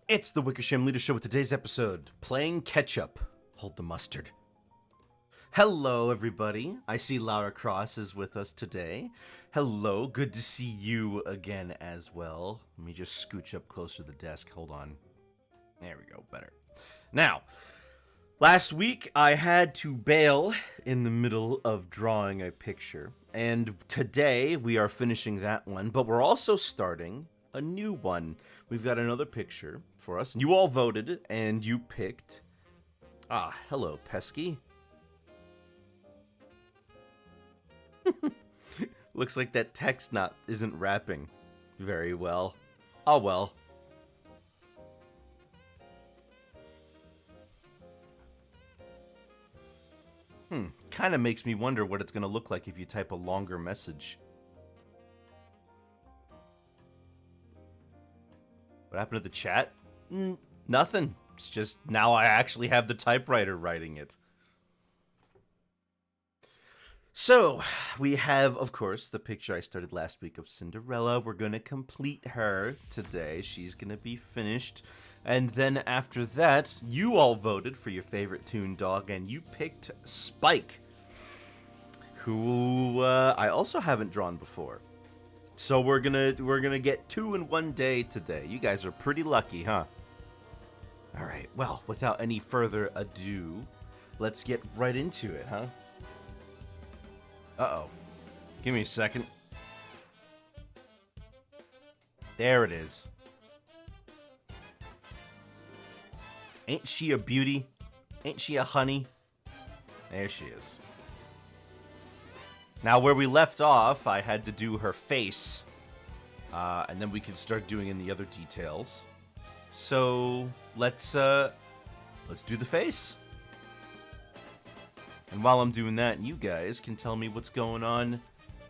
It's the Wickersham Leader Show with today's episode, Playing Catch-Up. Hold the mustard. Hello, everybody. I see Laura Cross is with us today. Hello, good to see you again as well. Let me just scooch up closer to the desk. Hold on. There we go, better. Now, last week I had to bail in the middle of drawing a picture, and today we are finishing that one, but we're also starting a new one. We've got another picture for us. You all voted, and you picked... hello, Pesky. Looks like that text isn't wrapping very well. Oh well. Kind of makes me wonder what it's going to look like if you type a longer message. What happened to the chat? Nothing. It's just now I actually have the typewriter writing it. So, we have, of course, the picture I started last week of Cinderella. We're going to complete her today. She's going to be finished. And then after that, you all voted for your favorite Toon dog, and you picked Spike, who I also haven't drawn before. So we're gonna get two in one day today. You guys are pretty lucky, huh? All right. Well, without any further ado, let's get right into it, huh? Uh-oh. Give me a second. There it is. Ain't she a beauty? Ain't she a honey? There she is. Now, where we left off, I had to do her face. And then we can start doing in the other details. So, let's do the face. And while I'm doing that, you guys can tell me what's going on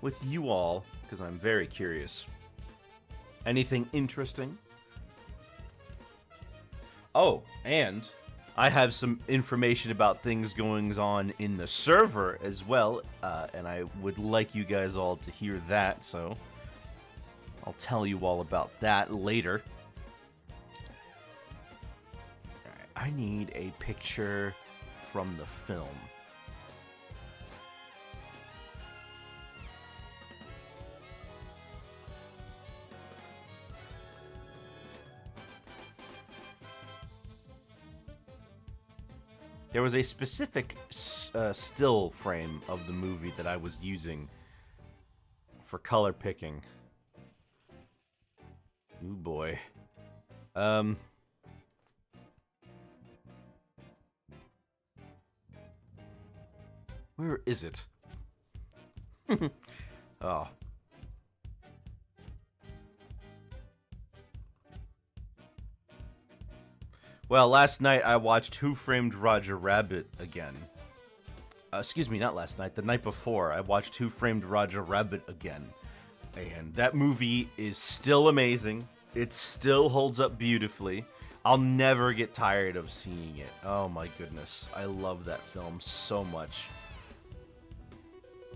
with you all, because I'm very curious. Anything interesting? Oh, and I have some information about things going on in the server as well, and I would like you guys all to hear that, so I'll tell you all about that later. Alright, I need a picture from the film. There was a specific still frame of the movie that I was using for color picking. Ooh boy. Where is it? Oh. Well, last night I watched Who Framed Roger Rabbit again. Excuse me, not last night. The night before, I watched Who Framed Roger Rabbit again. And that movie is still amazing. It still holds up beautifully. I'll never get tired of seeing it. Oh my goodness. I love that film so much.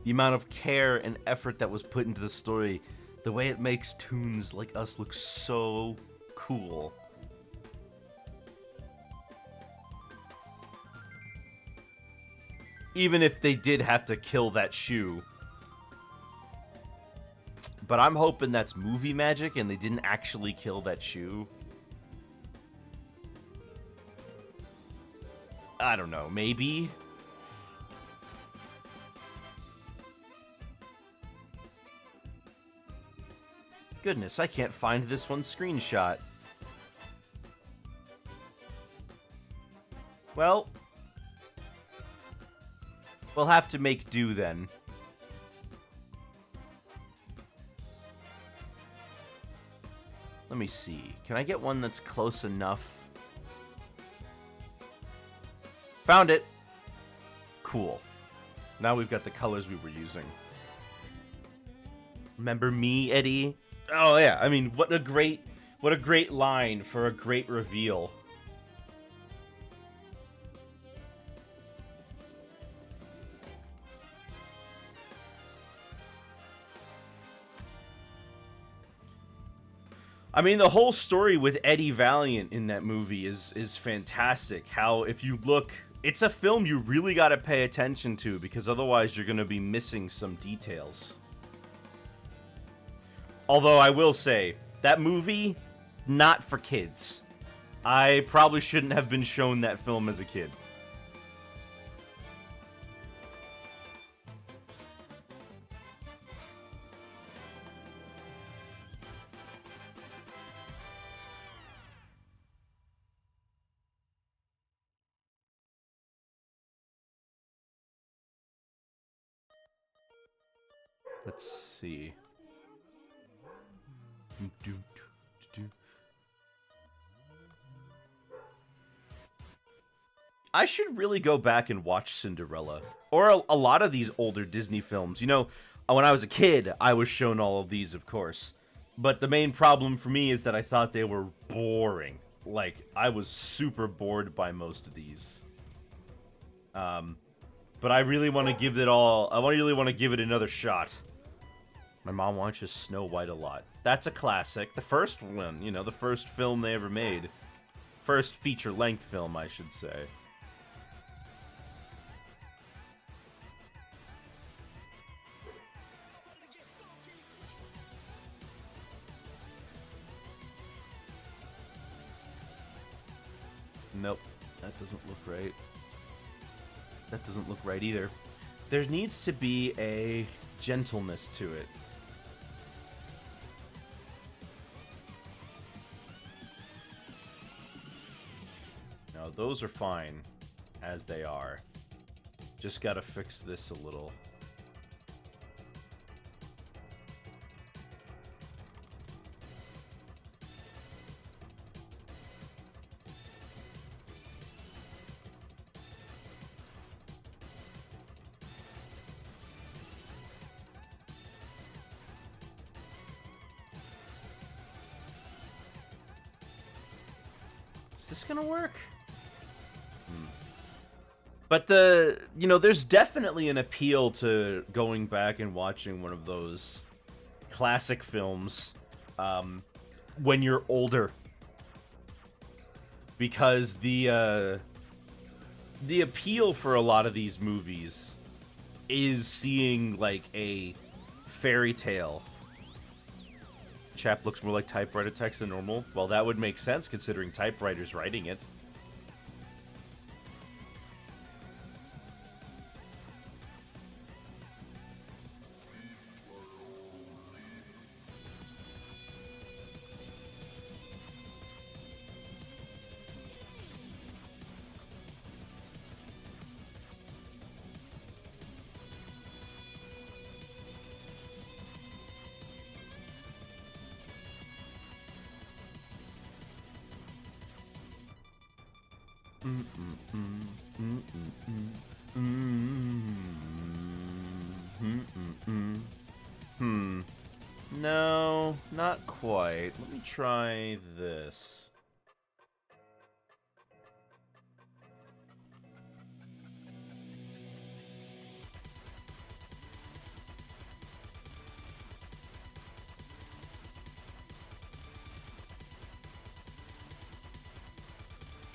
The amount of care and effort that was put into the story, the way it makes toons like us look so cool. Even if they did have to kill that shoe. But I'm hoping that's movie magic and they didn't actually kill that shoe. I don't know, maybe? Goodness, I can't find this one screenshot. Well, we'll have to make do then. Let me see. Can I get one that's close enough? Found it! Cool. Now we've got the colors we were using. Remember me, Eddie? Oh yeah, I mean, what a great line for a great reveal. I mean, the whole story with Eddie Valiant in that movie is fantastic. How, if you look, it's a film you really got to pay attention to, because otherwise you're going to be missing some details. Although I will say, that movie, not for kids. I probably shouldn't have been shown that film as a kid. Let's see. I should really go back and watch Cinderella. Or a lot of these older Disney films. You know, when I was a kid, I was shown all of these, of course. But the main problem for me is that I thought they were boring. Like, I was super bored by most of these. But I really want to give it all... I really want to give it another shot. My mom watches Snow White a lot. That's a classic. The first one, you know, the first film they ever made. First feature-length film, I should say. Nope, that doesn't look right. That doesn't look right either. There needs to be a gentleness to it. No, those are fine as they are. Just gotta fix this a little. Is this gonna work? But you know, there's definitely an appeal to going back and watching one of those classic films when you're older. Because the appeal for a lot of these movies is seeing, like, a fairy tale. Chap looks more like typewriter text than normal. Well, that would make sense considering typewriter's writing it. No, not quite. Let me try this.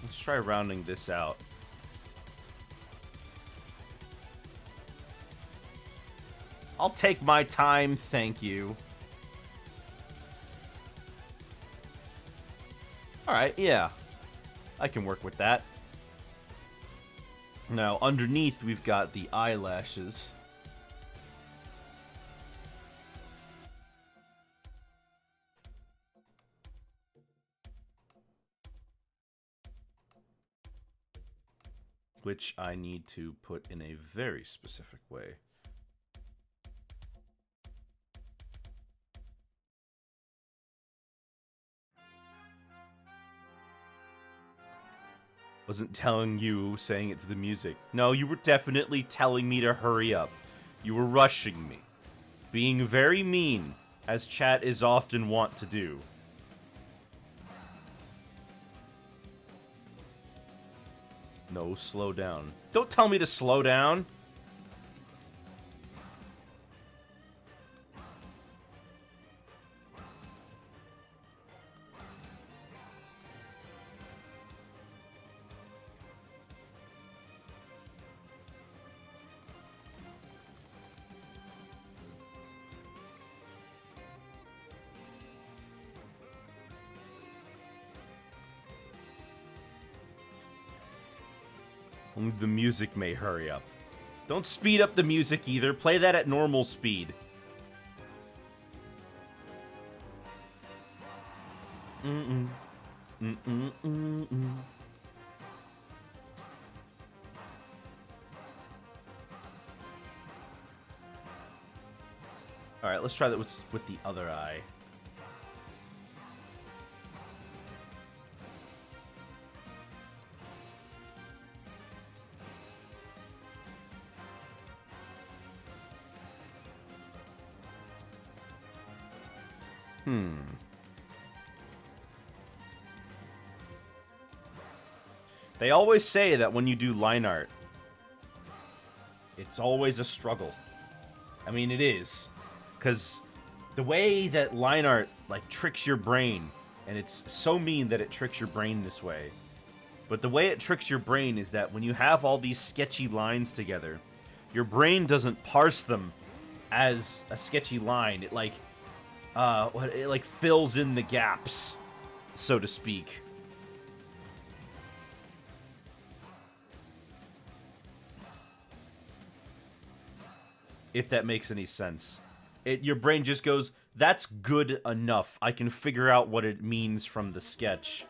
Let's try rounding this out. I'll take my time, thank you. Alright, yeah. I can work with that. Now, underneath, we've got the eyelashes. Which I need to put in a very specific way. Wasn't telling you, saying it to the music. No, you were definitely telling me to hurry up. You were rushing me. Being very mean, as chat is often wont to do. No, slow down. Don't tell me to slow down. Only the music may hurry up. Don't speed up the music either. Play that at normal speed. Mm-mm. Mm-mm. Mm-mm. Alright, let's try that with the other eye. They always say that when you do line art, it's always a struggle. I mean, it is. Because the way that line art, like, tricks your brain, and it's so mean that it tricks your brain this way, but the way it tricks your brain is that when you have all these sketchy lines together, your brain doesn't parse them as a sketchy line. It, like, fills in the gaps, so to speak. If that makes any sense. Your brain just goes, that's good enough. I can figure out what it means from the sketch.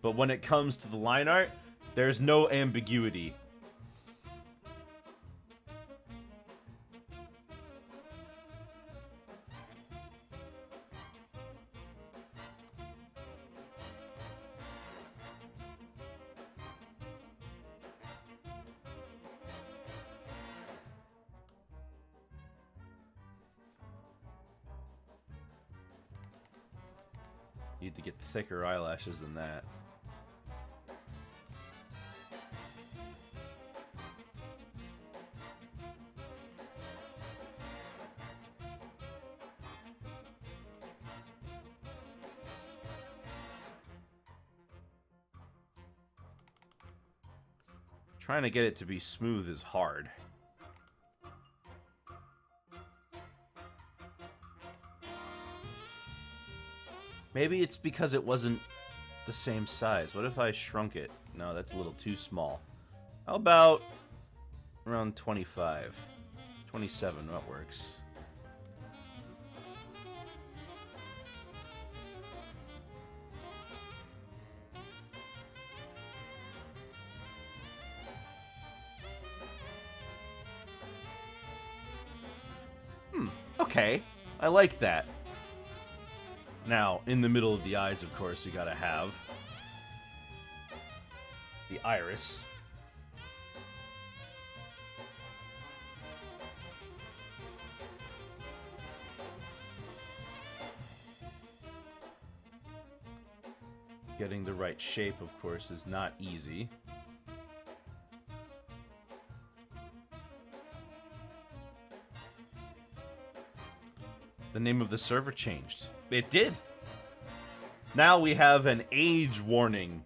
But when it comes to the line art, there's no ambiguity. You need to get thicker eyelashes than that. Trying to get it to be smooth is hard. Maybe it's because it wasn't the same size. What if I shrunk it? No, that's a little too small. How about around 25? 27, that works. Okay, I like that. Now, in the middle of the eyes, of course, we gotta have the iris. Getting the right shape, of course, is not easy. The name of the server changed. It did. Now we have an age warning.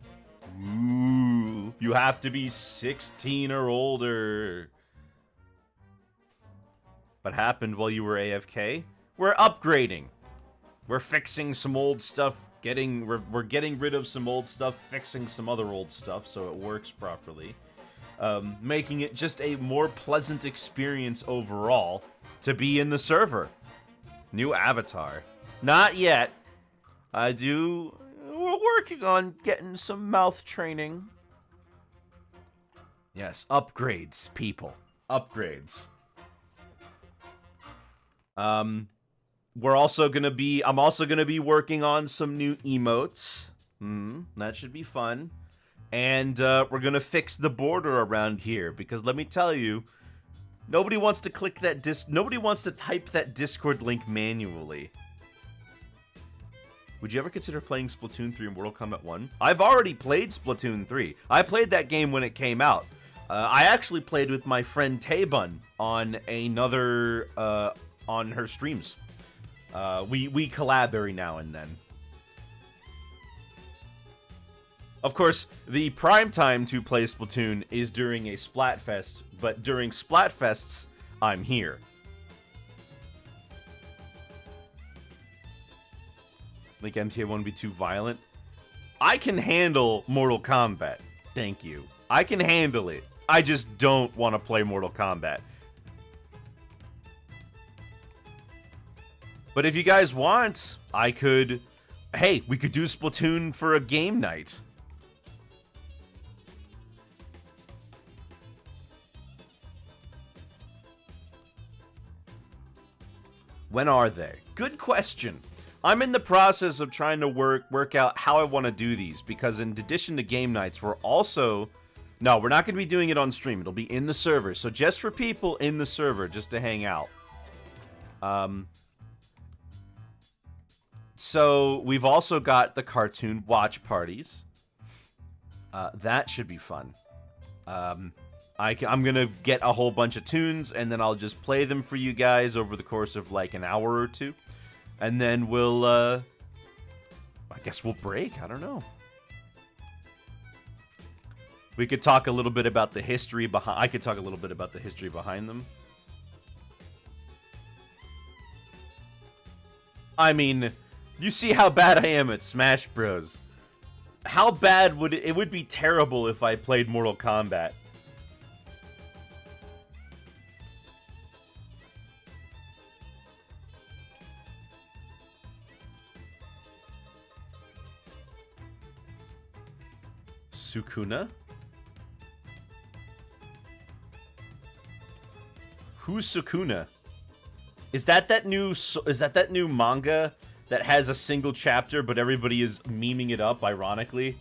Ooh, you have to be 16 or older. What happened while you were AFK? We're upgrading. We're fixing some old stuff. We're getting rid of some old stuff, fixing some other old stuff so it works properly. Making it just a more pleasant experience overall to be in the server. New avatar. Not yet. We're working on getting some mouth training. Yes, upgrades, people. Upgrades. I'm also gonna be working on some new emotes. That should be fun. And we're gonna fix the border around here, because let me tell you, nobody wants to click that nobody wants to type that Discord link manually. Would you ever consider playing Splatoon 3 and Mortal Kombat 1? I've already played Splatoon 3. I played that game when it came out. I actually played with my friend Taebun on another, on her streams. We collab every now and then. Of course, the prime time to play Splatoon is during a Splatfest, but during Splatfests, I'm here. Like MTA won't be too violent. I can handle Mortal Kombat. Thank you. I can handle it. I just don't want to play Mortal Kombat. But if you guys want, I could... Hey, we could do Splatoon for a game night. When are they? Good question. I'm in the process of trying to work out how I want to do these, because in addition to game nights, we're also... No, we're not going to be doing it on stream. It'll be in the server. So just for people in the server, just to hang out. So we've also got the cartoon watch parties. That should be fun. I'm going to get a whole bunch of tunes, and then I'll just play them for you guys over the course of like an hour or two. And then we'll, I guess we'll break. I don't know. We could talk a little bit about the history behind... I could talk a little bit about the history behind them. I mean, you see how bad I am at Smash Bros. How bad would it... It would be terrible if I played Mortal Kombat. Sukuna? Who's Sukuna? Is that new manga that has a single chapter, but everybody is memeing it up, ironically?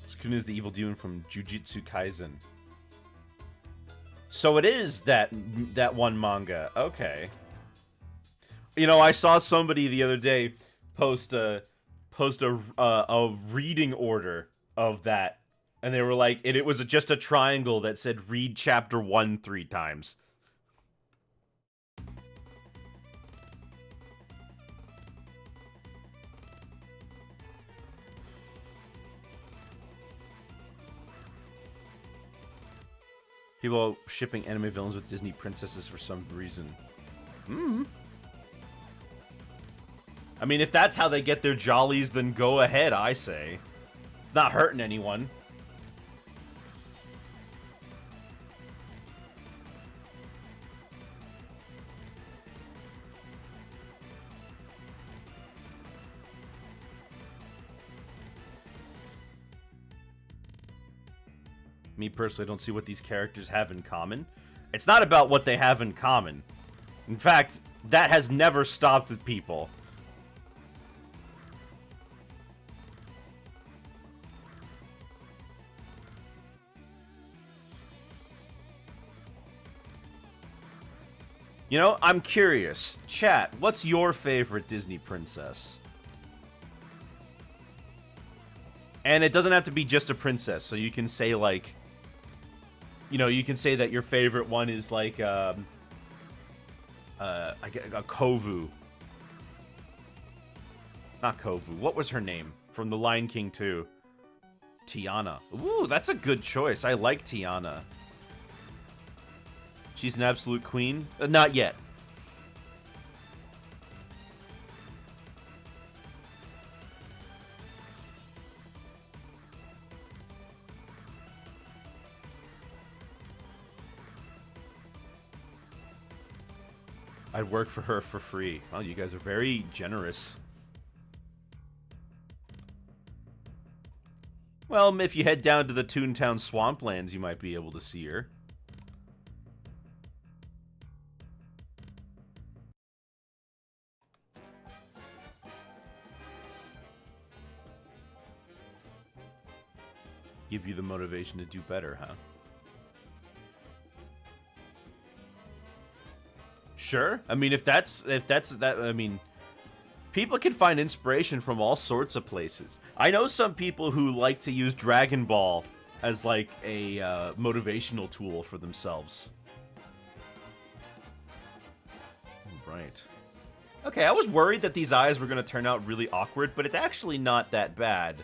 Sukuna is the evil demon from Jujutsu Kaisen. So it is that one manga. Okay. You know, I saw somebody the other day post a reading order of that, and they were like, it was just a triangle that said read chapter 1 3 times. People are shipping anime villains with Disney princesses for some reason. I mean, if that's how they get their jollies, then go ahead, I say. It's not hurting anyone. Me personally, I don't see what these characters have in common. It's not about what they have in common. In fact, that has never stopped people. You know, I'm curious. Chat, what's your favorite Disney princess? And it doesn't have to be just a princess, so you can say, like... You know, you can say that your favorite one is, like, a Kovu. Not Kovu. What was her name? From The Lion King 2. Tiana. Ooh, that's a good choice. I like Tiana. She's an absolute queen? Not yet. I'd work for her for free. Well, you guys are very generous. Well, if you head down to the Toontown Swamplands, you might be able to see her. Give you the motivation to do better, huh? Sure. I mean, if that's that, I mean, people can find inspiration from all sorts of places. I know some people who like to use Dragon Ball as like a motivational tool for themselves. Right. Okay, I was worried that these eyes were going to turn out really awkward, but it's actually not that bad.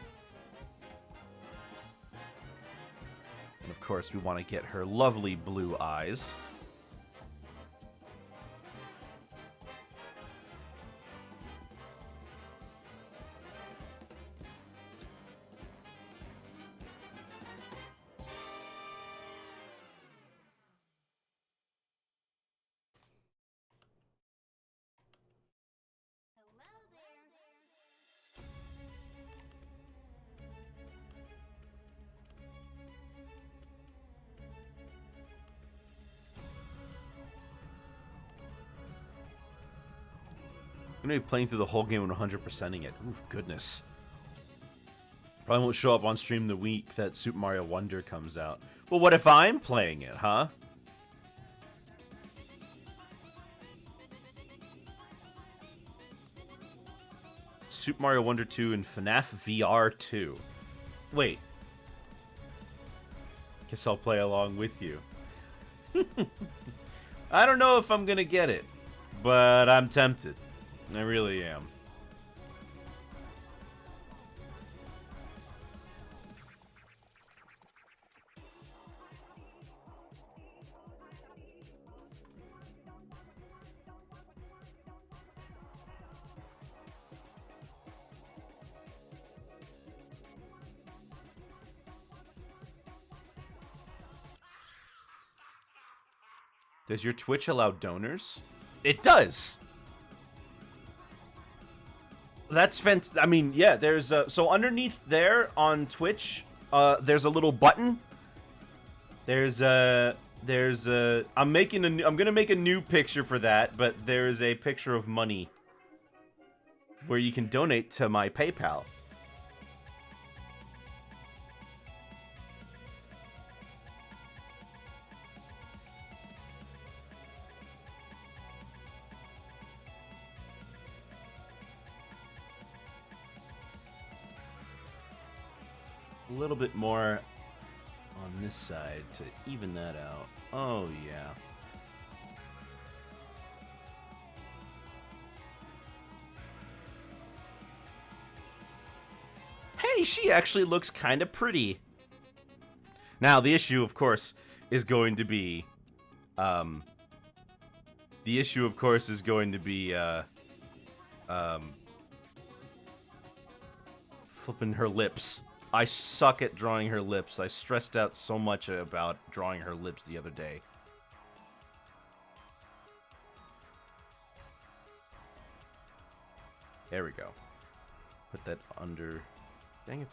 And of course, we want to get her lovely blue eyes. I'm gonna be playing through the whole game and 100%ing it. Ooh, goodness. Probably won't show up on stream the week that Super Mario Wonder comes out. Well, what if I'm playing it, huh? Super Mario Wonder 2 and FNAF VR 2. Wait. Guess I'll play along with you. I don't know if I'm gonna get it, but I'm tempted. I really am. Does your Twitch allow donors? It does. That's fantastic. I mean, yeah, there's a... So underneath there on Twitch, there's a little button. There's a... I'm gonna make a new picture for that, but there's a picture of money where you can donate to my PayPal. A little bit more on this side to even that out. Oh, yeah. Hey, she actually looks kind of pretty. Now, the issue, of course, is going to be... flipping her lips. I suck at drawing her lips. I stressed out so much about drawing her lips the other day. There we go. Put that under... Dang it.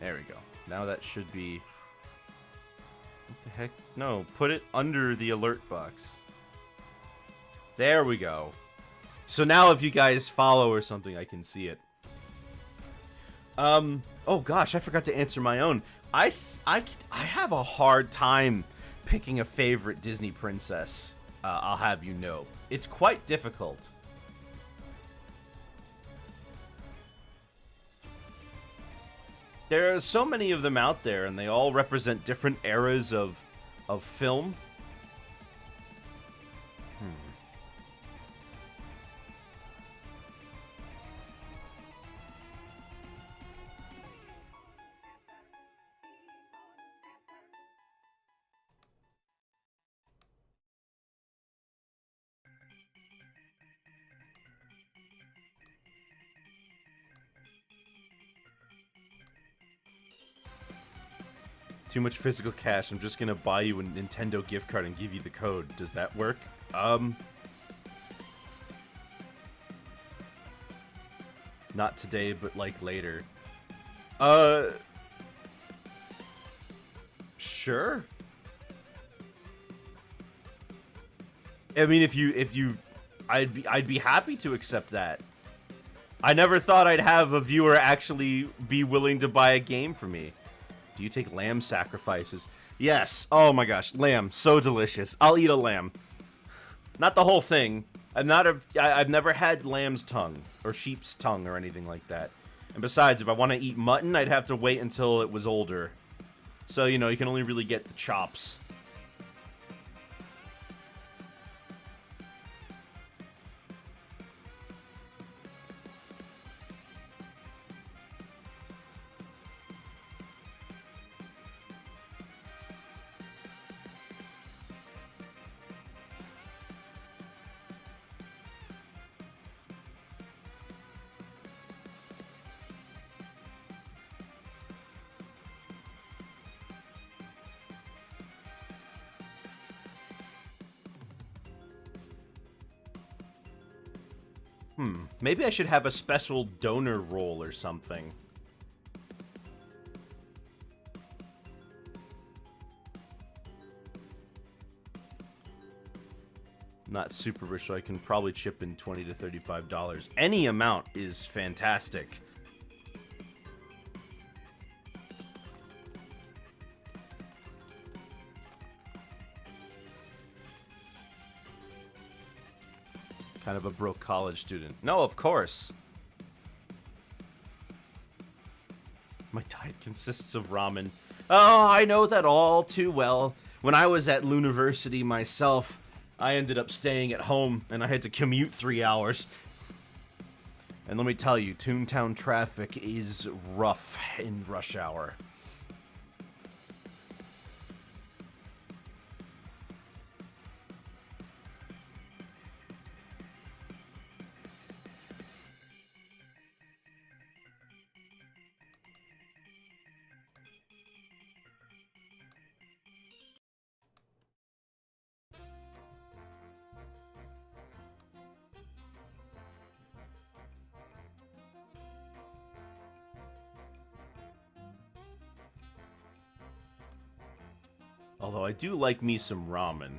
There we go. Now that should be... What the heck? No, put it under the alert box. There we go. So now if you guys follow or something, I can see it. Oh gosh, I forgot to answer my own. I have a hard time picking a favorite Disney princess. I'll have you know. It's quite difficult. There are so many of them out there, and they all represent different eras of film. Too much physical cash. I'm just gonna buy you a Nintendo gift card and give you the code. Does that work? Not today, but like later. Sure. I mean, I'd be happy to accept that. I never thought I'd have a viewer actually be willing to buy a game for me. Do you take lamb sacrifices? Yes. Oh my gosh, lamb, so delicious. I'll eat a lamb. Not the whole thing. I've never had lamb's tongue or sheep's tongue or anything like that. And besides, if I want to eat mutton, I'd have to wait until it was older. So, you know, you can only really get the chops. Maybe I should have a special donor role or something. not super rich, so I can probably chip in $20 to $35. Any amount is fantastic. Kind of a broke college student. No, of course. My diet consists of ramen. Oh, I know that all too well. When I was at Luniversity myself, I ended up staying at home, and I had to commute 3 hours. And let me tell you, Toontown traffic is rough in rush hour. Although I do like me some ramen.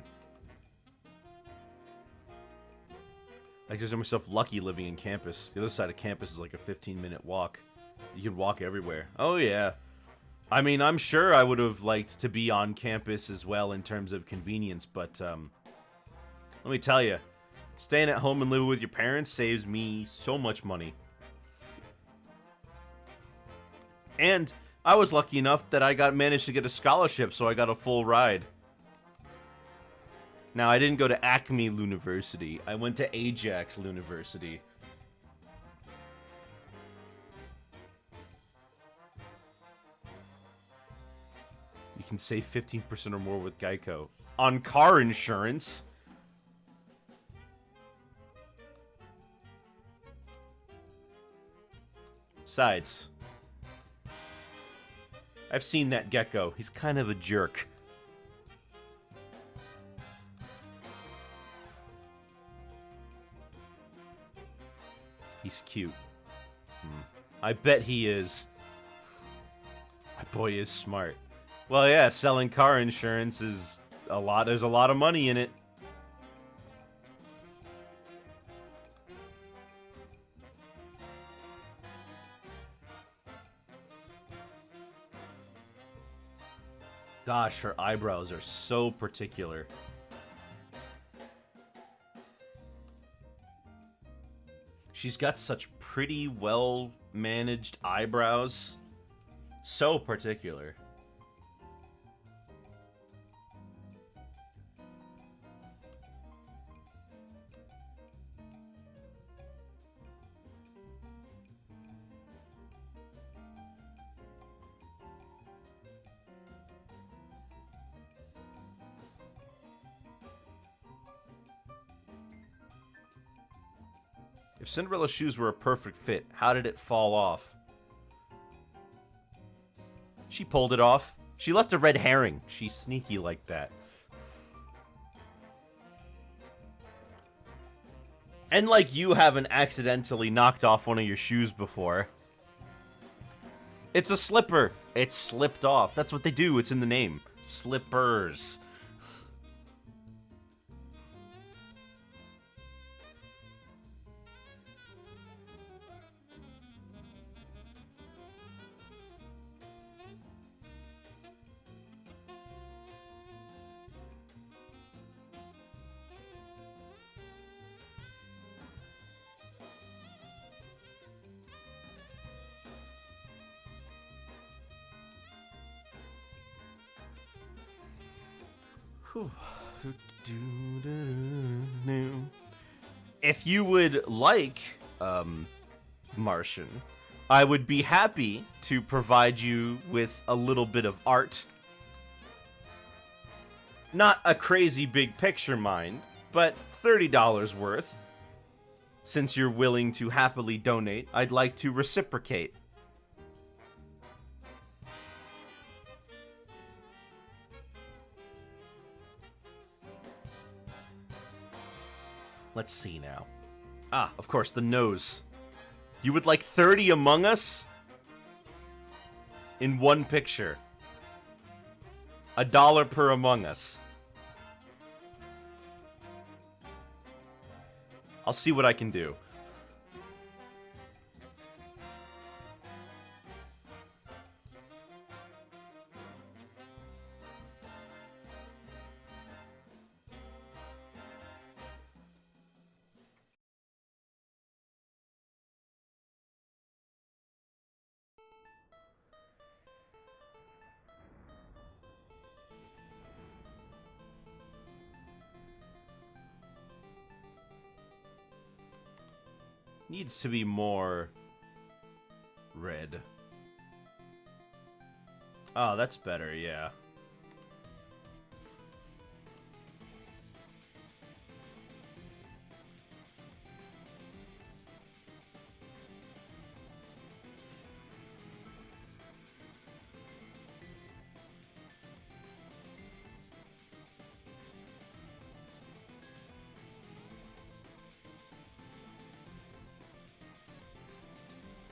I consider myself lucky living in campus. The other side of campus is like a 15-minute walk. You can walk everywhere. Oh, yeah. I mean, I'm sure I would have liked to be on campus as well in terms of convenience, but, let me tell you, staying at home and living with your parents saves me so much money. And I was lucky enough that I managed to get a scholarship, so I got a full ride. Now, I didn't go to Acme University. I went to Ajax University. You can save 15% or more with Geico. On car insurance. Besides, I've seen that gecko. He's kind of a jerk. He's cute. I bet he is. My boy is smart. Well, yeah, selling car insurance is a lot. There's a lot of money in it. Gosh, her eyebrows are so particular. She's got such pretty, well-managed eyebrows. So particular. If Cinderella's shoes were a perfect fit, how did it fall off? She pulled it off. She left a red herring. She's sneaky like that. And like you haven't accidentally knocked off one of your shoes before. It's a slipper. It slipped off. That's what they do. It's in the name. Slippers. If you would like, Martian, I would be happy to provide you with a little bit of art. Not a crazy big picture, mind, but $30 worth. Since you're willing to happily donate, I'd like to reciprocate. Let's see now. Ah, of course, the nose. You would like 30 Among Us? In one picture. $1 per Among Us. I'll see what I can do. Needs to be more red. Oh, that's better, yeah.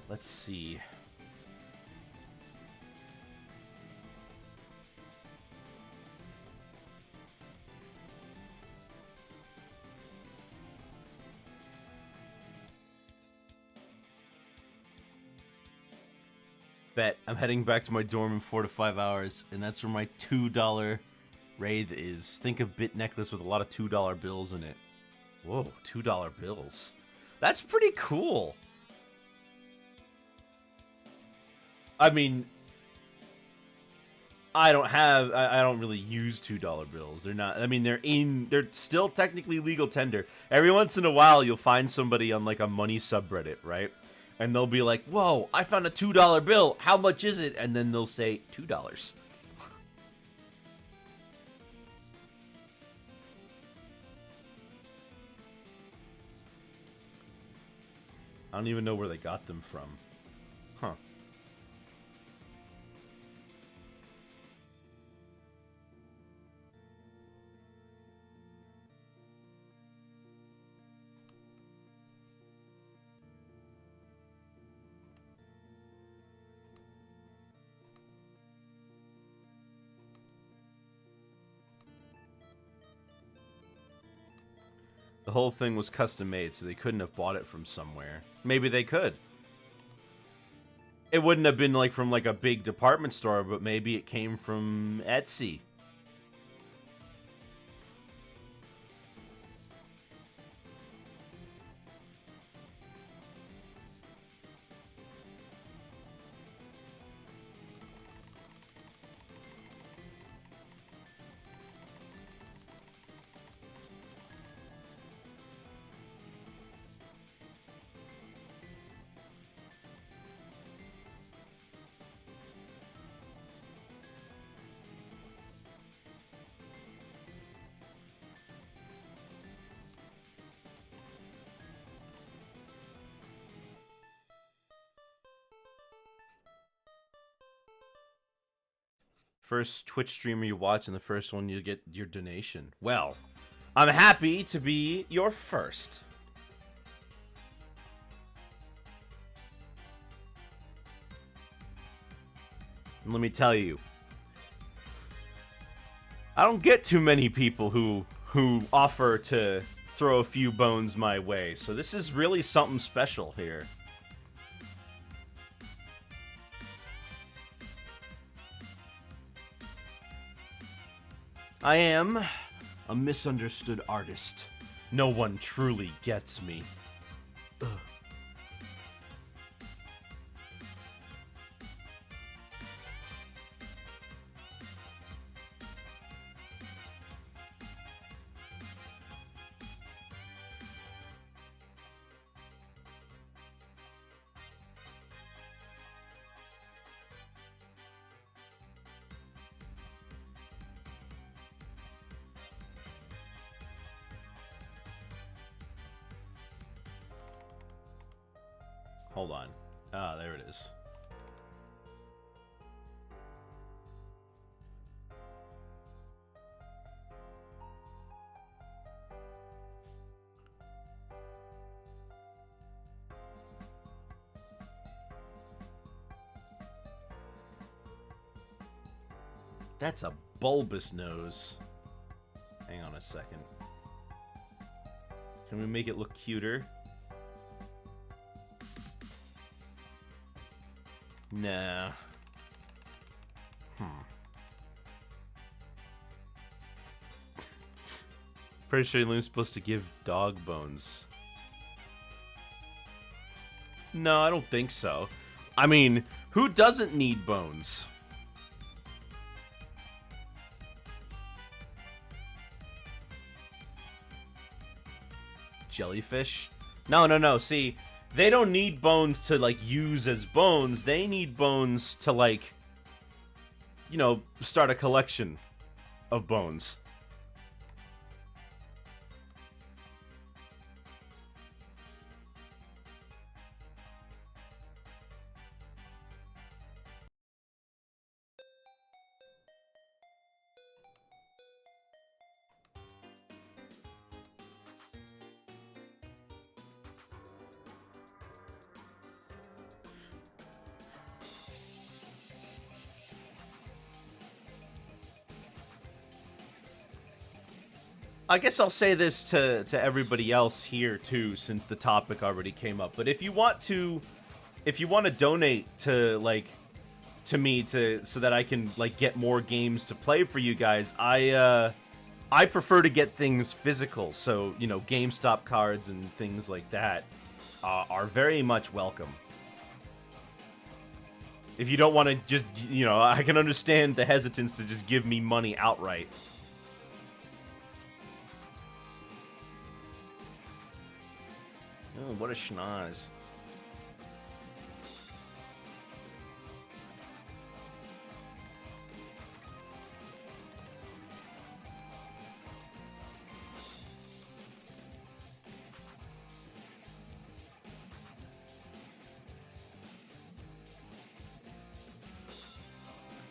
Let's see. Bet. I'm heading back to my dorm in 4 to 5 hours, and that's where my $2 raid is. Think of bit necklace with a lot of $2 bills in it. Whoa, $2 bills. That's pretty cool. I mean, I don't really use $2 bills. They're not, I mean, they're still technically legal tender. Every once in a while, you'll find somebody on like a money subreddit, right? And they'll be like, whoa, I found a $2 bill. How much is it? And then they'll say $2. I don't even know where they got them from. Huh. The whole thing was custom made, so they couldn't have bought it from somewhere. Maybe they could. It wouldn't have been like from like a big department store, but maybe it came from Etsy. First Twitch streamer you watch, and the first one you get your donation. Well, I'm happy to be your first. And let me tell you, I don't get too many people who offer to throw a few bones my way, so this is really something special here. I am a misunderstood artist. No one truly gets me. Ugh. Hold on. Ah, there it is. That's a bulbous nose. Hang on a second. Can we make it look cuter? Nah. Pretty sure Loon's supposed to give dog bones. No, I don't think so. I mean, who doesn't need bones? Jellyfish? No. See, they don't need bones to, like, use as bones. They need bones to, like, you know, start a collection of bones. I guess I'll say this to everybody else here too, since the topic already came up. But if you want to donate to, like, to me so that I can, like, get more games to play for you guys, I prefer to get things physical. So, you know, GameStop cards and things like that are very much welcome. If you don't want to just, you know, I can understand the hesitance to just give me money outright. Oh, what a schnoz.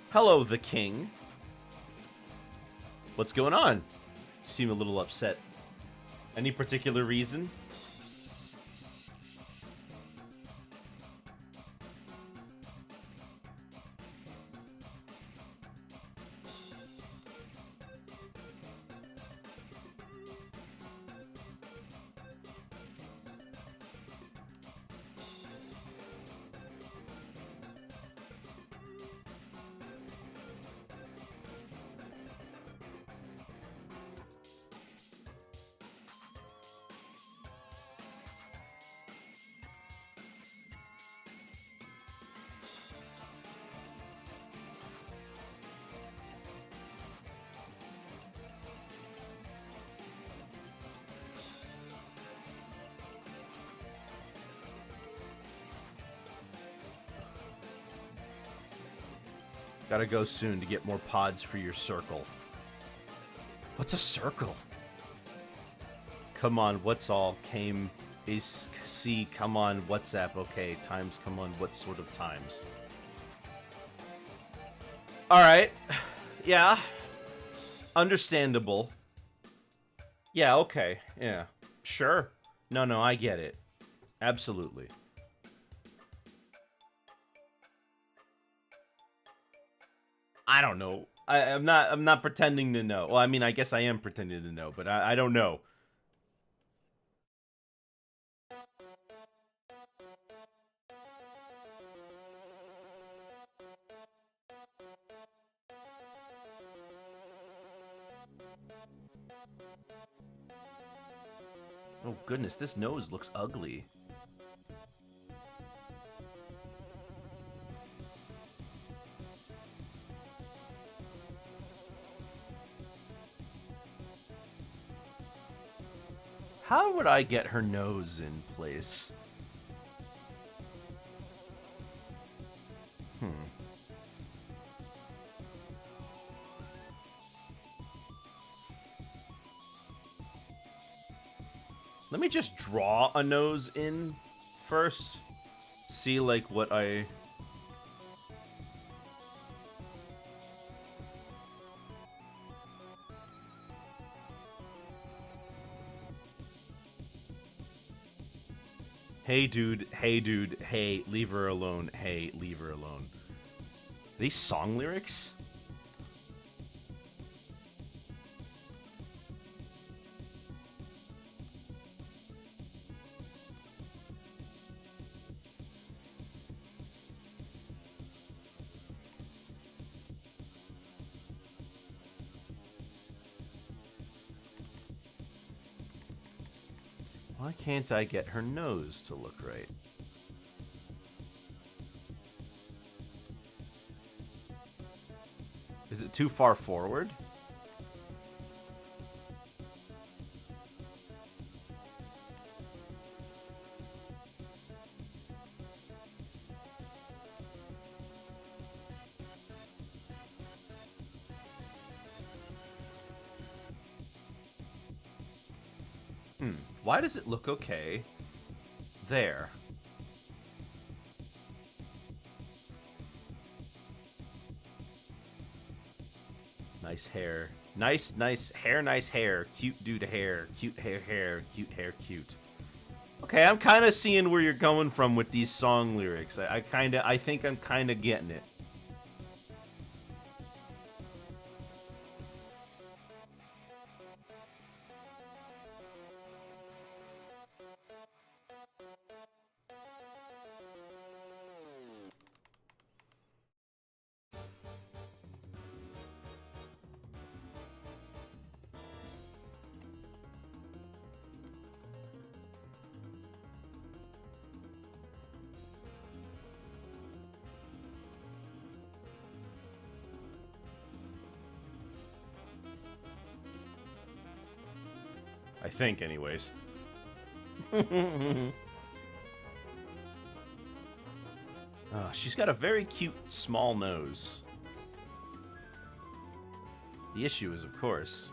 Hello, the king. What's going on? You seem a little upset. Any particular reason? Gotta go soon to get more pods for your circle. What's a circle? Come on, what's all? Came is see, come on, WhatsApp. Okay, times, come on, what sort of times? Alright. Yeah. Understandable. Yeah, okay. Yeah. Sure. No, I get it. Absolutely. I don't know. I'm not pretending to know. Well, I mean, I guess I am pretending to know, but I don't know. Oh goodness, this nose looks ugly. How would I get her nose in place? Let me just draw a nose in first. See, like, what I... Hey dude, hey, leave her alone, hey, leave her alone. Are these song lyrics? Why can't I get her nose to look right? Is it too far forward? Why does it look okay there? Nice hair. Nice hair, nice hair. Cute dude hair. Cute hair, cute hair, cute. Okay, I'm kind of seeing where you're going from with these song lyrics. I think I'm kind of getting it. I think, anyways. She's got a very cute, small nose. The issue is, of course,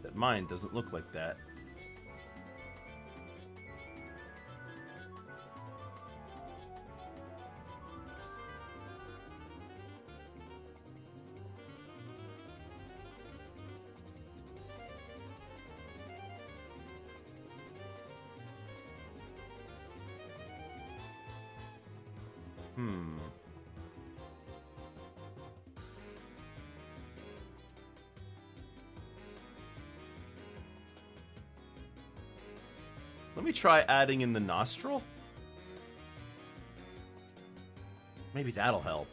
that mine doesn't look like that. Let me try adding in the nostril. Maybe that'll help.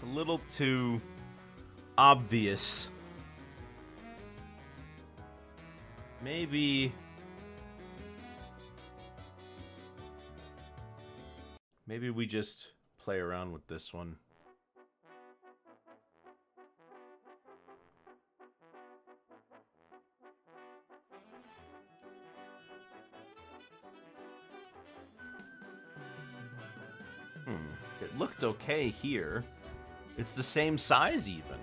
A little too obvious. Maybe we just play around with this one. It looked okay here. It's the same size even.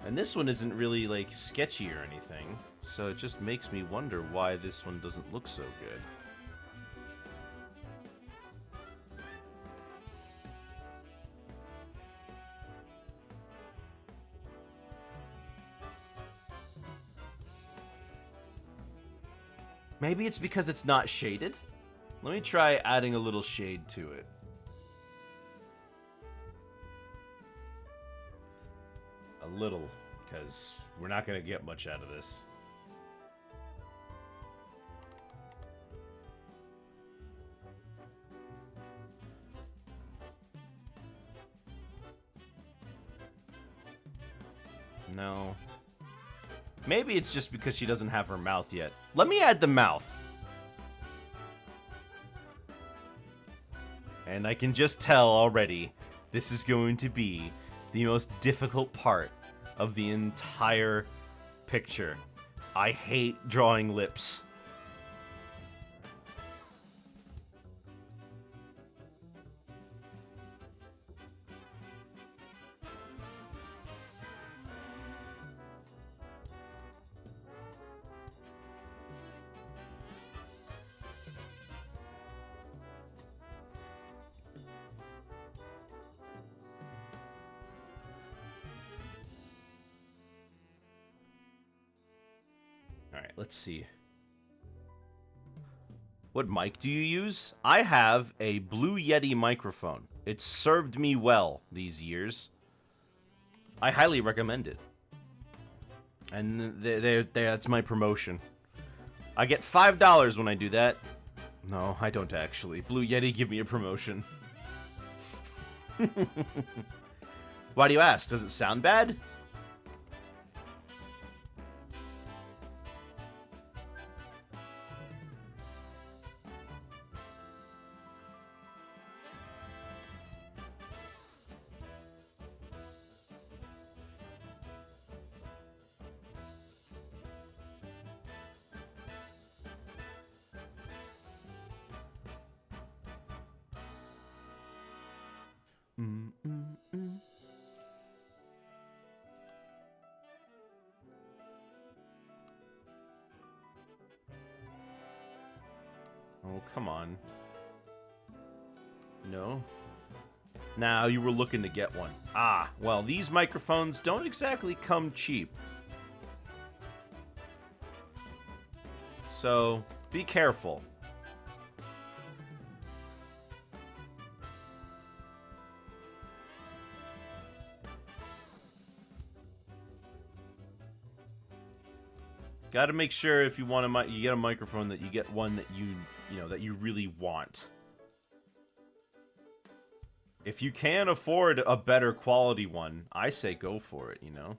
And this one isn't really, like, sketchy or anything. So it just makes me wonder why this one doesn't look so good. Maybe it's because it's not shaded? Let me try adding a little shade to it. A little, because we're not going to get much out of this. No. Maybe it's just because she doesn't have her mouth yet. Let me add the mouth. And I can just tell already, this is going to be the most difficult part of the entire picture. I hate drawing lips. Alright, let's see. What mic do you use? I have a Blue Yeti microphone. It's served me well these years. I highly recommend it. And that's my promotion. I get $5 when I do that. No, I don't actually. Blue Yeti, give me a promotion. Why do you ask? Does it sound bad? Oh, come on. No? Now you were looking to get one. Ah, well, these microphones don't exactly come cheap. So, be careful. Got to make sure if you want you get a microphone that you get one that you know that you really want. If you can afford a better quality one, I say go for it, you know.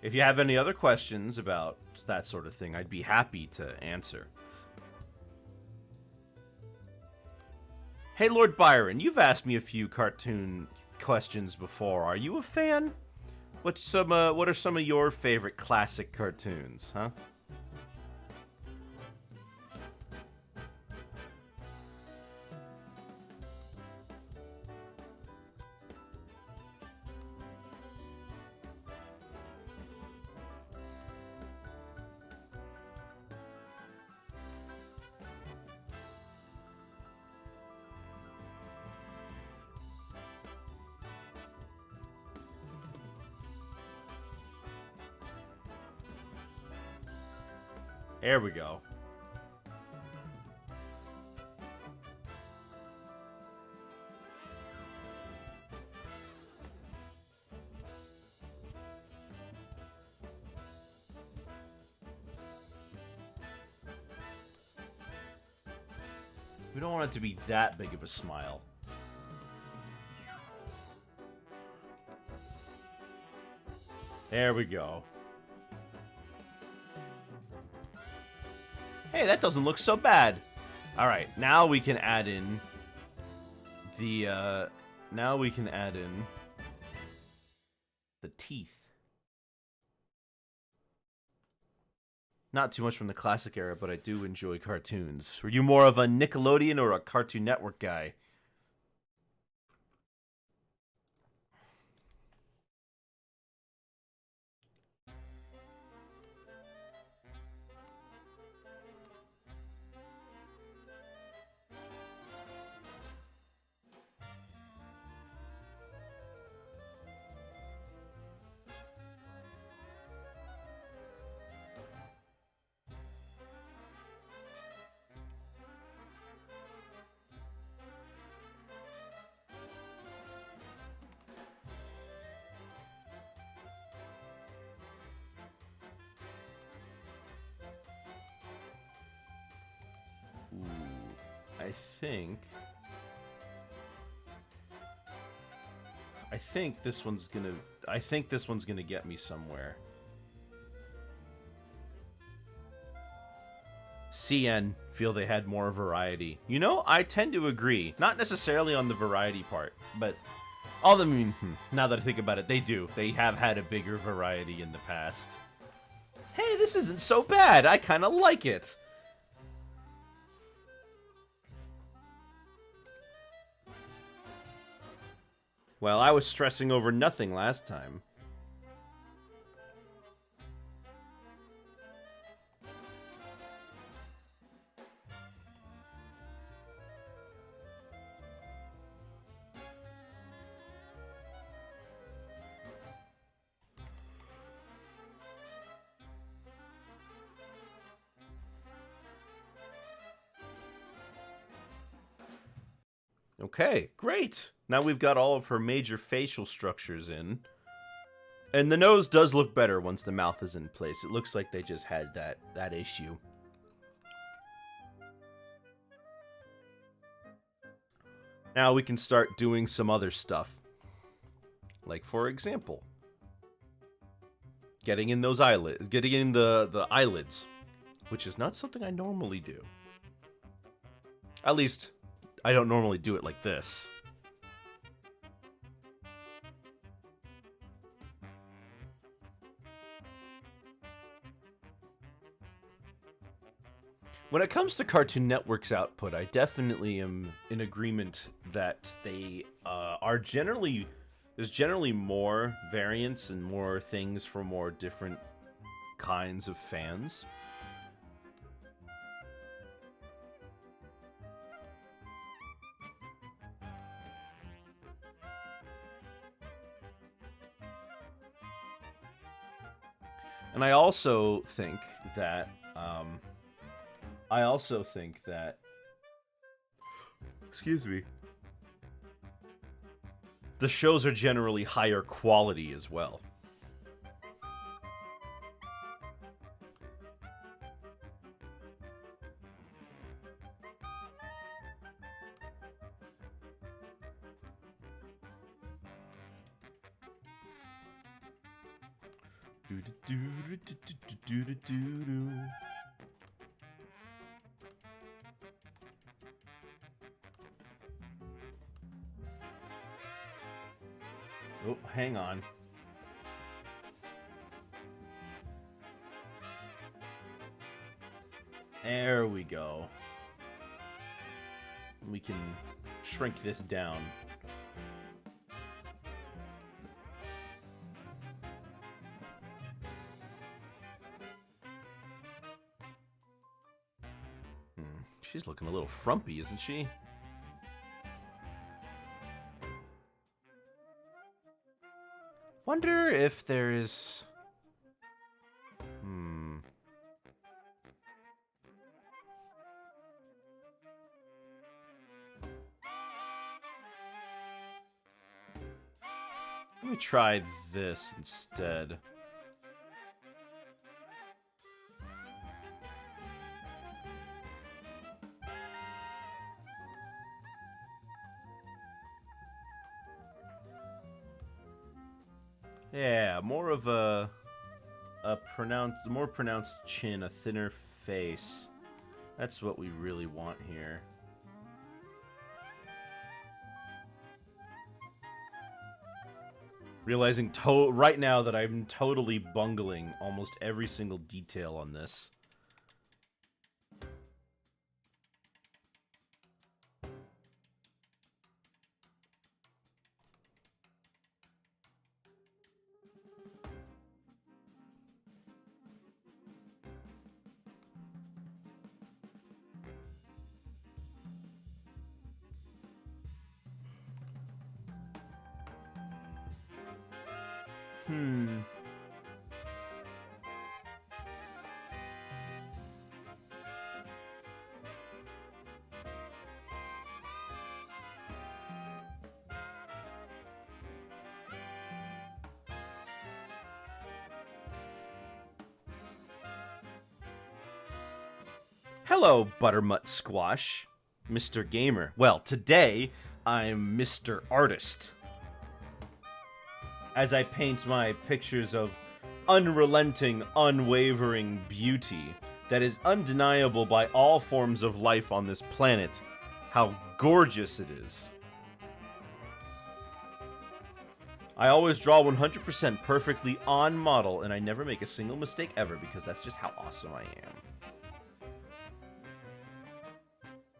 If you have any other questions about that sort of thing, I'd be happy to answer. Hey, Lord Byron, you've asked me a few cartoon questions before. Are you a fan? What are some of your favorite classic cartoons, huh? There we go. We don't want it to be that big of a smile. There we go. Hey, that doesn't look so bad. All right, now we can add in the teeth. Not too much from the classic era, but I do enjoy cartoons. Were you more of a Nickelodeon or a Cartoon Network guy? I think this one's gonna get me somewhere. CN feel they had more variety. You know, I tend to agree. Not necessarily on the variety part, but now that I think about it, they do. They have had a bigger variety in the past. Hey, this isn't so bad. I kind of like it. Well, I was stressing over nothing last time. Okay, great. Now we've got all of her major facial structures in. And the nose does look better once the mouth is in place. It looks like they just had that issue. Now we can start doing some other stuff. Like, for example, getting in those eyelids, getting in the eyelids, which is not something I normally do. At least, I don't normally do it like this. When it comes to Cartoon Network's output, I definitely am in agreement that they are generally... There's generally more variants and more things for more different kinds of fans. And I also think that... Excuse me. The shows are generally higher quality as well. Oh, hang on. There we go. We can shrink this down. She's looking a little frumpy, isn't she? Wonder if there's... Let me try this instead. Yeah, more of a more pronounced chin, a thinner face. That's what we really want here. Realizing right now that I'm totally bungling almost every single detail on this. Hello, Buttermut Squash, Mr. Gamer. Well, today, I'm Mr. Artist. As I paint my pictures of unrelenting, unwavering beauty that is undeniable by all forms of life on this planet. How gorgeous it is. I always draw 100% perfectly on model, and I never make a single mistake ever, because that's just how awesome I am.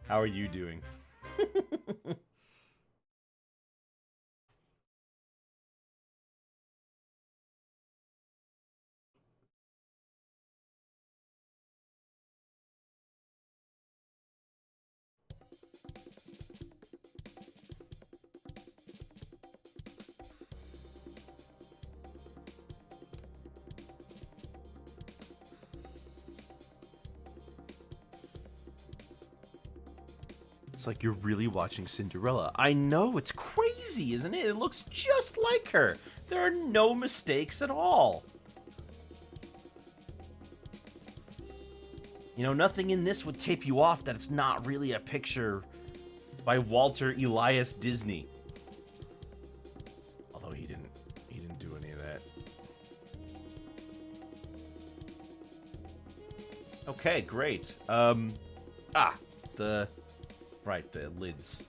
How are you doing? It's like you're really watching Cinderella. I know, it's crazy, isn't it? It looks just like her. There are no mistakes at all. You know, nothing in this would tip you off that it's not really a picture by Walter Elias Disney. Although he didn't do any of that. Okay, great. The lids.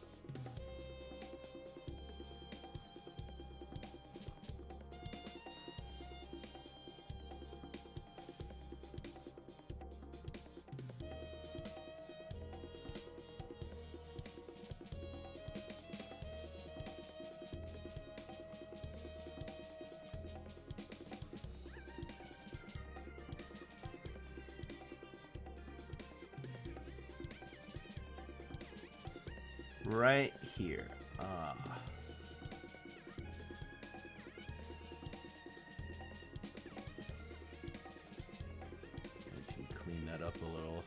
Right here. I can clean that up a little.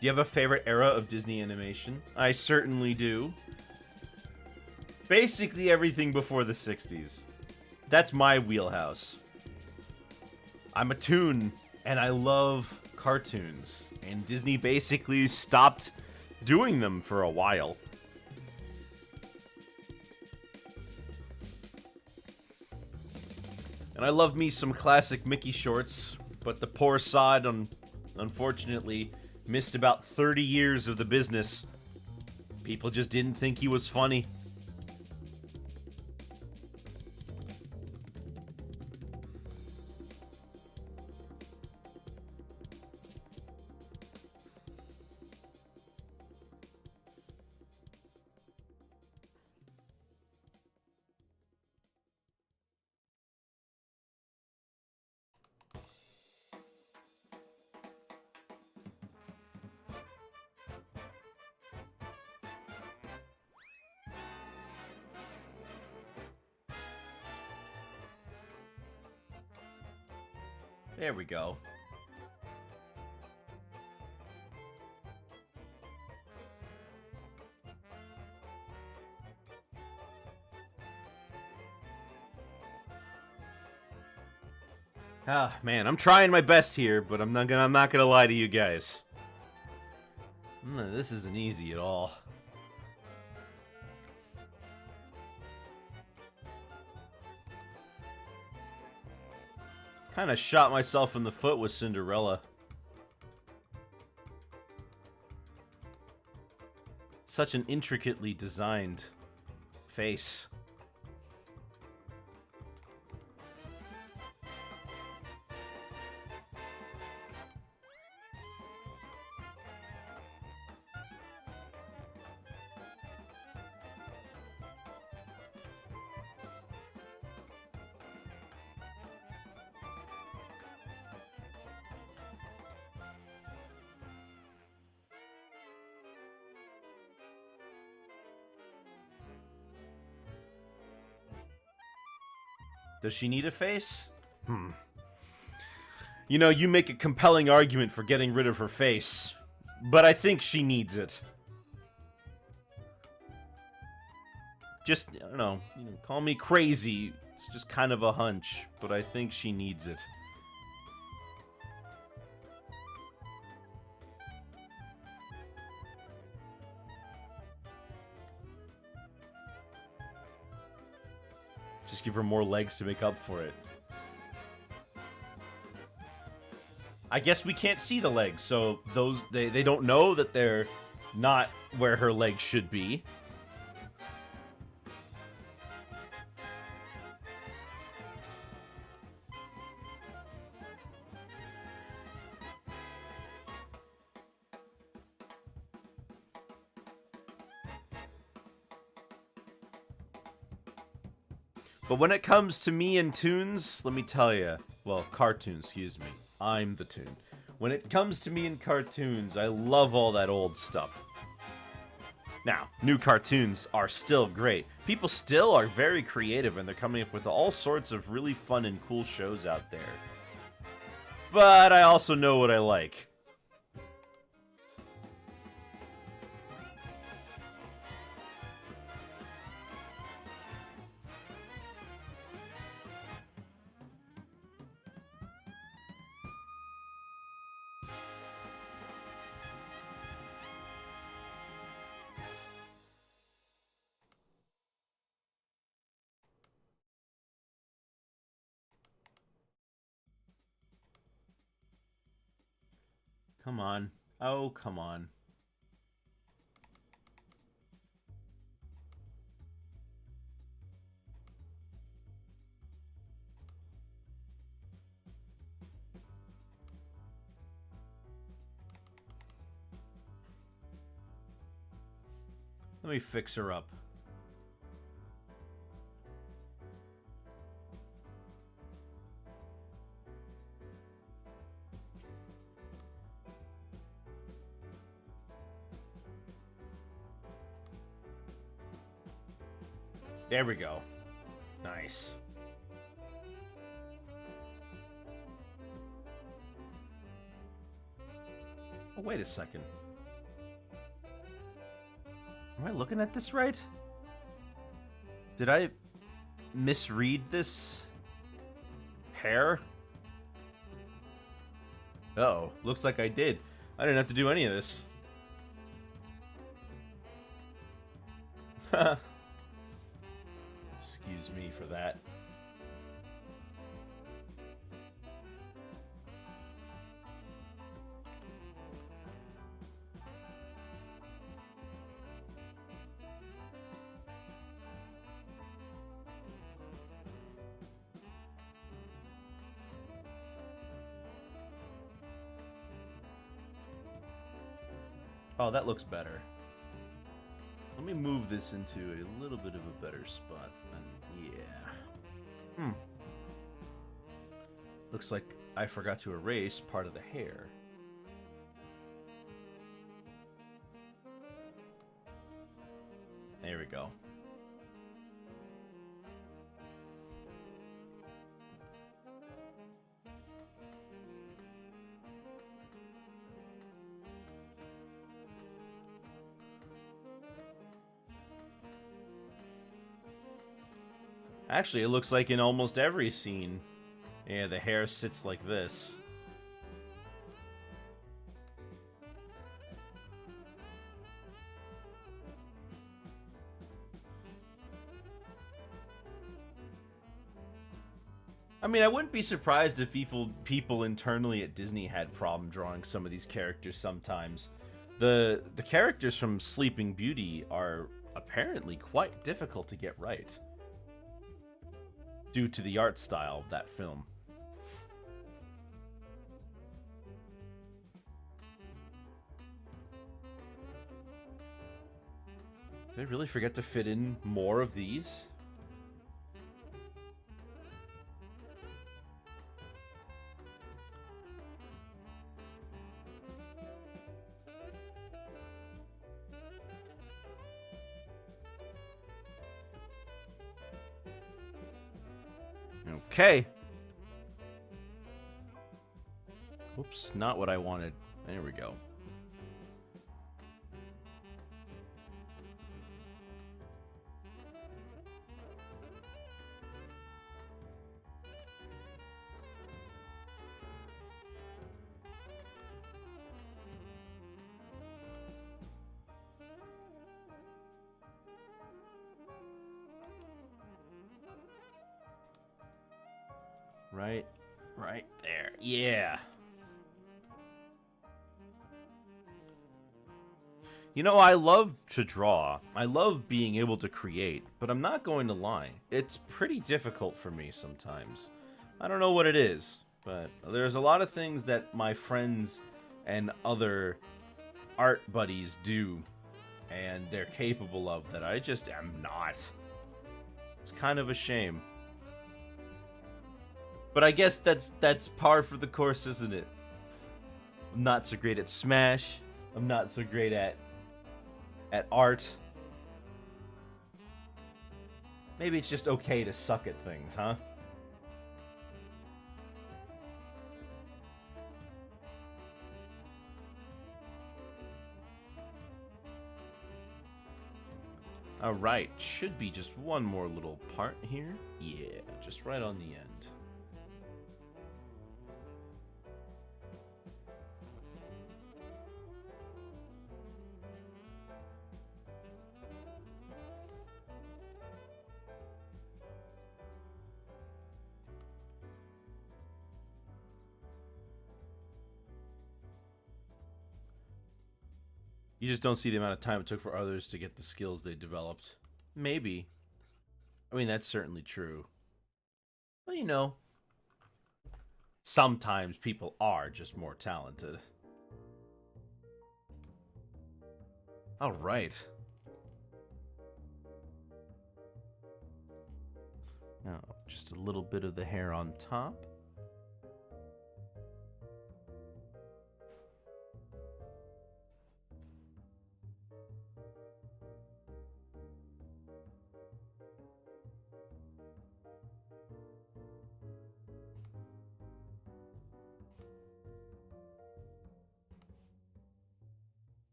Do you have a favorite era of Disney animation? I certainly do. Basically everything before the 60s. That's my wheelhouse. I'm a Toon, and I love cartoons. And Disney basically stopped doing them for a while. And I love me some classic Mickey shorts, but the poor sod, unfortunately, missed about 30 years of the business. People just didn't think he was funny. There we go. Ah, man, I'm trying my best here, but I'm not gonna lie to you guys. This isn't easy at all. Kind of shot myself in the foot with Cinderella. Such an intricately designed face. Does she need a face? You know, you make a compelling argument for getting rid of her face, but I think she needs it. Just, I don't know, call me crazy. It's just kind of a hunch, but I think she needs it. Just give her more legs to make up for it. I guess we can't see the legs, so they don't know that they're not where her legs should be. But when it comes to me and Toons, let me tell you, well, cartoons, excuse me. I'm the Toon. When it comes to me and cartoons, I love all that old stuff. Now, new cartoons are still great. People still are very creative, and they're coming up with all sorts of really fun and cool shows out there. But I also know what I like. Come on. Oh, come on. Let me fix her up. There we go. Nice. Oh, wait a second. Am I looking at this right? Did I misread this hair? Uh-oh. Looks like I did. I didn't have to do any of this. Excuse me for that. Oh, that looks better. Let me move this into a little bit of a better spot. And yeah. Looks like I forgot to erase part of the hair. There we go. Actually, it looks like in almost every scene, yeah, the hair sits like this. I mean, I wouldn't be surprised if people internally at Disney had problem drawing some of these characters sometimes. The characters from Sleeping Beauty are apparently quite difficult to get right, due to the art style of that film. Did I really forget to fit in more of these? Okay. Oops, not what I wanted. There we go. Right there. Yeah. You know, I love to draw. I love being able to create, but I'm not going to lie. It's pretty difficult for me sometimes. I don't know what it is, but there's a lot of things that my friends and other art buddies do, and they're capable of, that I just am not. It's kind of a shame. But I guess that's par for the course, isn't it? I'm not so great at Smash. I'm not so great at art. Maybe it's just okay to suck at things, huh? Alright, should be just one more little part here. Yeah, just right on the end. You just don't see the amount of time it took for others to get the skills they developed. Maybe. I mean, that's certainly true. But, you know, sometimes people are just more talented. All right. Now, just a little bit of the hair on top.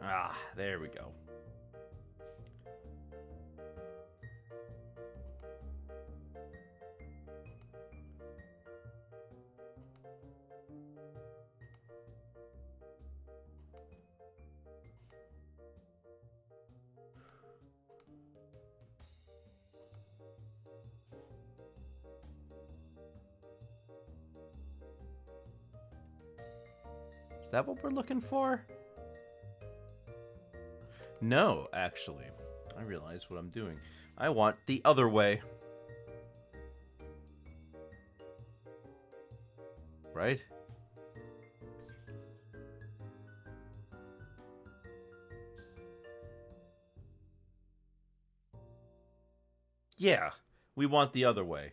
Ah, there we go. Is that what we're looking for? No, actually. I realize what I'm doing. I want the other way. Right? Yeah, we want the other way.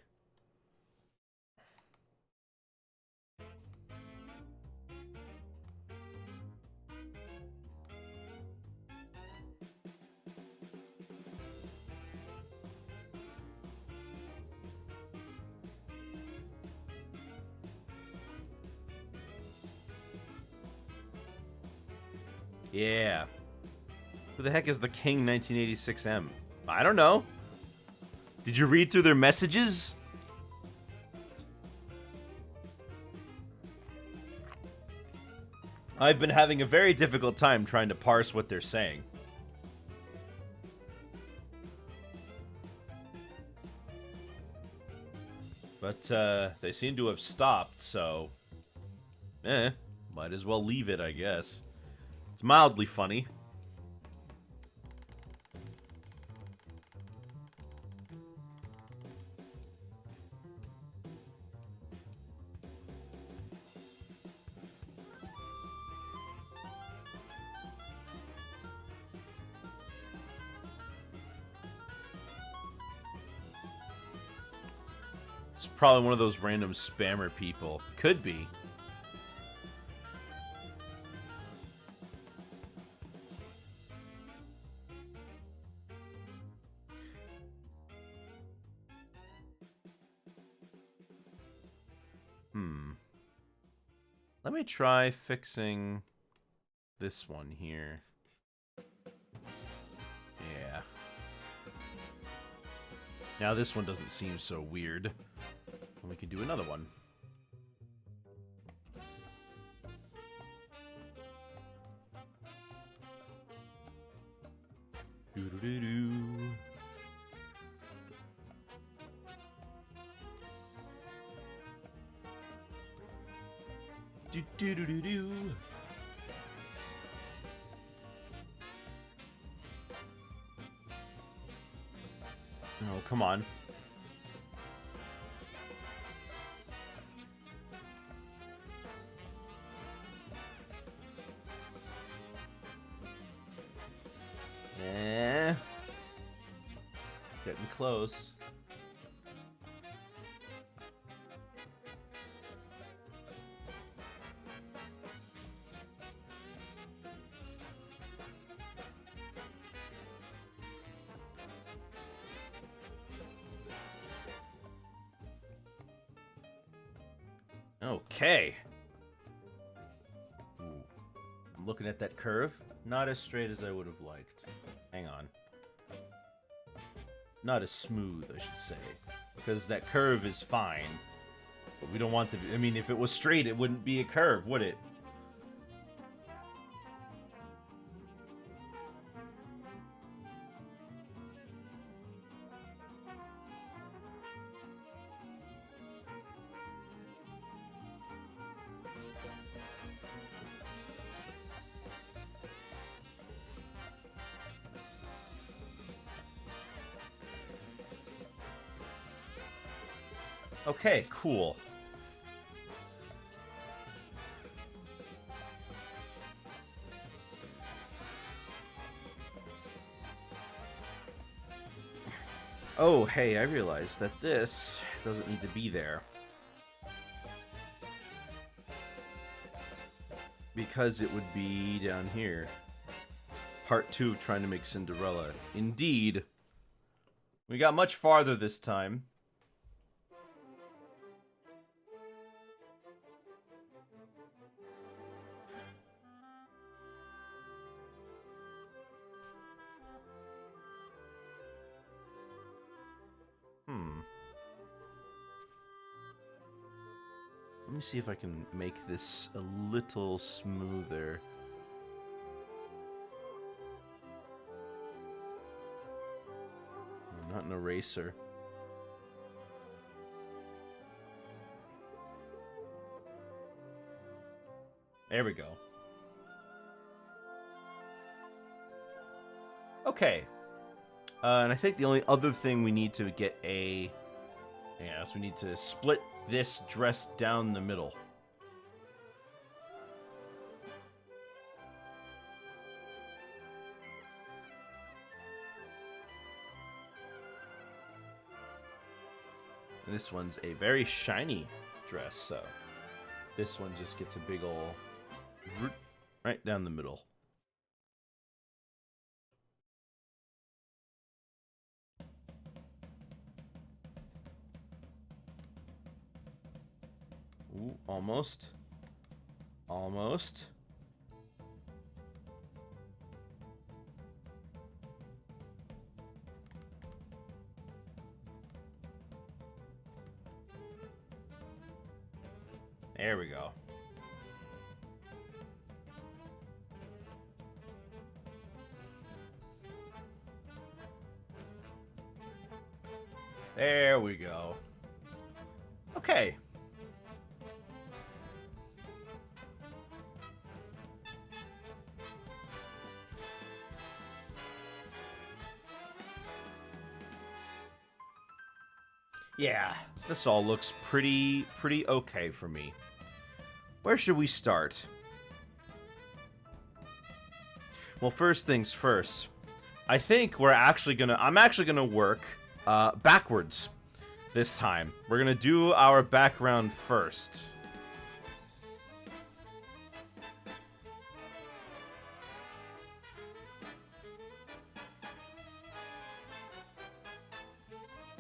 Yeah. Who the heck is the King 1986M? I don't know. Did you read through their messages? I've been having a very difficult time trying to parse what they're saying. But, they seem to have stopped, so... might as well leave it, I guess. It's mildly funny. It's probably one of those random spammer people. Could be. Let me try fixing this one here. Yeah. Now this one doesn't seem so weird. And we can do another one. Doo-doo-doo-doo. Do do do do do. Oh, come on. Getting close. Okay. Ooh. I'm looking at that curve. Not as straight as I would have liked. Hang on. Not as smooth, I should say. Because that curve is fine. But we don't want to be... I mean, if it was straight, it wouldn't be a curve, would it? Okay, cool. Oh, hey, I realized that this doesn't need to be there. Because it would be down here. Part 2 of trying to make Cinderella. Indeed. We got much farther this time. Let me see if I can make this a little smoother. Not an eraser. There we go. Okay. And I think the only other thing we need to get a... Yeah, so we need to split this dress down the middle. And this one's a very shiny dress, so this one just gets a big ol' right down the middle. Ooh, almost. Almost. There we go. There we go. Okay. Yeah, this all looks pretty okay for me. Where should we start? Well, first things first. I think I'm actually gonna work backwards this time. We're gonna do our background first.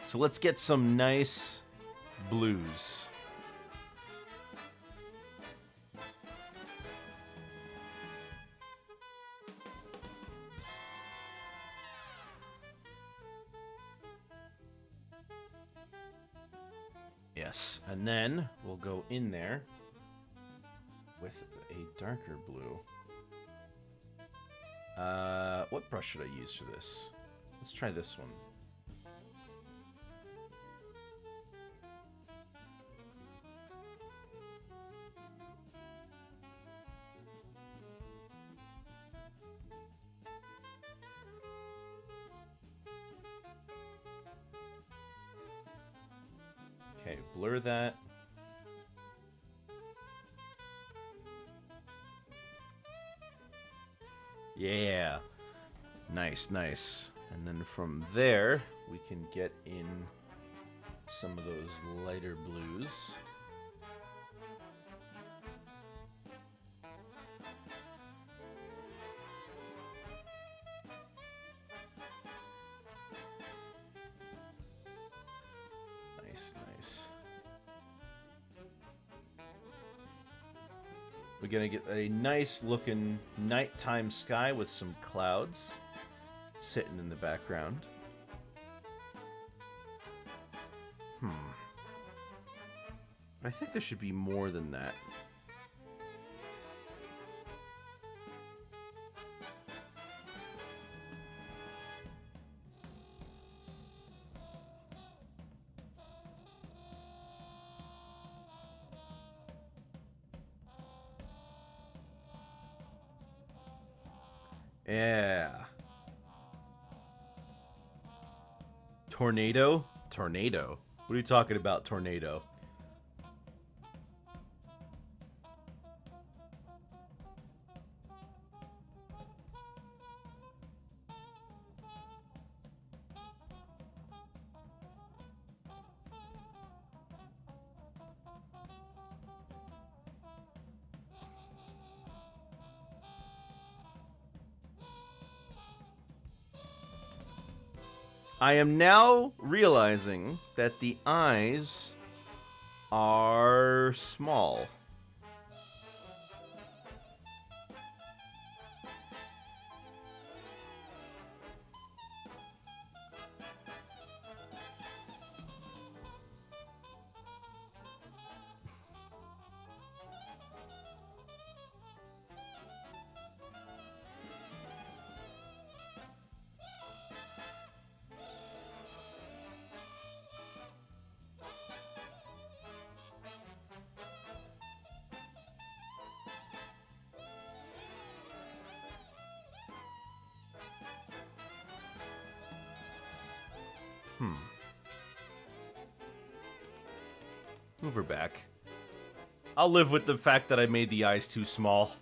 So let's get some nice blues. Yes, and then we'll go in there with a darker blue. What brush should I use for this? Let's try this one. Okay, blur that. Yeah. Nice, nice. And then from there, we can get in some of those lighter blues. Nice, nice. We're gonna get a nice looking nighttime sky with some clouds sitting in the background. I think there should be more than that. Yeah. Tornado? Tornado. What are you talking about, tornado? I am now realizing that the eyes are small. Move her back. I'll live with the fact that I made the eyes too small.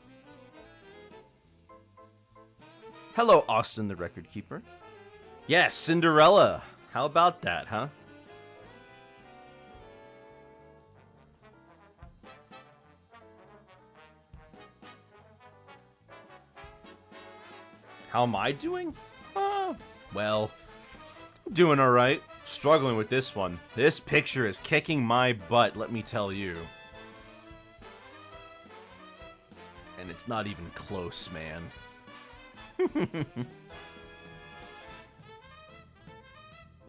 Hello, Austin the Record Keeper. Yes, Cinderella. How about that, huh? How am I doing? Well, doing alright. Struggling with this one. This picture is kicking my butt, let me tell you. And it's not even close, man.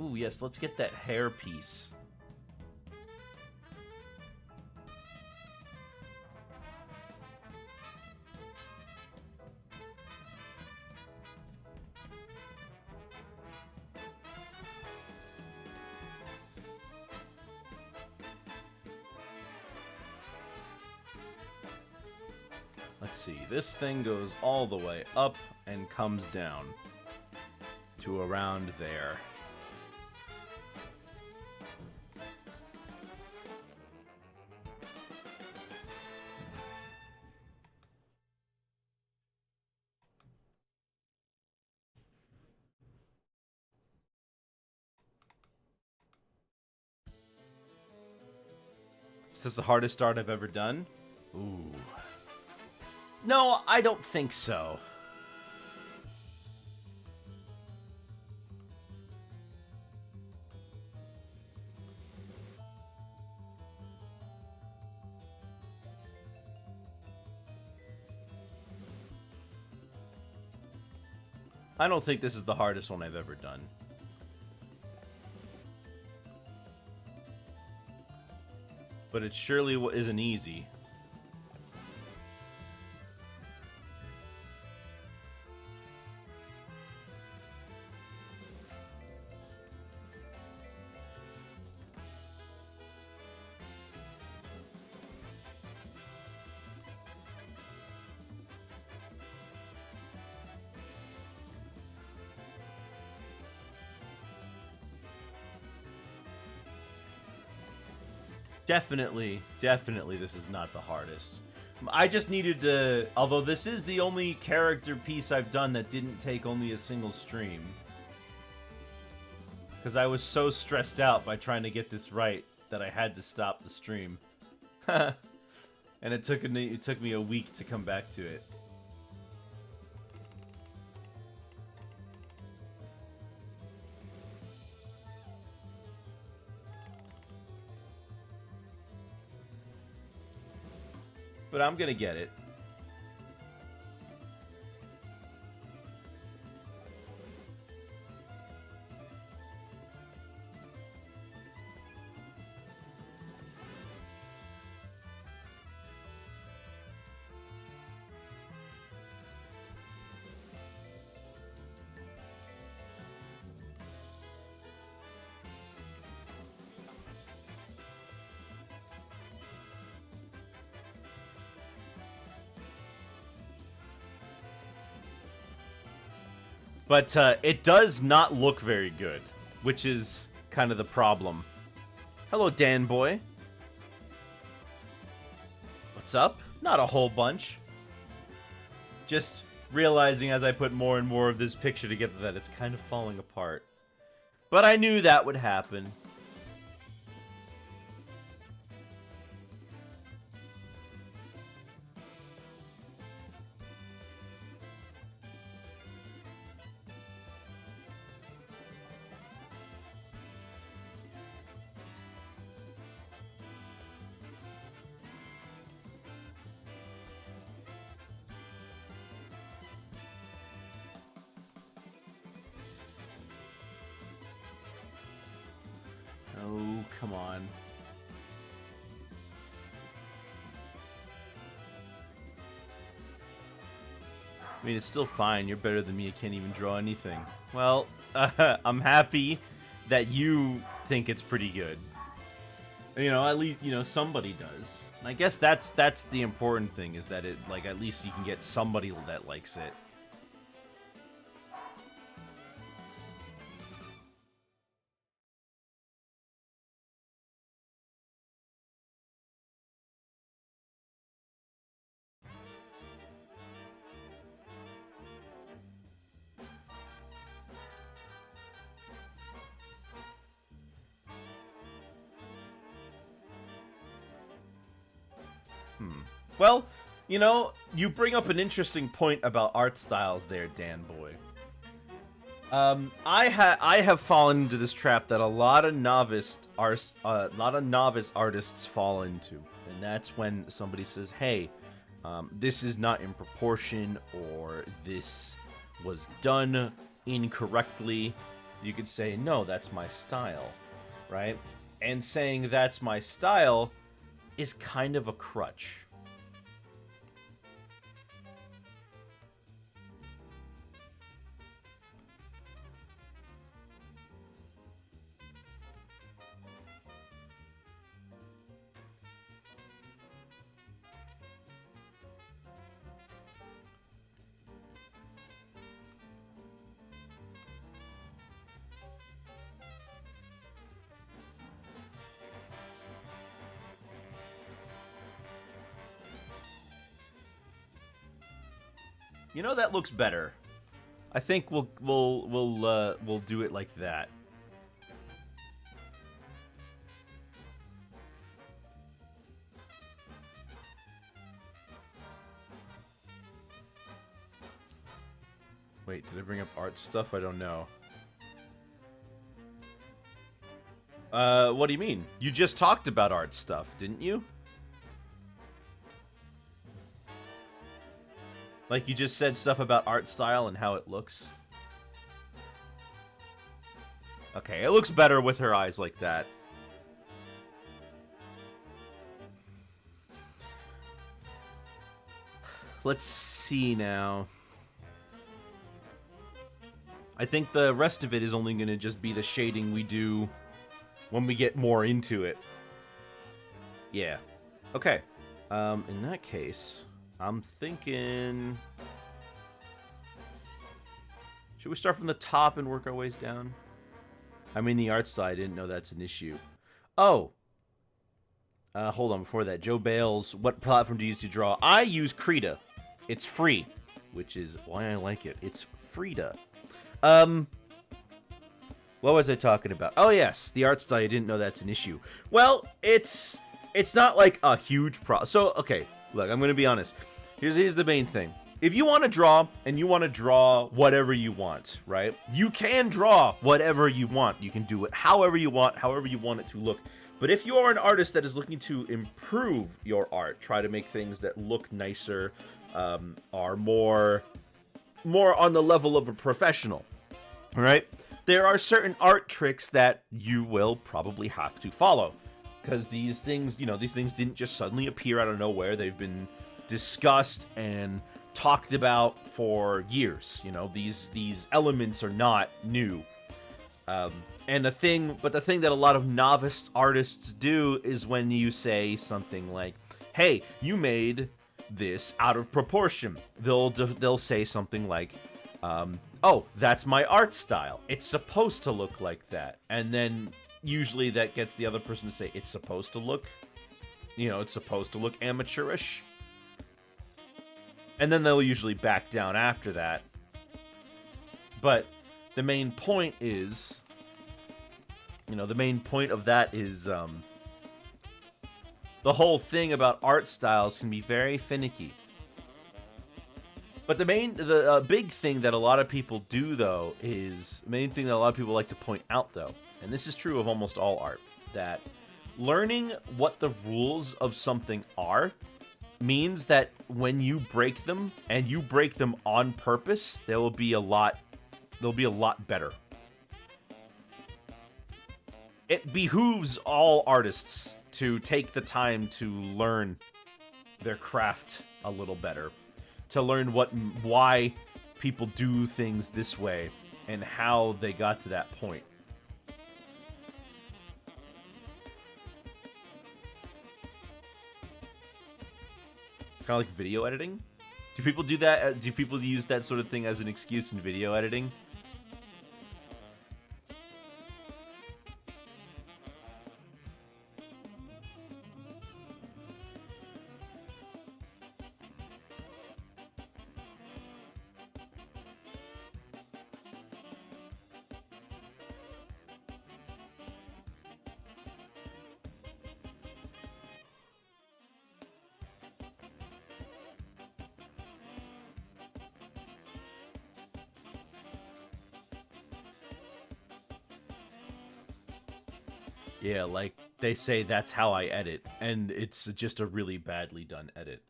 Ooh, yes, let's get that hair piece. Let's see, this thing goes all the way up and comes down to around there. Is this the hardest start I've ever done? Ooh. No, I don't think so. I don't think this is the hardest one I've ever done. But it surely isn't easy. Definitely this is not the hardest. I just needed to, although this is the only character piece I've done that didn't take only a single stream. Because I was so stressed out by trying to get this right that I had to stop the stream. And it took me a week to come back to it. But I'm gonna get it. But it does not look very good, which is kind of the problem. Hello, Dan boy. What's up? Not a whole bunch. Just realizing as I put more and more of this picture together that it's kind of falling apart. But I knew that would happen. Oh, come on. I mean, it's still fine. You're better than me. I can't even draw anything. Well, I'm happy that you think it's pretty good. You know, at least, you know, somebody does. I guess that's the important thing, is that it, like, at least you can get somebody that likes it. Well, you know, you bring up an interesting point about art styles there, Dan boy. I have fallen into this trap that a lot of novice artists fall into, and that's when somebody says, "Hey, this is not in proportion," or "This was done incorrectly." You could say, "No, that's my style," right? And saying "that's my style" is kind of a crutch. You know, that looks better. I think we'll do it like that. Wait, did I bring up art stuff? I don't know. What do you mean? You just talked about art stuff, didn't you? Like, you just said stuff about art style and how it looks. Okay, it looks better with her eyes like that. Let's see now. I think the rest of it is only going to just be the shading we do when we get more into it. Yeah. Okay. In that case, I'm thinking... should we start from the top and work our ways down? I mean, the art side, I didn't know that's an issue. Oh! Hold on, before that. Joe Bales, what platform do you use to draw? I use Krita. It's free, which is why I like it. It's Frida. What was I talking about? Oh, yes, the art style, I didn't know that's an issue. Well, it's not like a huge problem. So, okay, look, I'm going to be honest. Here's the main thing. If you want to draw, and you want to draw whatever you want, right? You can draw whatever you want. You can do it however you want it to look. But if you are an artist that is looking to improve your art, try to make things that look nicer, are more on the level of a professional, right? There are certain art tricks that you will probably have to follow. Because these things, you know, these things didn't just suddenly appear out of nowhere. They've been discussed and talked about for years. You know, these elements are not new. And the thing that a lot of novice artists do is when you say something like, "Hey, you made this out of proportion," they'll say something like, "Oh, that's my art style. It's supposed to look like that." And then usually that gets the other person to say it's supposed to look, it's supposed to look amateurish. And then they'll usually back down after that. But the main point is, the main point of that is, the whole thing about art styles can be very finicky. But the big thing that a lot of people do, though, is, the main thing that a lot of people like to point out, though, and this is true of almost all art, that learning what the rules of something are means that when you break them, and you break them on purpose, they'll be a lot better. It behooves all artists to take the time to learn their craft a little better, to learn why people do things this way and how they got to that point. Kind of like video editing. Do people do that? Do people use that sort of thing as an excuse in video editing? Yeah, like, they say that's how I edit, and it's just a really badly done edit.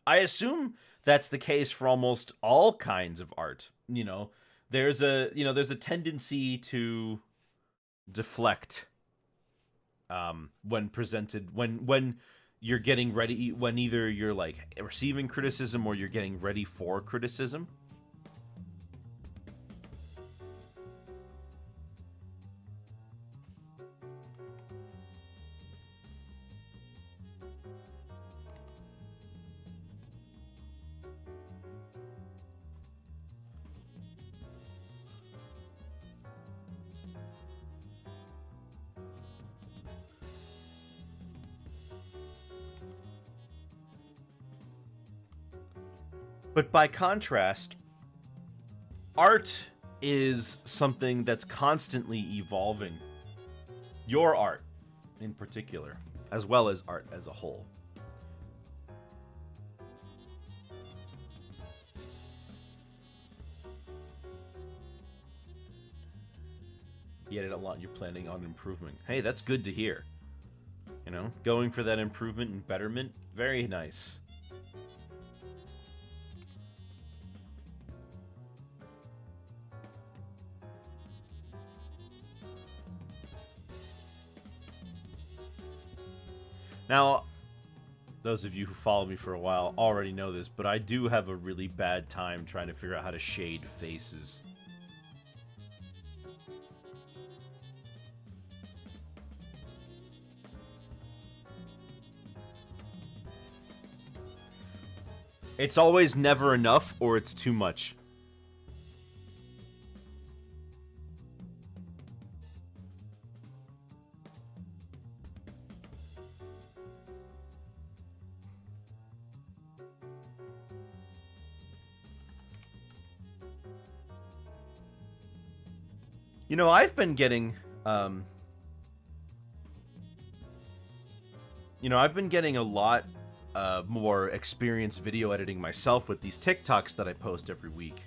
I assume that's the case for almost all kinds of art. There's a tendency to deflect when presented, when you're getting ready, when either you're, like, receiving criticism or you're getting ready for criticism. But by contrast, art is something that's constantly evolving. Your art, in particular, as well as art as a whole. You edit a lot, you're planning on improvement. Hey, that's good to hear. Going for that improvement and betterment, very nice. Now, those of you who follow me for a while already know this, but I do have a really bad time trying to figure out how to shade faces. It's always never enough, or it's too much. I've been getting, I've been getting a lot more experience video editing myself with these TikToks that I post every week.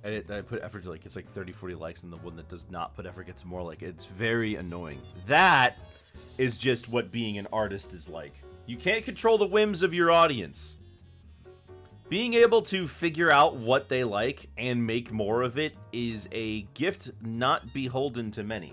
I put effort to, like, it's like 30-40 likes, and the one that does not put effort gets more like. It's very annoying. That is just what being an artist is like. You can't control the whims of your audience. Being able to figure out what they like and make more of it is a gift not beholden to many.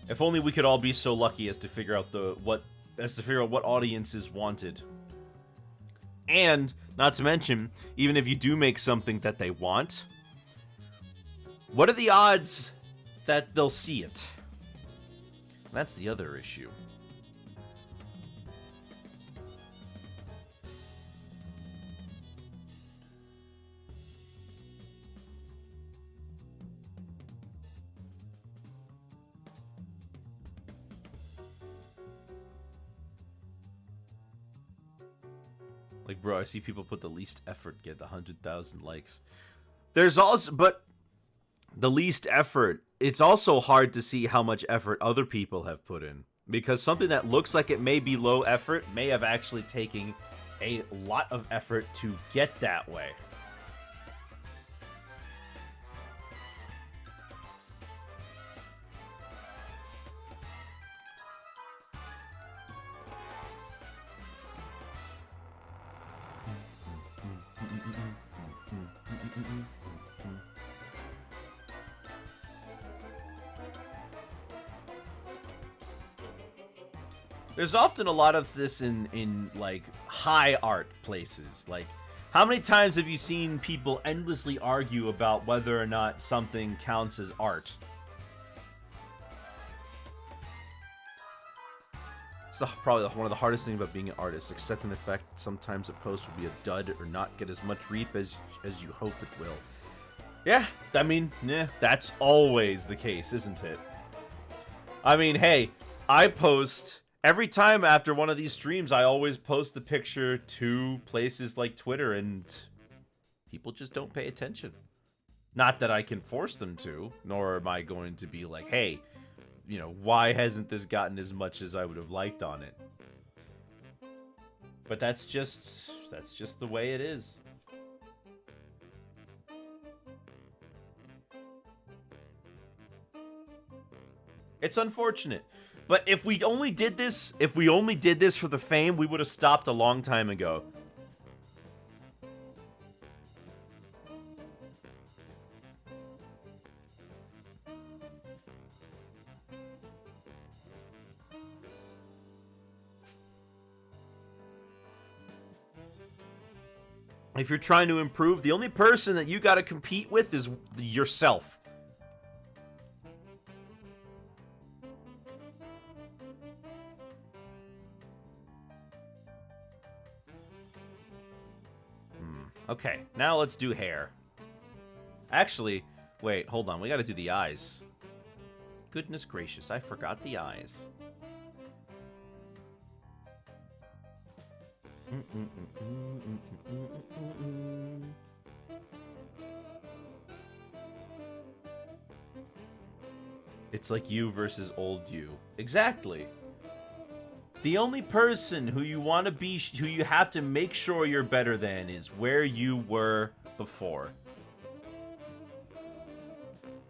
If only we could all be so lucky as to figure out what audiences wanted. And, not to mention, even if you do make something that they want, what are the odds that they'll see it? That's the other issue. Like, bro, I see people put the least effort get 100,000 likes. There's also, but the least effort, it's also hard to see how much effort other people have put in. Because something that looks like it may be low effort may have actually taken a lot of effort to get that way. There's often a lot of this in like high art places. Like, how many times have you seen people endlessly argue about whether or not something counts as art? It's probably one of the hardest things about being an artist, accepting the fact that sometimes a post will be a dud or not get as much reap as you hope it will. Yeah, I mean, yeah, that's always the case, isn't it? I mean, hey, I post... Every time after one of these streams, I always post the picture to places like Twitter, and people just don't pay attention. Not that I can force them to, nor am I going to be like, hey, you know, why hasn't this gotten as much as I would have liked on it? But that's just the way it is. It's unfortunate. But if we only did this for the fame, we would have stopped a long time ago. If you're trying to improve, the only person that you got to compete with is yourself. Okay, now let's do hair. Actually, wait, hold on. We gotta do the eyes. Goodness gracious, I forgot the eyes. It's like you versus old you. Exactly. The only person who you want to be, who you have to make sure you're better than, is where you were before.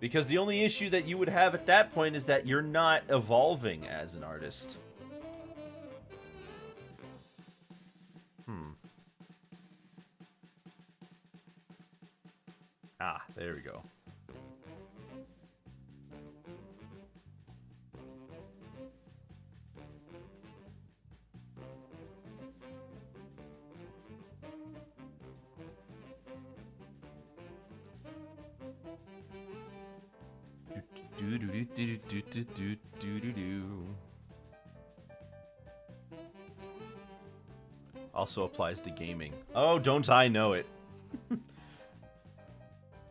Because the only issue that you would have at that point is that you're not evolving as an artist. Ah, there we go. Also applies to gaming. Oh, don't I know it.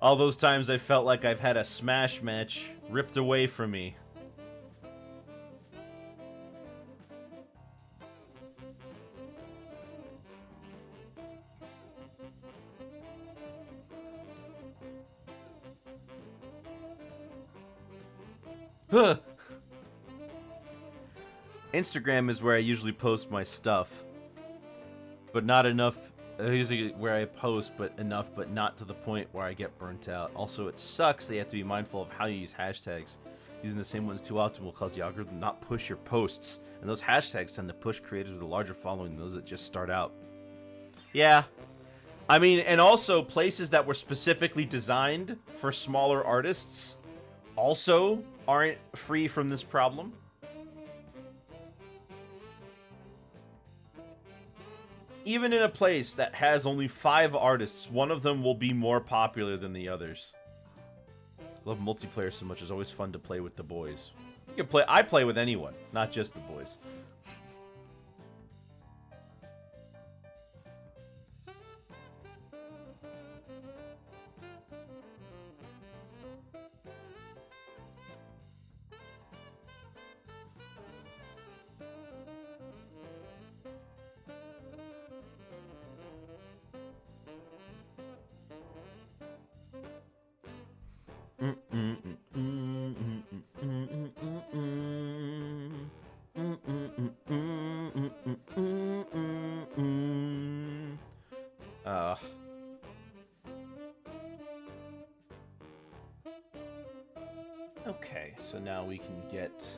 All those times I felt like I've had a Smash match ripped away from me. Huh. Instagram is where I usually post my stuff. But not enough. Usually where I post, but enough, but not to the point where I get burnt out. Also, it sucks that you have to be mindful of how you use hashtags. Using the same ones too often will cause the algorithm to not push your posts. And those hashtags tend to push creators with a larger following than those that just start out. Yeah. I mean, and also places that were specifically designed for smaller artists also aren't free from this problem. even in a place that has only 5 artists, one of them will be more popular than the others. I love multiplayer so much. It's always fun to play with the boys. You can play. I play with anyone, not just the boys. Okay, so now we can get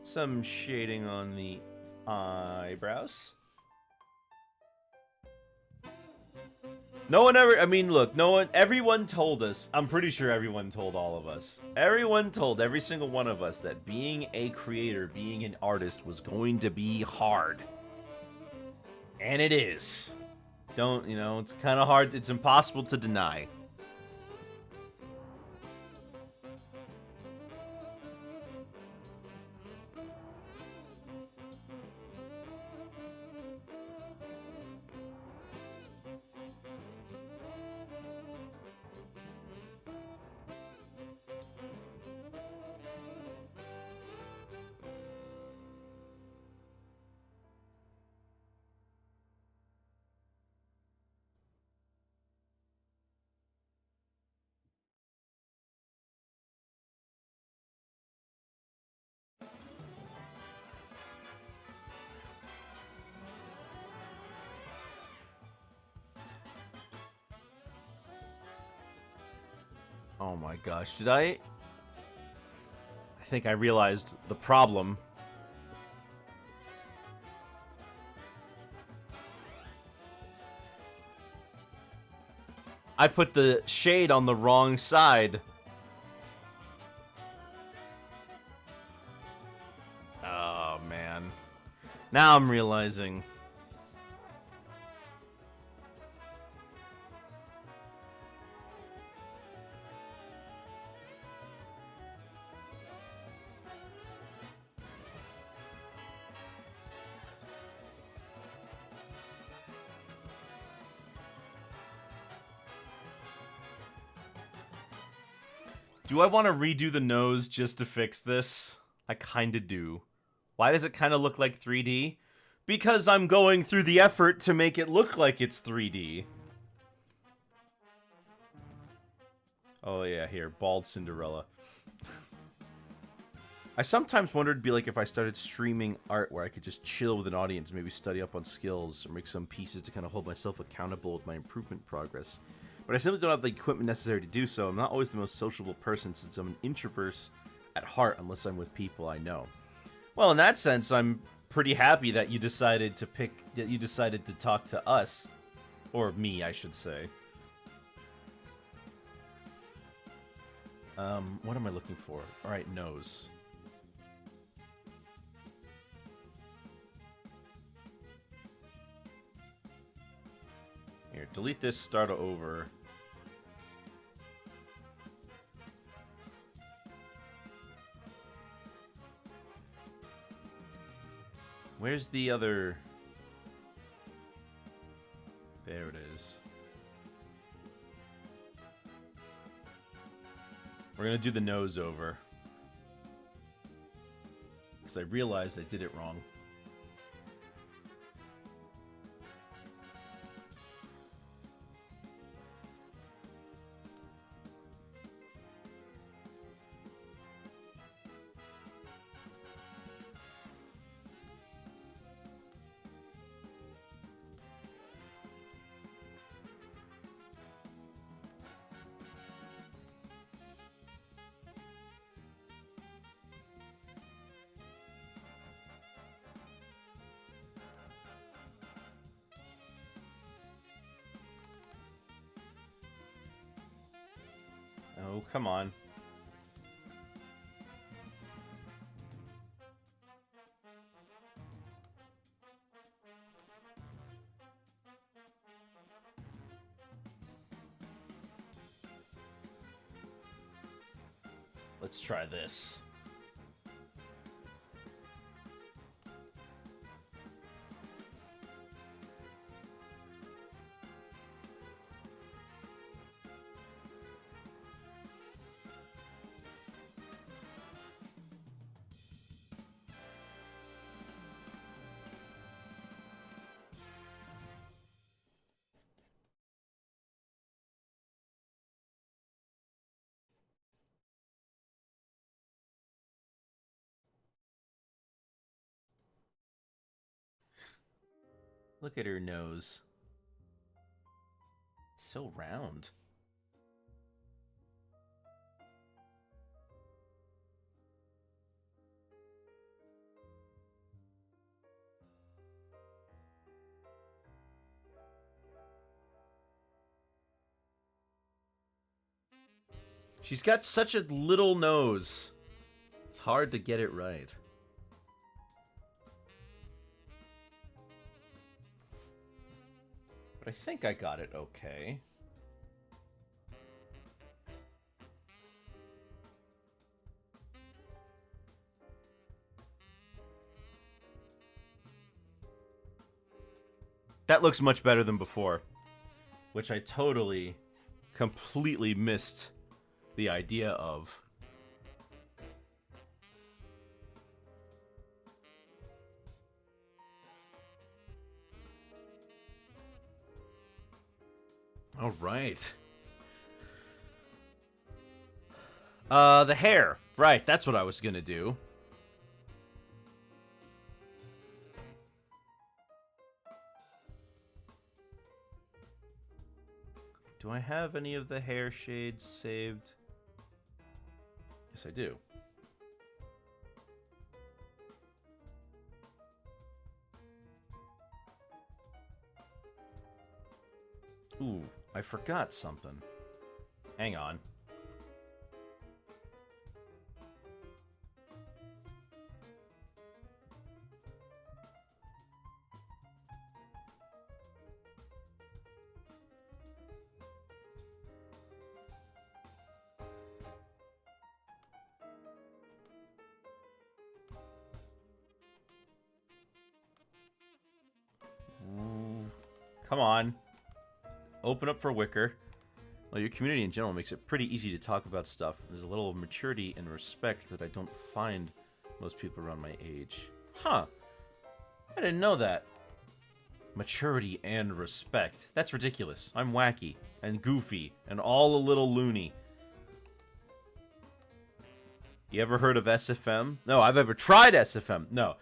some shading on the eyebrows. No one ever, I mean, look, everyone told us, I'm pretty sure everyone told all of us. Everyone told every single one of us that being a creator, being an artist was going to be hard. And it is. It's kind of hard, it's impossible to deny. Oh my gosh, did I think I realized the problem. I put the shade on the wrong side. Oh man. Now I'm realizing. Do I want to redo the nose just to fix this? I kinda do. Why does it kind of look like 3D? Because I'm going through the effort to make it look like it's 3D. Oh yeah, here, bald Cinderella. I sometimes wondered it'd be like if I started streaming art where I could just chill with an audience, maybe study up on skills, or make some pieces to kind of hold myself accountable with my improvement progress. But I simply don't have the equipment necessary to do so. I'm not always the most sociable person since I'm an introvert at heart unless I'm with people I know. Well, in that sense, I'm pretty happy that you decided to talk to us. Or me, I should say. What am I looking for? Alright, nose. Here, delete this, start over. Where's the other... There it is. We're gonna do the nose over. Because I realized I did it wrong. Oh, come on. let's try this. Look at her nose. It's so round. She's got such a little nose. It's hard to get it right. But I think I got it okay. That looks much better than before, which I totally, completely missed the idea of. All right. The hair. Right, that's what I was gonna do. Do I have any of the hair shades saved? Yes, I do. Ooh, I forgot something. Hang on. Ooh, come on. Open up for Wicker. Well, your community in general makes it pretty easy to talk about stuff. There's a little maturity and respect that I don't find most people around my age. Huh. I didn't know that. Maturity and respect. That's ridiculous. I'm wacky and goofy and all a little loony. You ever heard of SFM? No, I've ever tried SFM. No.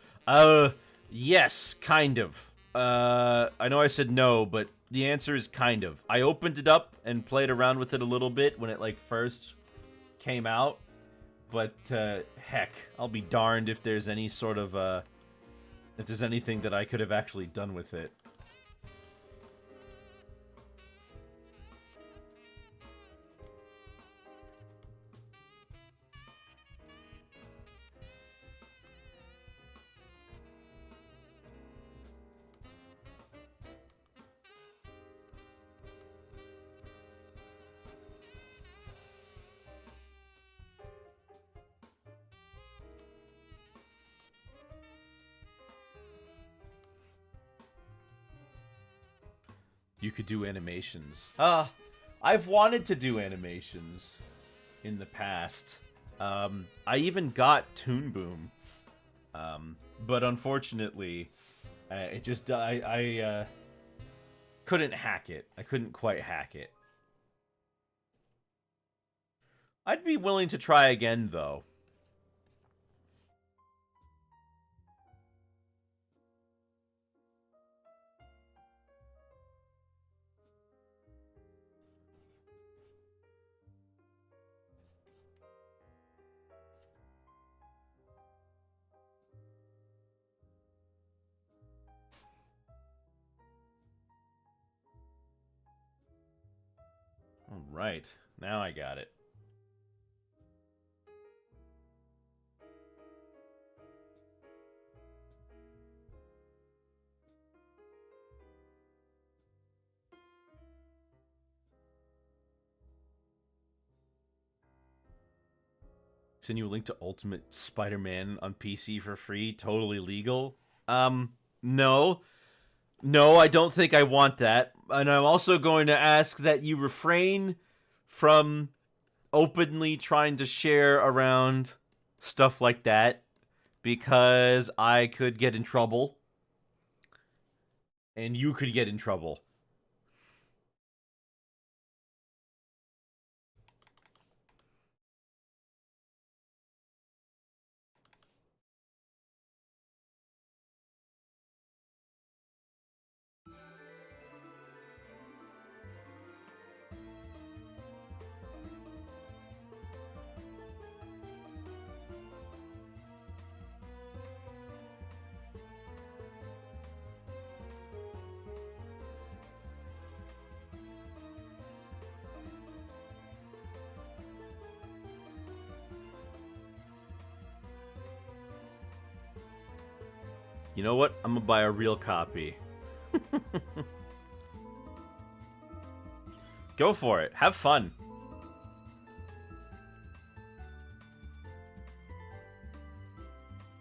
Yes, kind of. I know I said no, but the answer is kind of. I opened it up and played around with it a little bit when it, like, first came out. But, heck, I'll be darned if there's any sort of, if there's anything that I could have actually done with it. You could do animations. I've wanted to do animations in the past. I even got Toon Boom. But unfortunately, it just, I couldn't hack it. I couldn't quite hack it. I'd be willing to try again, though. All right, now I got it. Send you a link to Ultimate Spider-Man on PC for free, totally legal. No. No, I don't think I want that. And I'm also going to ask that you refrain from openly trying to share around stuff like that, because I could get in trouble. And you could get in trouble. You know what? I'm gonna buy a real copy. Go for it. Have fun.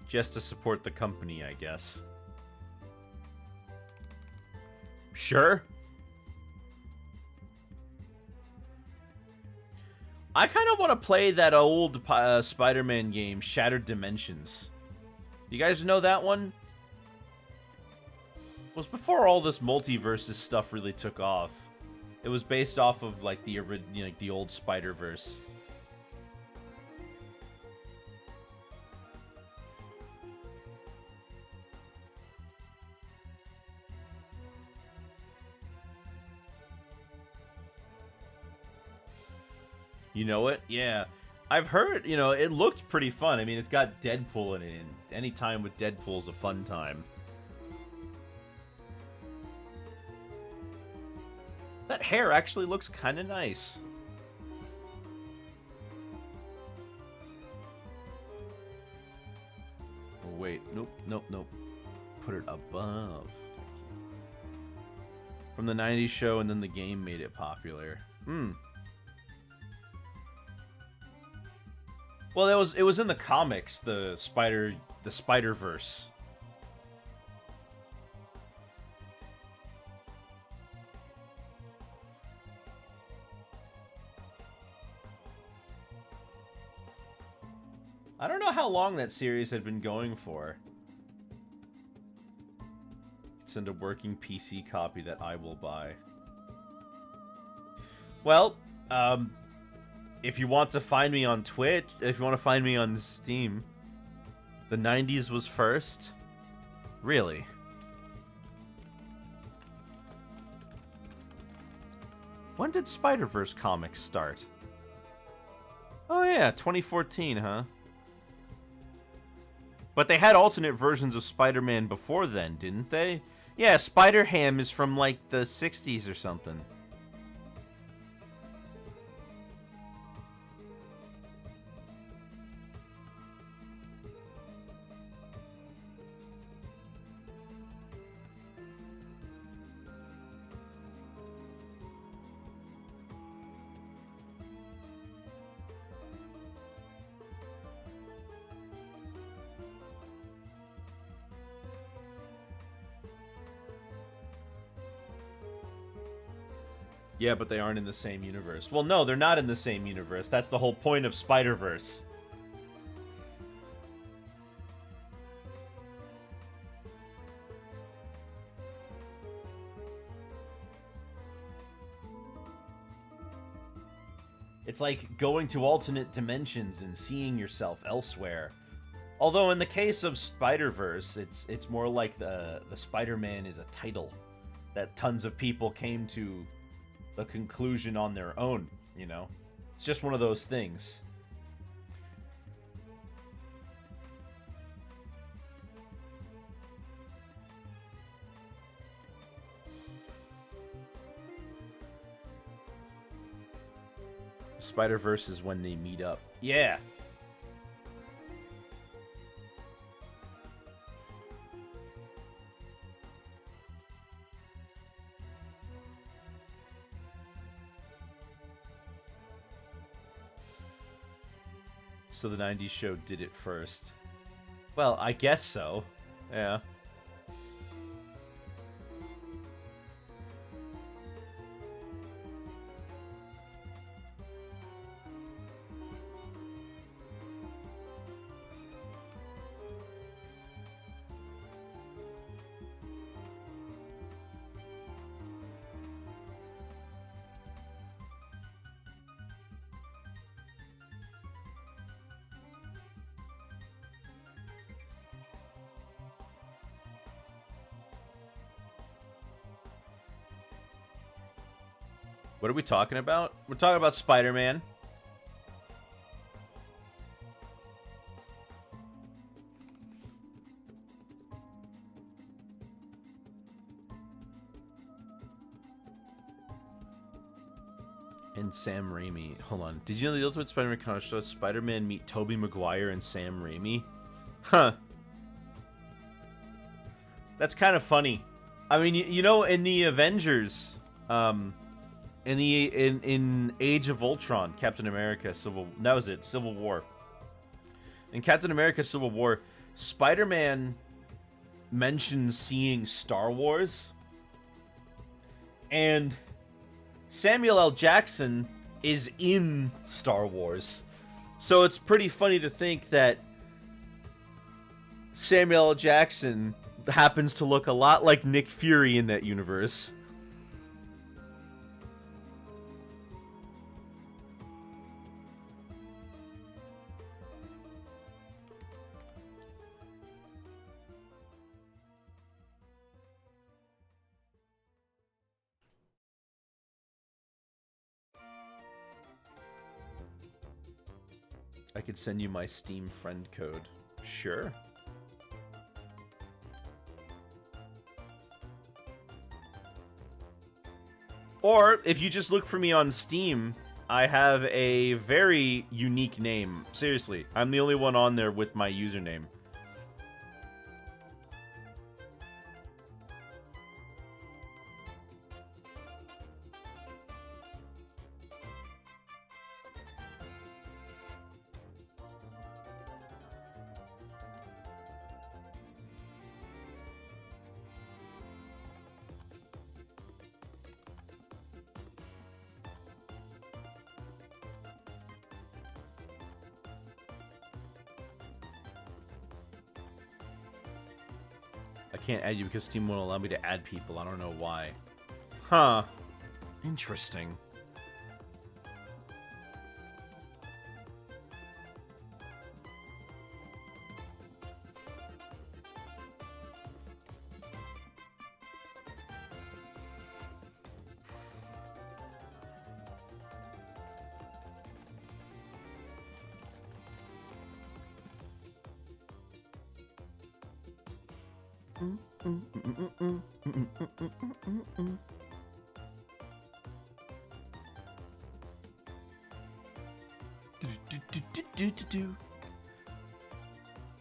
Just to support the company, I guess. Sure. I kind of want to play that old Spider-Man game, Shattered Dimensions. You guys know that one? It was before all this multiverses stuff really took off. It was based off of like the old Spider-Verse. You know it? Yeah. I've heard, it looked pretty fun. I mean, it's got Deadpool in it, and any time with Deadpool's a fun time. That hair actually looks kind of nice. Oh, wait. Nope, nope, nope. Put it above. Thank you. From the 90s show, and then the game made it popular. Well, it was in the comics, the Spider-Verse. I don't know how long that series had been going for. Send a working PC copy that I will buy. Well, if you want to find me on Twitch, if you want to find me on Steam, the 90s was first. Really? When did Spider-Verse comics start? Oh yeah, 2014, huh? But they had alternate versions of Spider-Man before then, didn't they? Yeah, Spider-Ham is from like the 60s or something. Yeah, but they aren't in the same universe. Well, no, they're not in the same universe. That's the whole point of Spider-Verse. It's like going to alternate dimensions and seeing yourself elsewhere. Although in the case of Spider-Verse, it's more like the Spider-Man is a title that tons of people came to the conclusion on their own, you know? It's just one of those things. Spider-Verse is when they meet up. Yeah. So the 90s show did it first. Well, I guess so. Yeah. What are we talking about? We're talking about Spider-Man. And Sam Raimi. Hold on. Did you know the Ultimate Spider-Man comic show Spider-Man meet Tobey Maguire and Sam Raimi? Huh. That's kind of funny. I mean, you know, in the Avengers, in Age of Ultron, Captain America Civil War. In Captain America Civil War, Spider-Man mentions seeing Star Wars, and Samuel L. Jackson is in Star Wars. So it's pretty funny to think that Samuel L. Jackson happens to look a lot like Nick Fury in that universe. I could send you my Steam friend code. Sure. Or, if you just look for me on Steam, I have a very unique name. Seriously, I'm the only one on there with my username. I can't add you because Steam won't allow me to add people. I don't know why. Huh. Interesting.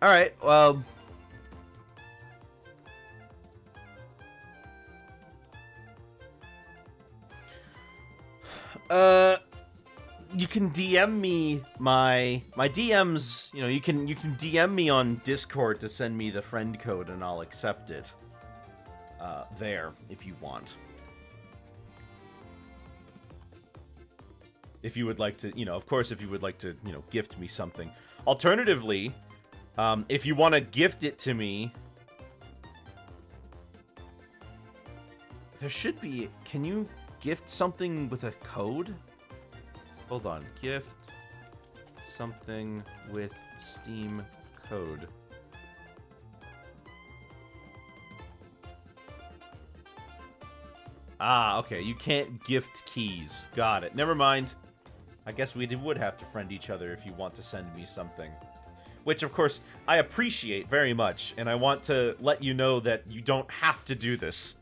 All right, well, you can DM me my DMs. You know, you can DM me on Discord to send me the friend code, and I'll accept it. There, if you want. If you would like to, you know, of course, if you would like to, you know, gift me something. Alternatively, if you want to gift it to me, there should be. Can you gift something with a code? Hold on. Gift something with Steam code. Ah, okay. You can't gift keys. Got it. Never mind. I guess we would have to friend each other if you want to send me something. Which, of course, I appreciate very much, and I want to let you know that you don't have to do this.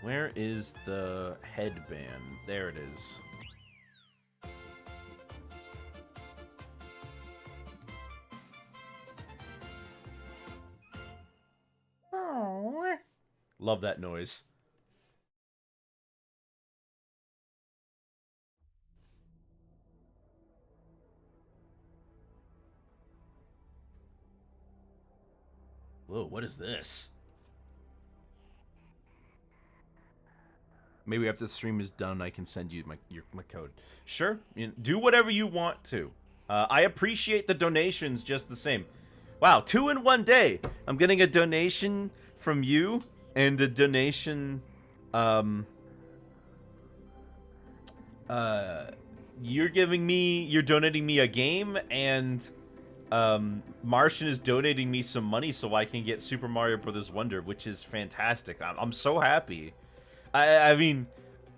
Where is the headband? There it is. Love that noise. Whoa, what is this? Maybe after the stream is done, I can send you my code. Sure, do whatever you want to. I appreciate the donations just the same. Wow, 2 in one day. I'm getting a donation from you and a donation. You're donating me a game, and Martian is donating me some money so I can get Super Mario Brothers Wonder, which is fantastic. I'm so happy. I mean,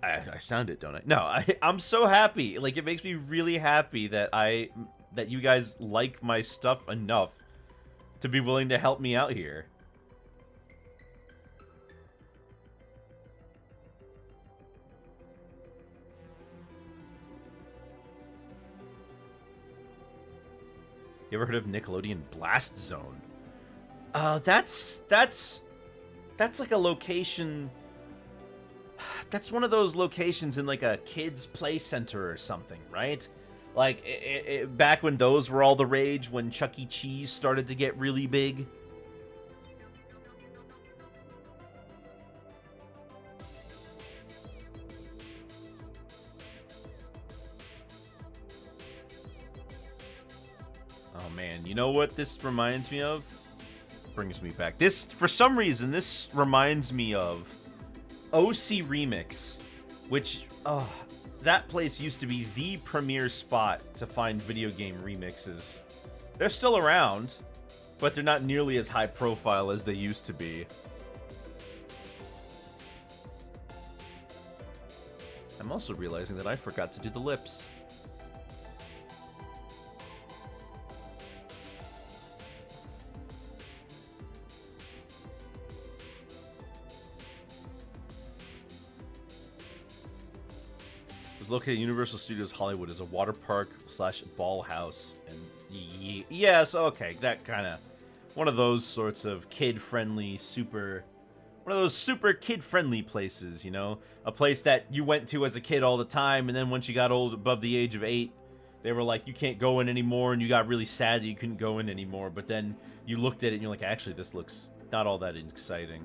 I sound it, don't I? No, I'm so happy. Like, it makes me really happy that that you guys like my stuff enough to be willing to help me out here. You ever heard of Nickelodeon Blast Zone? That's like a location. That's one of those locations in like a kids play center or something, right? Like back when those were all the rage, when Chuck E. Cheese started to get really big. Oh man, you know what this reminds me of? Brings me back. This, for some reason, this reminds me of OC Remix, which, that place used to be the premier spot to find video game remixes. They're still around, but they're not nearly as high profile as they used to be. I'm also realizing that I forgot to do the lips. It's located at Universal Studios Hollywood, as a water park / ball house, and yes, okay, that kind of one of those sorts of kid-friendly, one of those super kid-friendly places, you know, a place that you went to as a kid all the time, and then once you got old, above the age of 8, they were like, you can't go in anymore, and you got really sad that you couldn't go in anymore. But then you looked at it and you're like, actually, this looks not all that exciting.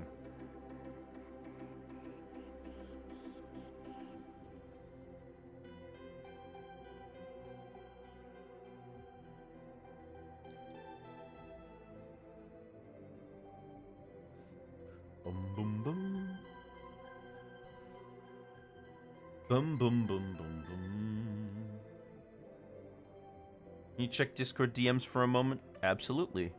Boom, boom. Boom, boom, boom, boom, boom. Can you check Discord DMs for a moment? Absolutely.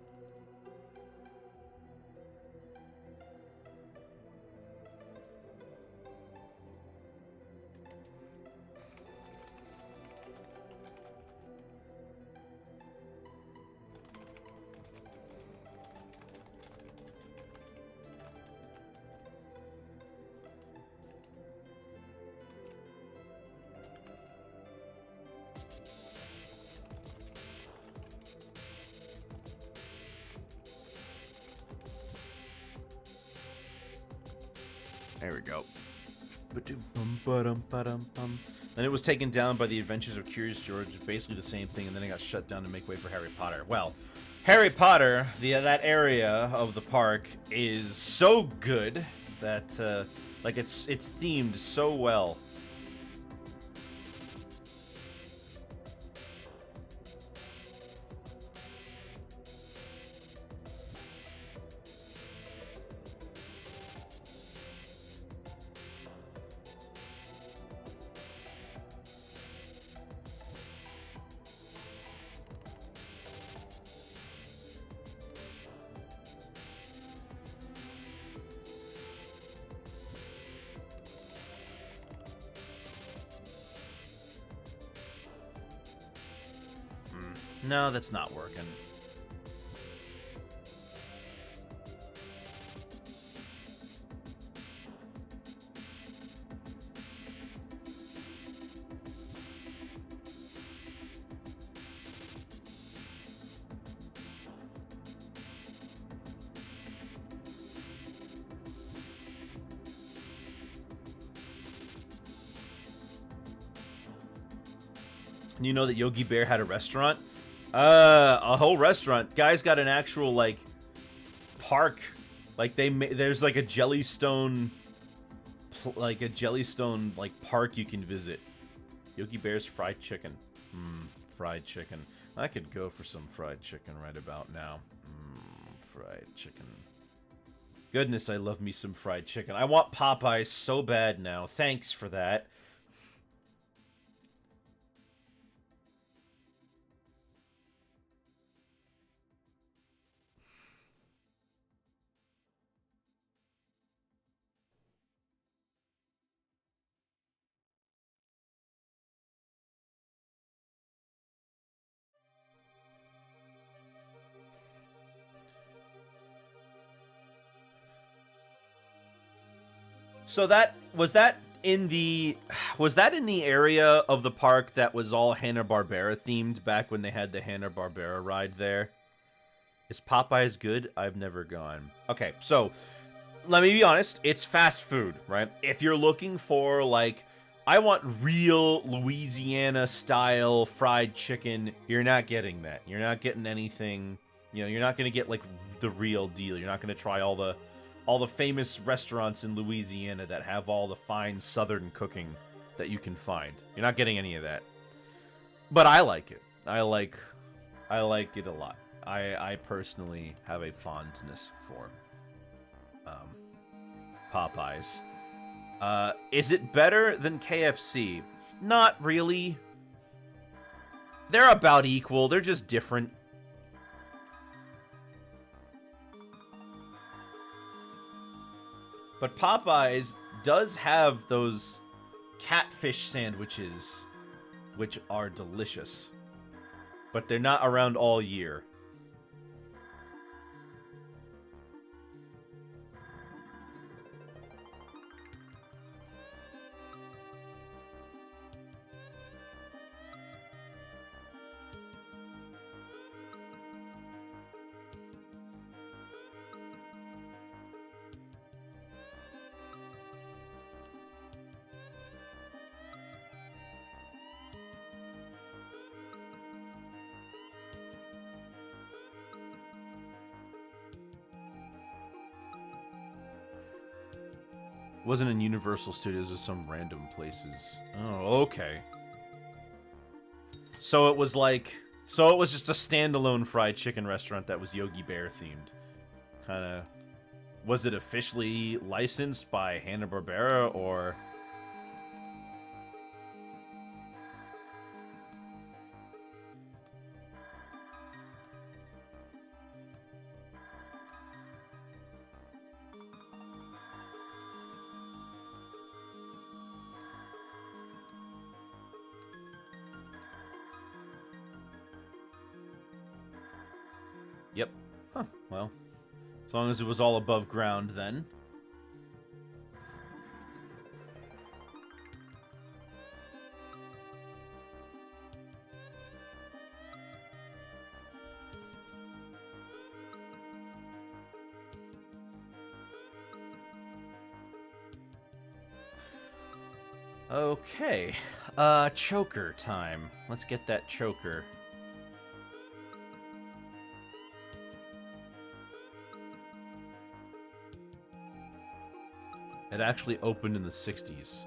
There we go. Then it was taken down by the Adventures of Curious George, basically the same thing, and then it got shut down to make way for Harry Potter. Well, Harry Potter, that area of the park is so good that like it's themed so well. No, that's not working. You know that Yogi Bear had a restaurant? A whole restaurant. Guy's got an actual, like, park. Like, there's, like, a Jellystone, like, park you can visit. Yogi Bear's fried chicken. Fried chicken. I could go for some fried chicken right about now. Fried chicken. Goodness, I love me some fried chicken. I want Popeyes so bad now. Thanks for that. So was that in the area of the park that was all Hanna-Barbera themed back when they had the Hanna-Barbera ride there? Is Popeyes good? I've never gone. Okay, so let me be honest, it's fast food, right? If you're looking for, like, I want real Louisiana style fried chicken, you're not getting that. You're not getting anything, you know, you're not going to get like the real deal. You're not going to try all the famous restaurants in Louisiana that have all the fine southern cooking that you can find. You're not getting any of that. But I like it. I like it a lot. I personally have a fondness for Popeyes. Is it better than KFC? Not really. They're about equal. They're just different. But Popeyes does have those catfish sandwiches, which are delicious. But they're not around all year. Wasn't in Universal Studios, it was some random places. Oh, okay. So it was like... So it was just a standalone fried chicken restaurant that was Yogi Bear themed. Kinda... Was it officially licensed by Hanna-Barbera, or... Yep. Huh, well. As long as it was all above ground, then. Okay. Choker time. Let's get that choker. It actually opened in the 60s.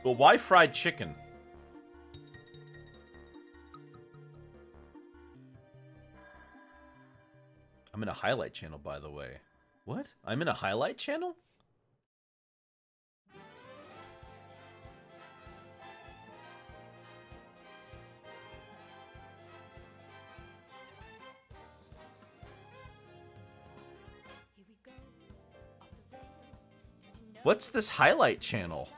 But why fried chicken? I'm in a highlight channel, by the way. What? I'm in a highlight channel? What's this highlight channel?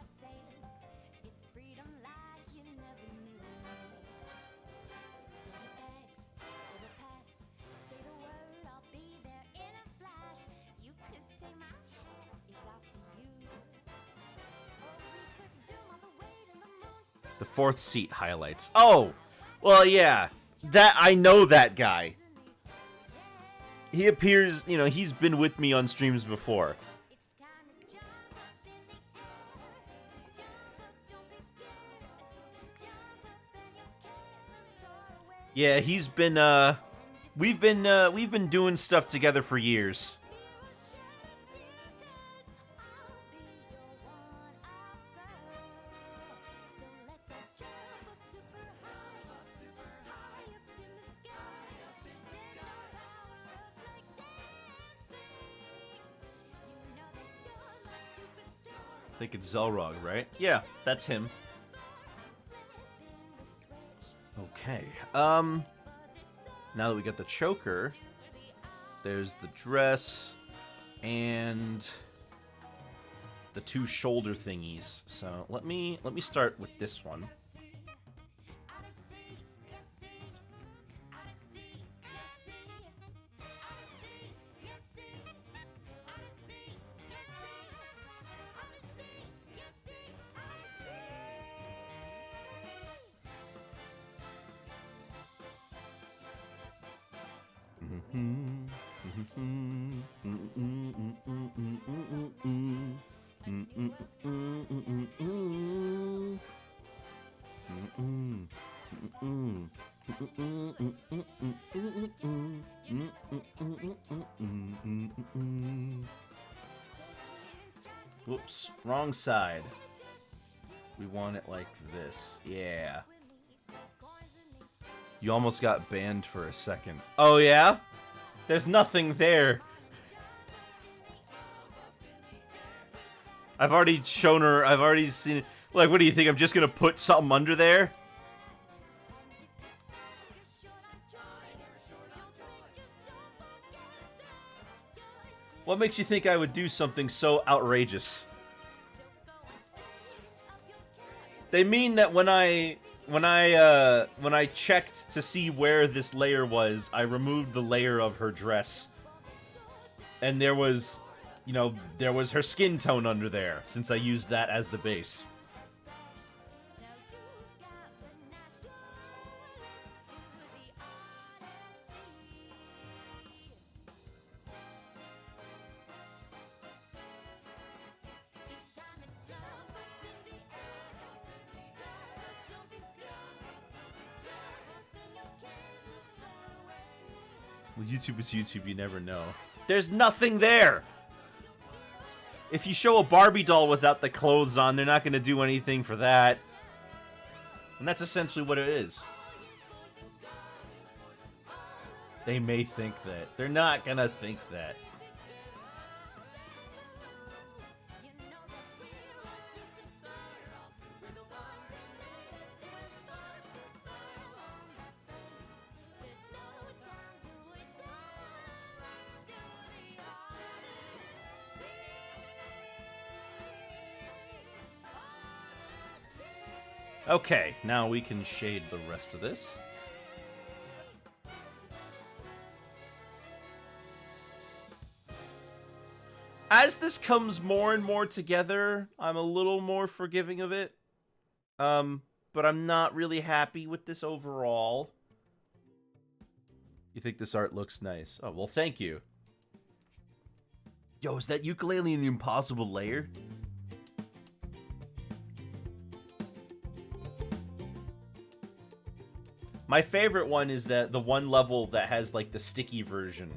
The fourth seat highlights. Oh, well, yeah. That I know that guy. He appears, you know, he's been with me on streams before. Yeah, he's been, we've been doing stuff together for years. I think it's Zelrog, right? Yeah, that's him. Okay. Now that we got the choker, there's the dress and the two shoulder thingies. So let me start with this one. Whoops, wrong side. We want it like this. Yeah. You almost got banned for a second. Oh, yeah? There's nothing there. I've already shown her. I've already seen it. Like, what do you think? I'm just gonna put something under there? What makes you think I would do something so outrageous? They mean that when I checked to see where this layer was, I removed the layer of her dress. And there was, you know, there was her skin tone under there, since I used that as the base. Well, YouTube is YouTube, you never know. There's nothing there! If you show a Barbie doll without the clothes on, they're not going to do anything for that. And that's essentially what it is. They may think that. They're not going to think that. Okay, now we can shade the rest of this. As this comes more and more together, I'm a little more forgiving of it. But I'm not really happy with this overall. You think this art looks nice? Oh, well, thank you. Yo, is that ukulele an impossible layer? My favorite one is the one level that has, like, the sticky version.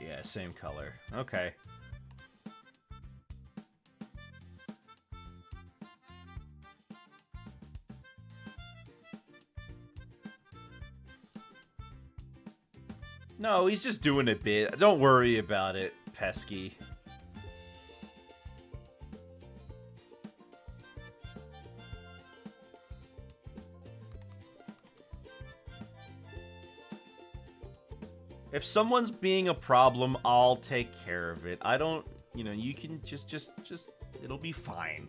Yeah, same color. Okay. No, he's just doing a bit. Don't worry about it, Pesky. If someone's being a problem, I'll take care of it. I don't, you know, you can just It'll be fine.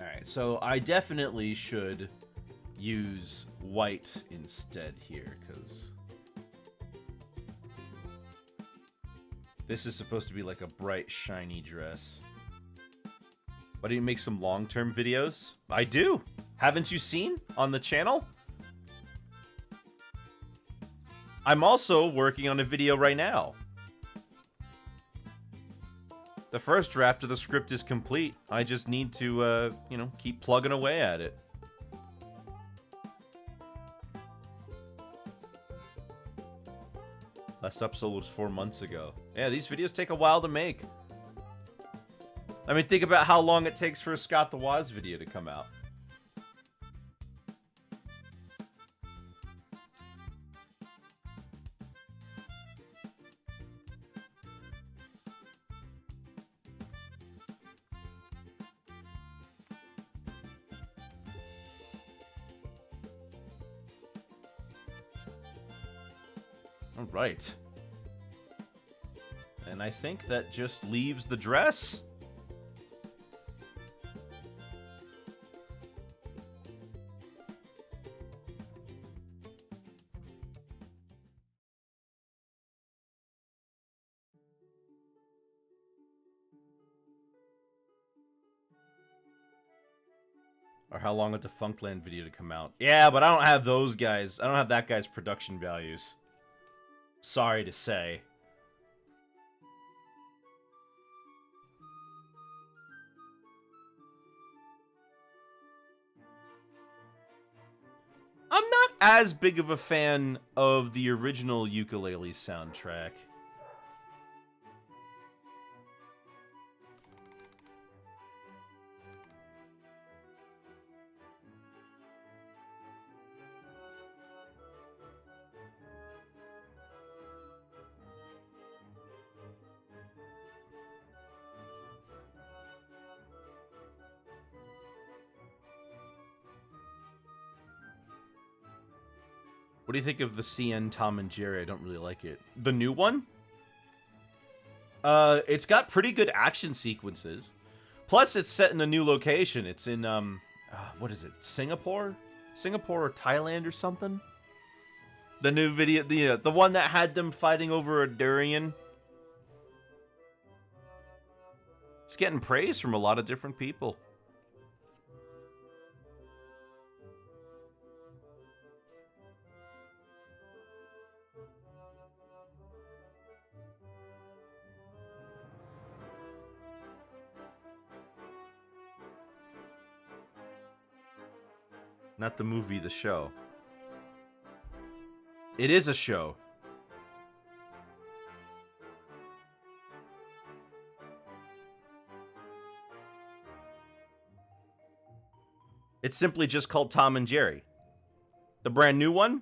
Alright, so I definitely should use white instead here, because this is supposed to be like a bright, shiny dress. Why do you make some long-term videos? I do! Haven't you seen on the channel? I'm also working on a video right now. The first draft of the script is complete. I just need to, you know, keep plugging away at it. Last episode was 4 months ago. Yeah, these videos take a while to make. I mean, think about how long it takes for a Scott the Waz video to come out. All right. And I think that just leaves the dress. Or how long a Defunctland video to come out. Yeah, but I don't have those guys. I don't have that guy's production values. Sorry to say. I'm not as big of a fan of the original Ukulele soundtrack. What do you think of the CN Tom and Jerry? I don't really like it. The new one? It's got pretty good action sequences. Plus, it's set in a new location. It's in, what is it? Singapore? Singapore or Thailand or something? The new video, the one that had them fighting over a durian. It's getting praise from a lot of different people. Not the movie, the show. It is a show. It's simply just called Tom and Jerry. The brand new one?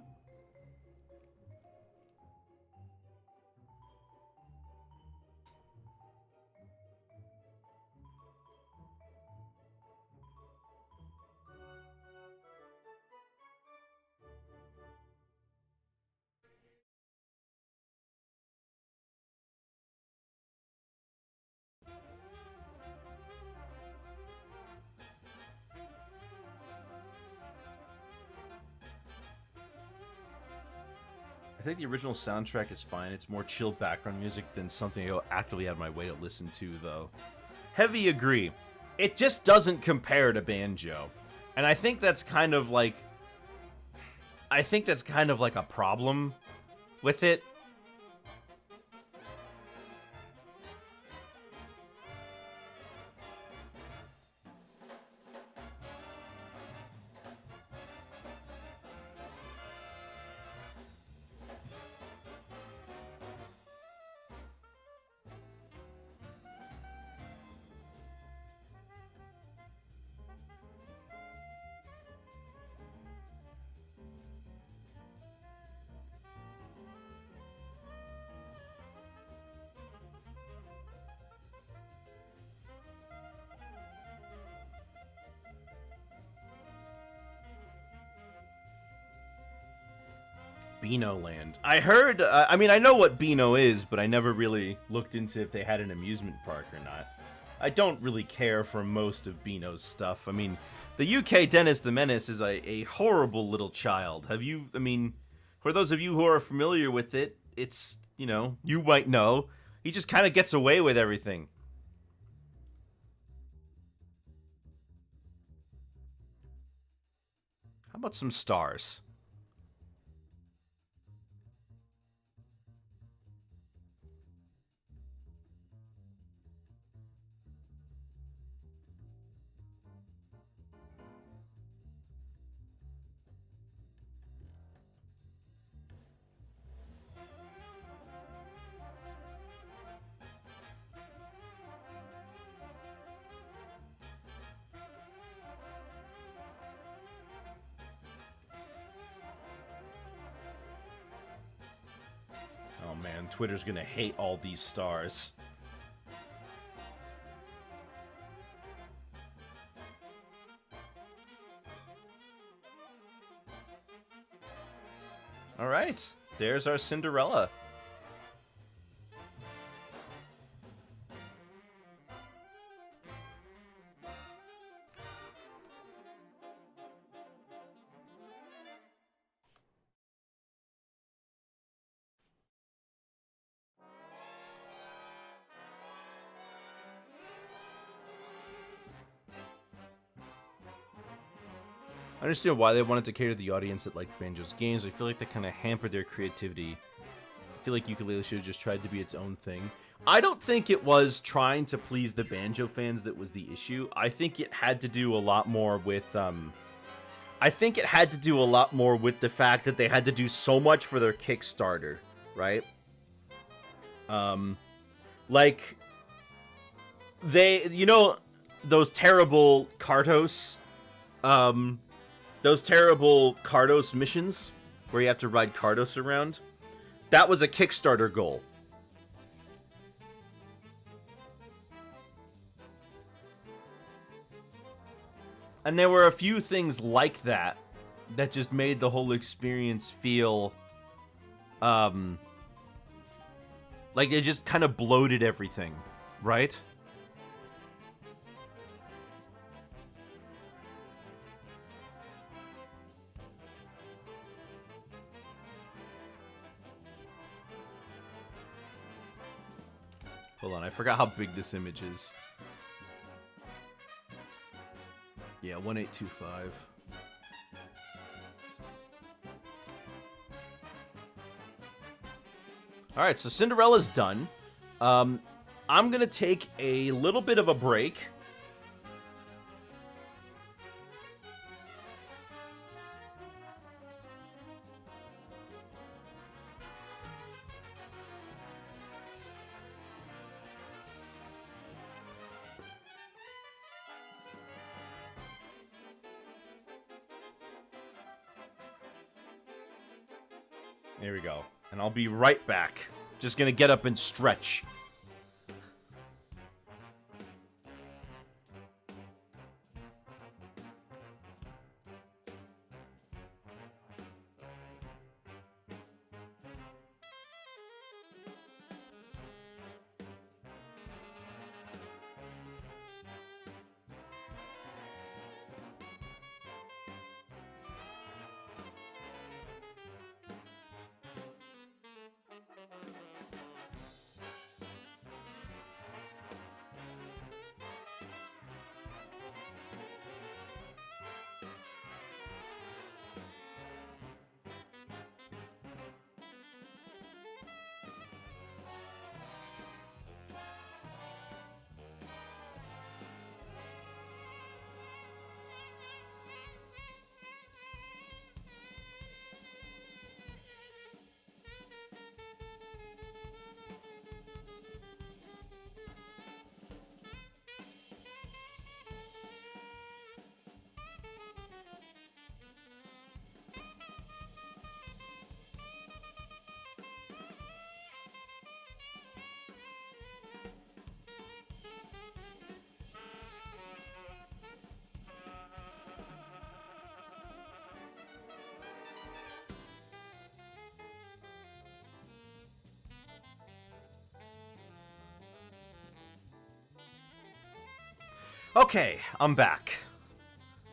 I think the original soundtrack is fine. It's more chill background music than something I go actively out of my way to listen to, though. Heavy agree. It just doesn't compare to Banjo. And I think that's kind of like... a problem with it. Beano Land. I heard, I mean, I know what Beano is, but I never really looked into if they had an amusement park or not. I don't really care for most of Beano's stuff. I mean, the UK Dennis the Menace is a horrible little child. Have you, I mean, for those of you who are familiar with it, it's, you know, you might know, he just kind of gets away with everything. How about some stars? Oh man, Twitter's gonna hate all these stars. Alright, there's our Cinderella. I understand why they wanted to cater to the audience that liked Banjo's games. I feel like they kind of hampered their creativity. I feel like Yooka-Laylee should have just tried to be its own thing. I don't think it was trying to please the Banjo fans that was the issue. I think it had to do a lot more with, I think it had to do a lot more with the fact that they had to do so much for their Kickstarter, right? Like, they, you know, those terrible Kartos, those terrible Kardos missions where you have to ride Kardos around, that was a Kickstarter goal. And there were a few things like that that just made the whole experience feel, like it just kind of bloated everything, right? Hold on, I forgot how big this image is. Yeah, 1825. Alright, so Cinderella's done. I'm gonna take a little bit of a break. There we go. And I'll be right back. Just gonna get up and stretch. Okay, I'm back.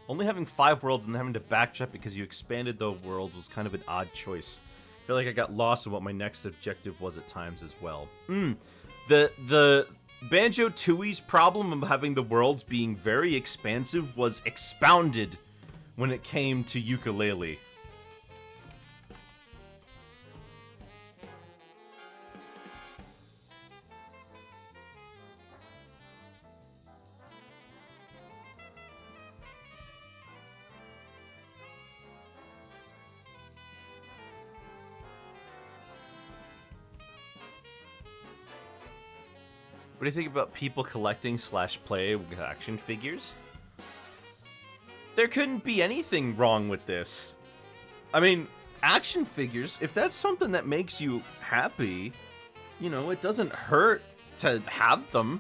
Only having 5 worlds and having to backtrack because you expanded the world was kind of an odd choice. I feel like I got lost in what my next objective was at times as well. The Banjo-Tooie's problem of having the worlds being very expansive was expounded when it came to Ukulele. What do you think about people collecting / play with action figures? There couldn't be anything wrong with this. I mean, action figures, if that's something that makes you happy, you know, it doesn't hurt to have them.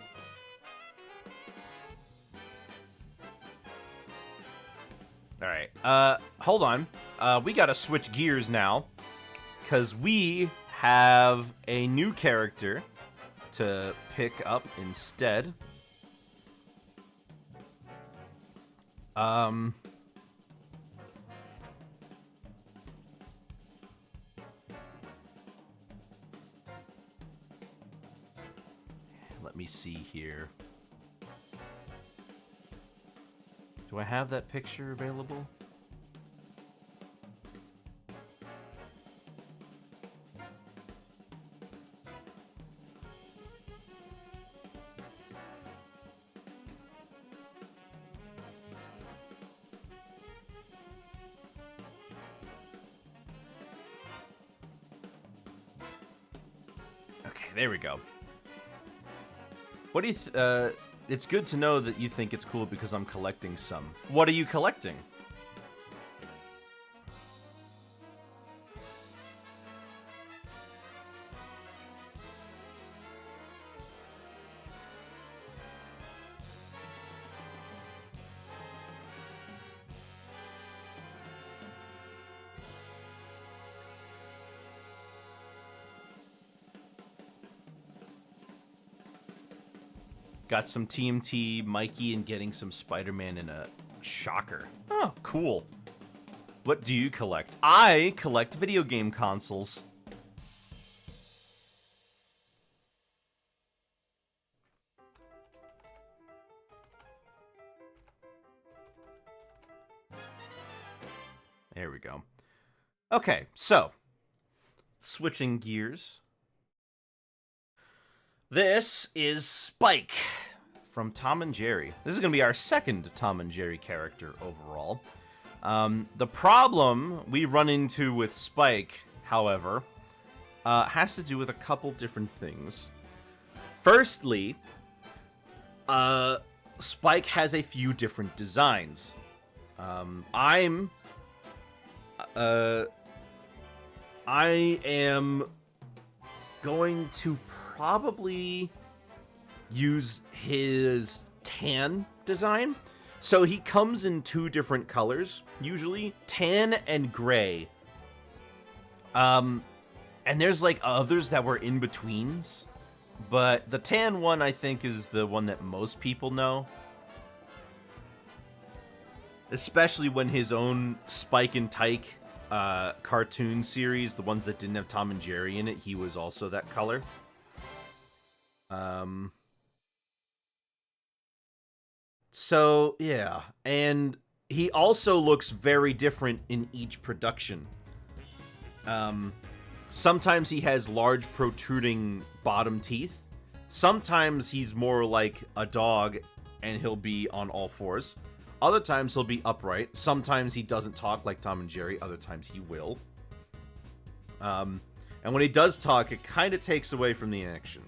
Alright, hold on. We gotta switch gears now, because we have a new character to pick up instead. Let me see here. Do I have that picture available? There we go. What do you it's good to know that you think it's cool because I'm collecting some. What are you collecting? Got some TMT Mikey and getting some Spider-Man in a shocker. Oh, cool. What do you collect? I collect video game consoles. There we go. Okay, so switching gears. This is Spike from Tom and Jerry. This is going to be our second Tom and Jerry character overall. The problem we run into with Spike, however, has to do with a couple different things. Firstly, Spike has a few different designs. I am going to probably use his tan design. So he comes in 2 different colors, usually tan and gray. And there's like others that were in betweens, but the tan one I think is the one that most people know. Especially when his own Spike and Tyke cartoon series, the ones that didn't have Tom and Jerry in it, he was also that color. So, yeah. And he also looks very different in each production. Sometimes he has large protruding bottom teeth. Sometimes he's more like a dog and he'll be on all fours. Other times he'll be upright. Sometimes he doesn't talk like Tom and Jerry. Other times he will. And when he does talk, it kind of takes away from the action.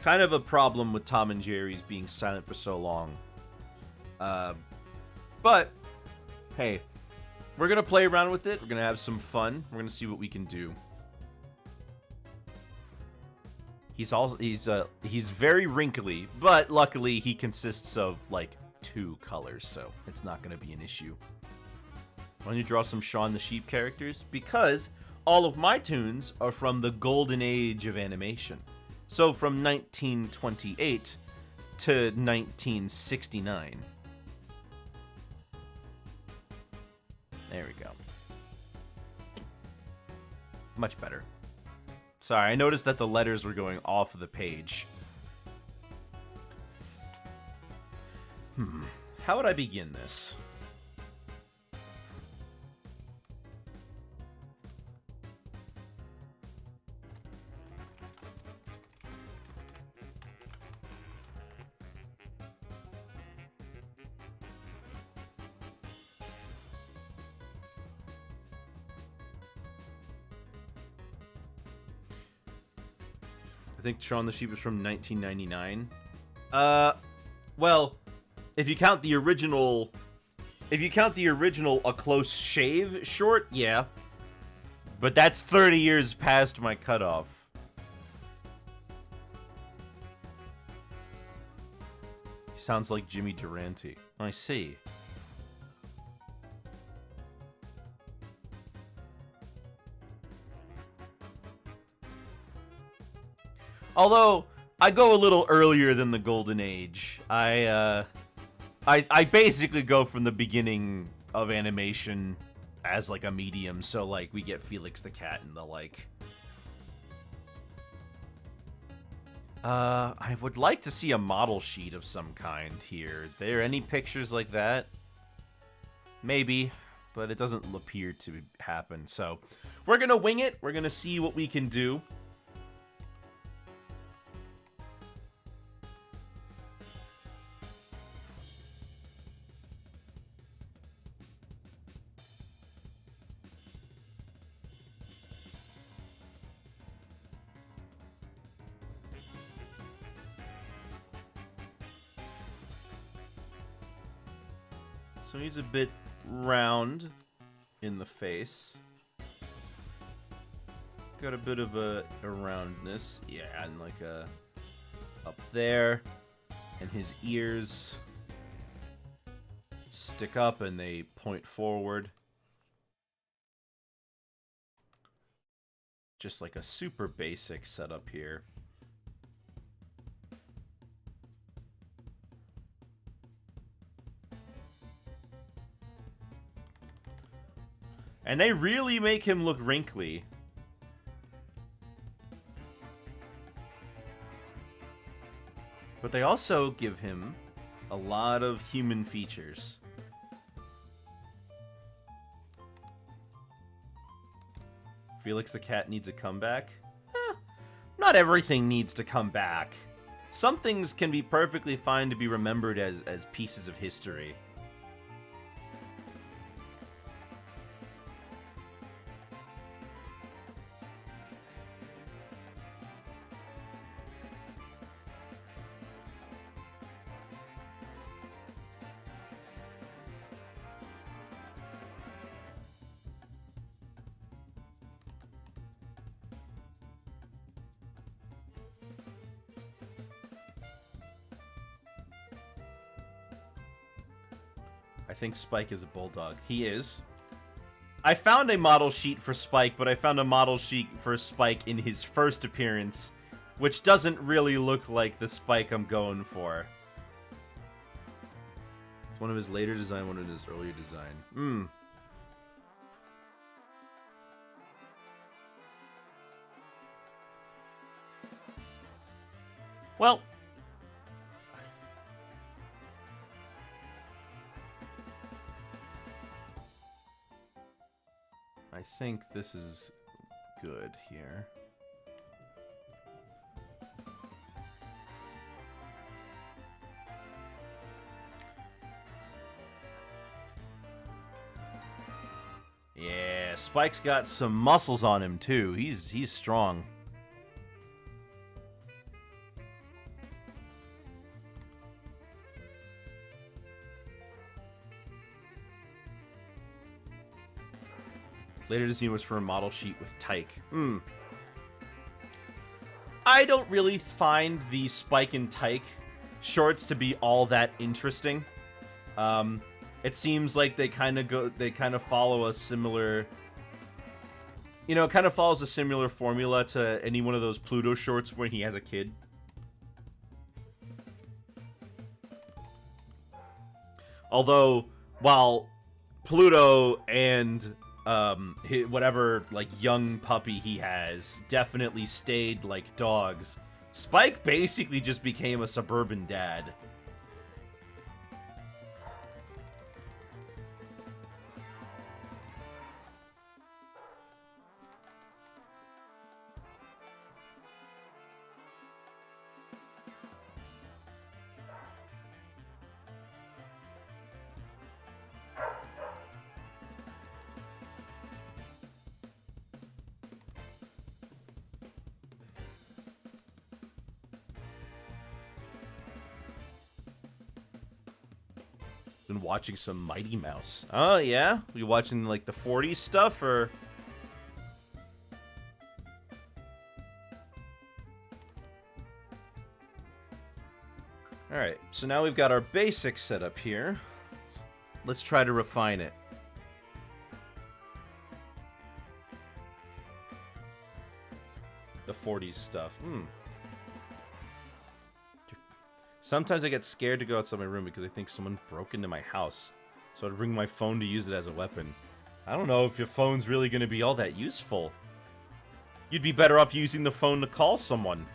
Kind of a problem with Tom and Jerry's being silent for so long. But, hey, we're going to play around with it. We're going to have some fun. We're going to see what we can do. He's very wrinkly, but luckily he consists of like 2 colors, so it's not going to be an issue. Why don't you draw some Shaun the Sheep characters? Because all of my toons are from the golden age of animation. So from 1928 to 1969. There we go. Much better. Sorry, I noticed that the letters were going off the page. How would I begin this? I think Shaun the Sheep is from 1999. Well, if you count the original A Close Shave short, yeah. But that's 30 years past my cutoff. He sounds like Jimmy Durante. I see. Although I go a little earlier than the Golden Age. I basically go from the beginning of animation as like a medium, so like we get Felix the Cat and the like. I would like to see a model sheet of some kind here. Are there any pictures like that? Maybe, but it doesn't appear to happen. So we're gonna wing it. We're gonna see what we can do. So he's a bit round in the face. Got a bit of a roundness. Yeah, and like a up there. And his ears stick up and they point forward. Just like a super basic setup here. And they really make him look wrinkly. But they also give him a lot of human features. Felix the Cat needs a comeback? Not everything needs to come back. Some things can be perfectly fine to be remembered as pieces of history. I think Spike is a bulldog. He is. I found a model sheet for Spike, but I found a model sheet for Spike in his first appearance, which doesn't really look like the Spike I'm going for. It's one of his later design, one of his earlier design. Well, I think this is good here. Yeah, Spike's got some muscles on him too. He's strong. Later design was for a model sheet with Tyke. I don't really find the Spike and Tyke shorts to be all that interesting. It seems like they kind of follow a similar, you know, it kind of follows a similar formula to any one of those Pluto shorts when he has a kid. Although, while Pluto and whatever like young puppy he has definitely stayed like dogs, Spike basically just became a suburban dad. Been watching some Mighty Mouse. Oh, yeah? You watching, like, the 40s stuff, or...? Alright, so now we've got our basics set up here. Let's try to refine it. The 40s stuff. Sometimes I get scared to go outside my room because I think someone broke into my house. So I'd bring my phone to use it as a weapon. I don't know if your phone's really going to be all that useful. You'd be better off using the phone to call someone.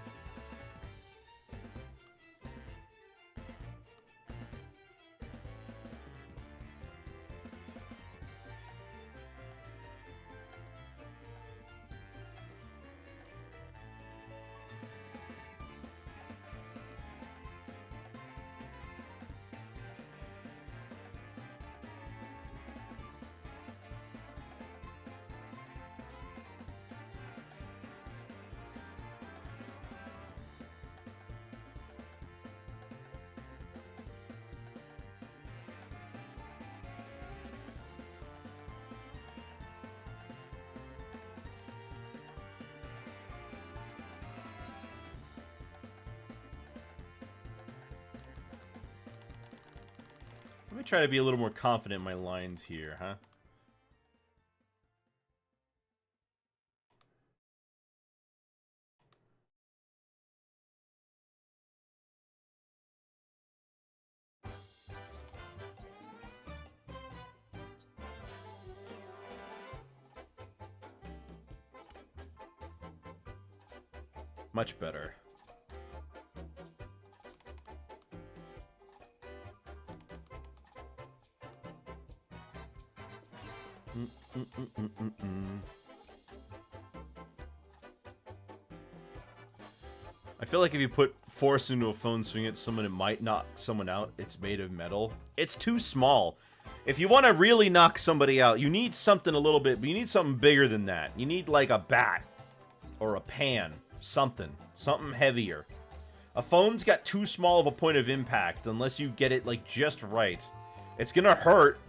Let me try to be a little more confident in my lines here, huh? Much better. I feel like if you put force into a phone swing at someone, it might knock someone out. It's made of metal. It's too small. If you want to really knock somebody out, you need something a little bit, but you need something bigger than that. You need like a bat or a pan, something heavier. A phone's got too small of a point of impact unless you get it like just right. It's gonna hurt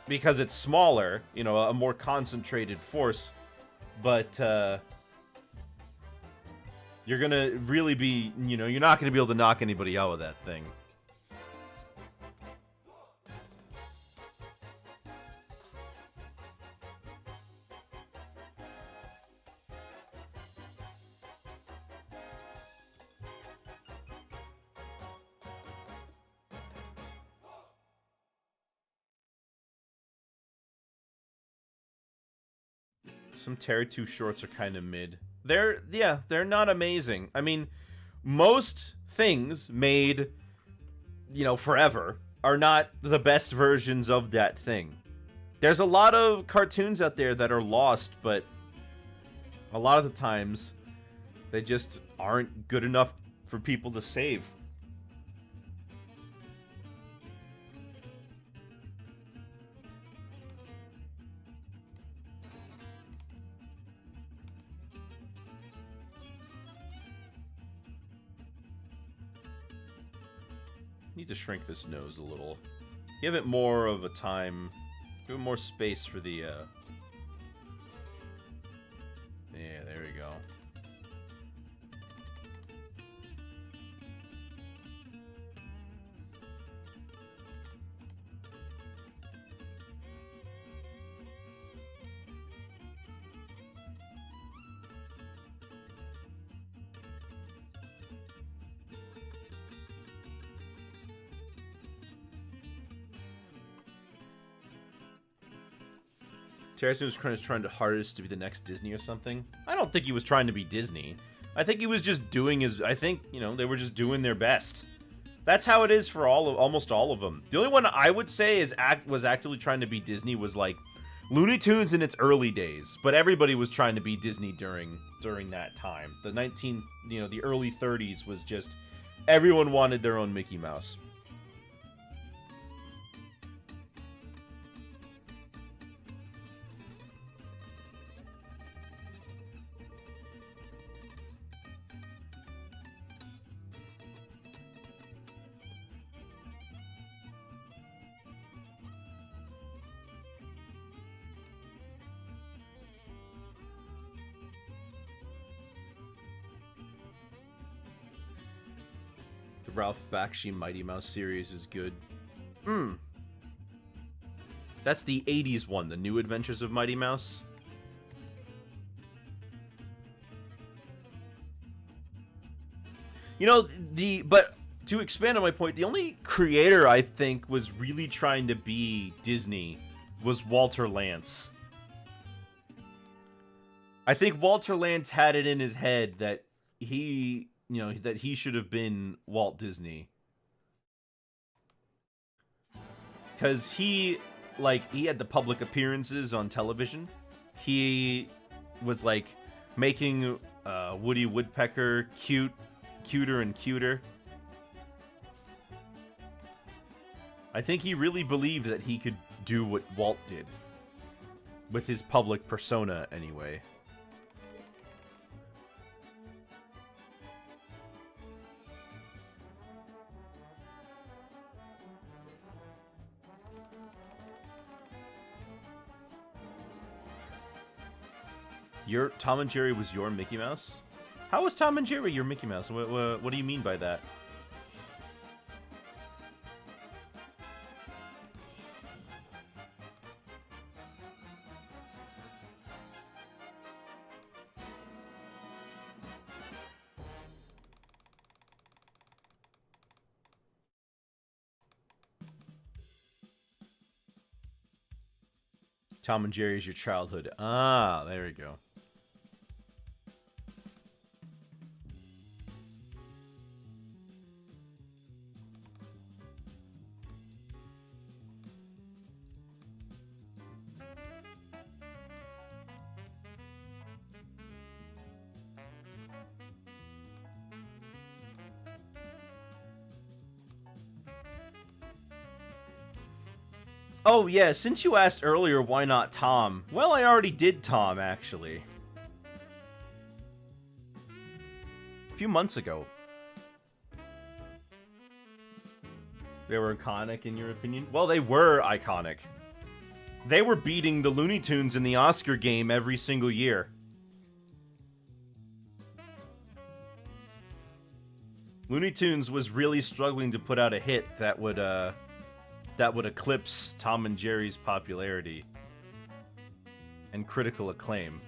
because it's smaller, you know, a more concentrated force, but you're gonna really be, you know, you're not gonna be able to knock anybody out with that thing. Some Terry 2 shorts are kind of mid. They're not amazing. I mean, most things made, you know, forever are not the best versions of that thing. There's a lot of cartoons out there that are lost, but a lot of the times they just aren't good enough for people to save. Need to shrink this nose a little. Give it more of a time. Give it more space for the, Yeah, there we go. Terrence was trying to hardest to be the next Disney or something. I don't think he was trying to be Disney. I think he was just doing his... I think, you know, they were just doing their best. That's how it is for almost all of them. The only one I would say was actually trying to be Disney was, like, Looney Tunes in its early days. But everybody was trying to be Disney during that time. The early 30s was just... Everyone wanted their own Mickey Mouse. The Ralph Bakshi Mighty Mouse series is good. That's the 80s one, The New Adventures of Mighty Mouse. You know, but to expand on my point, the only creator I think was really trying to be Disney was Walter Lantz. I think Walter Lantz had it in his head that he should have been Walt Disney. Because he had the public appearances on television. He was, like, making Woody Woodpecker cuter and cuter. I think he really believed that he could do what Walt did. With his public persona, anyway. Your Tom and Jerry was your Mickey Mouse? How was Tom and Jerry your Mickey Mouse? What do you mean by that? Tom and Jerry is your childhood. Ah, there we go. Oh, yeah, since you asked earlier why not Tom, well, I already did Tom, actually. A few months ago. They were iconic, in your opinion? Well, they were iconic. They were beating the Looney Tunes in the Oscar game every single year. Looney Tunes was really struggling to put out a hit that would eclipse Tom and Jerry's popularity and critical acclaim.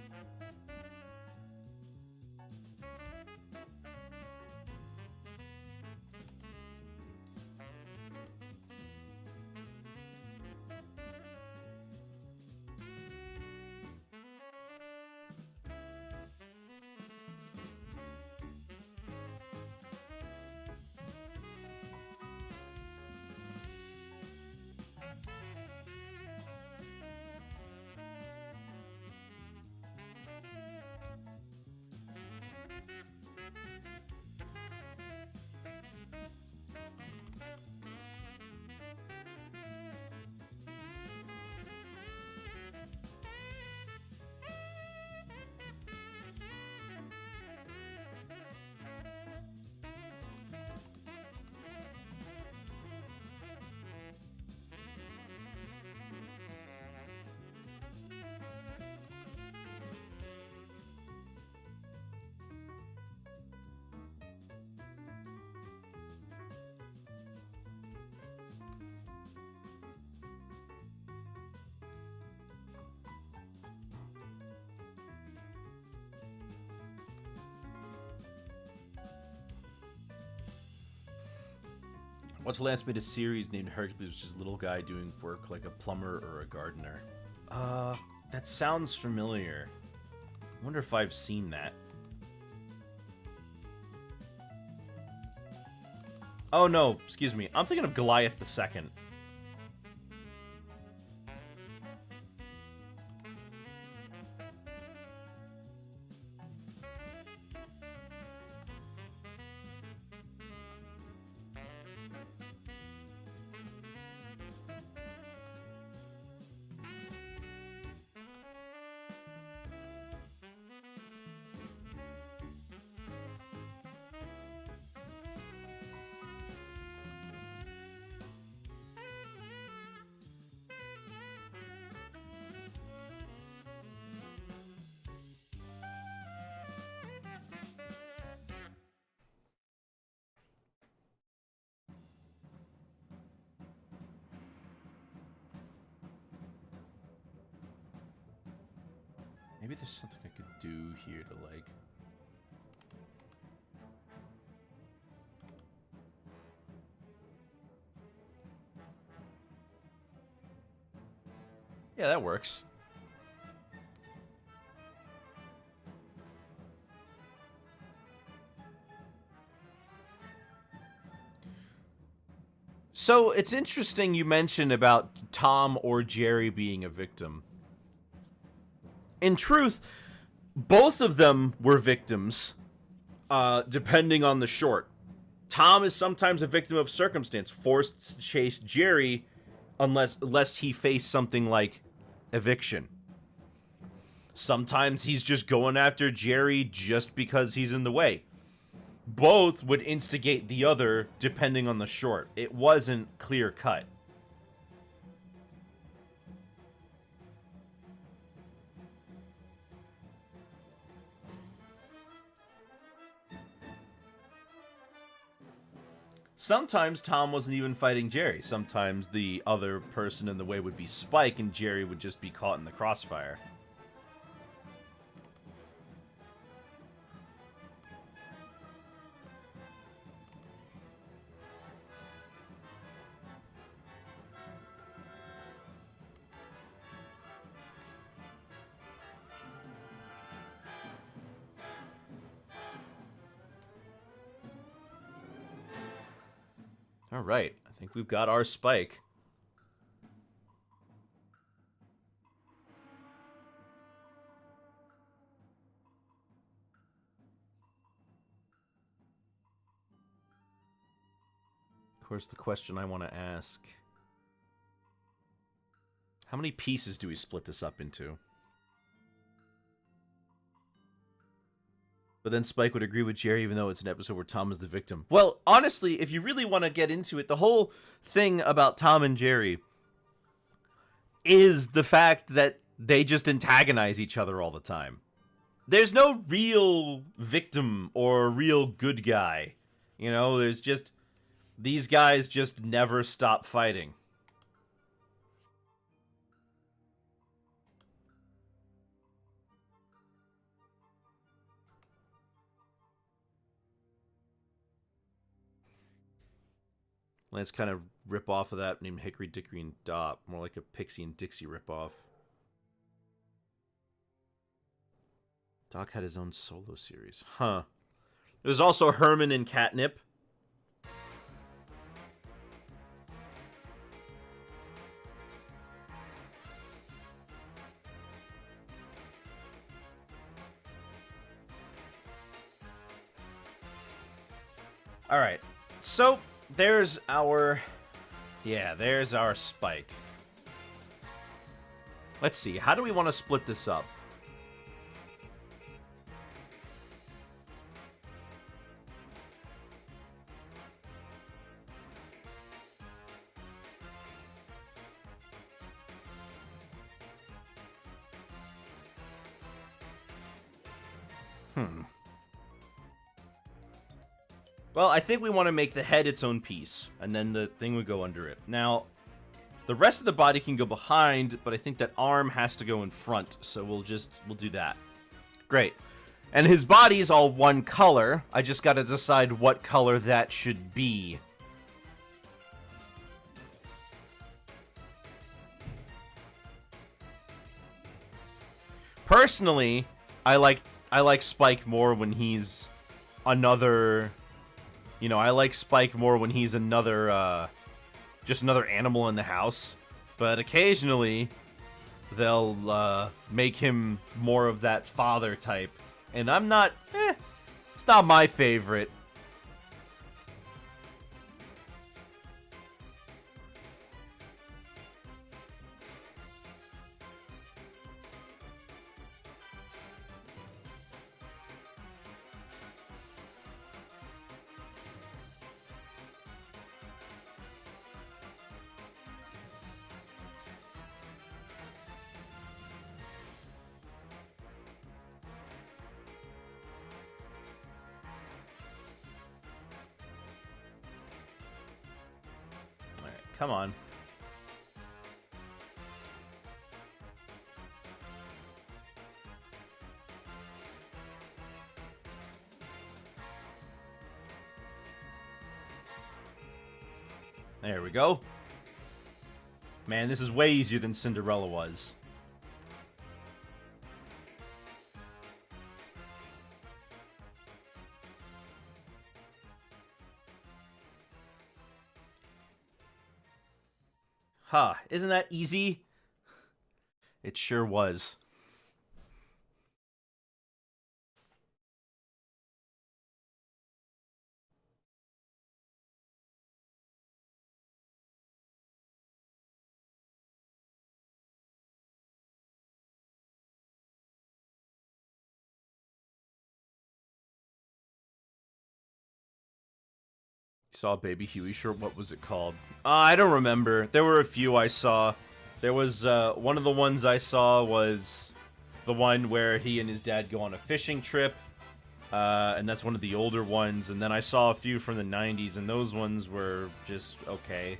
Once Lance made a series named Hercules, which is a little guy doing work like a plumber or a gardener. That sounds familiar. I wonder if I've seen that. Oh no, excuse me. I'm thinking of Goliath the Second. Maybe there's something I could do here to, like... Yeah, that works. So, it's interesting you mentioned about Tom or Jerry being a victim. In truth, both of them were victims, depending on the short. Tom is sometimes a victim of circumstance, forced to chase Jerry unless he faced something like eviction. Sometimes he's just going after Jerry just because he's in the way. Both would instigate the other depending on the short. It wasn't clear cut. Sometimes Tom wasn't even fighting Jerry. Sometimes the other person in the way would be Spike, and Jerry would just be caught in the crossfire. All right, I think we've got our Spike. Of course, the question I want to ask... How many pieces do we split this up into? But then Spike would agree with Jerry even though it's an episode where Tom is the victim. Well, honestly, if you really want to get into it, the whole thing about Tom and Jerry is the fact that they just antagonize each other all the time. There's no real victim or real good guy. You know, there's just... These guys just never stop fighting. Let's kind of rip off of that named Hickory Dickory and Dot. More like a Pixie and Dixie ripoff. Doc had his own solo series. Huh. There's also Herman and Catnip. Alright. So... There's our... Yeah, there's our Spike. Let's see, how do we want to split this up? Well, I think we want to make the head its own piece, and then the thing would go under it. Now, the rest of the body can go behind, but I think that arm has to go in front, so we'll do that. Great. And his body's all one color. I just got to decide what color that should be. Personally, I like Spike more when he's another. You know, I like Spike more when he's another, just another animal in the house. But occasionally, they'll make him more of that father type, and I'm not. It's not my favorite. All right, come on. There we go. Man, this is way easier than Cinderella was. Huh, isn't that easy? It sure was. Saw Baby Huey shirt. What was it called? I don't remember. There were a few I saw. There was one of the ones I saw was the one where he and his dad go on a fishing trip, and that's one of the older ones. And then I saw a few from the 90s, and those ones were just okay.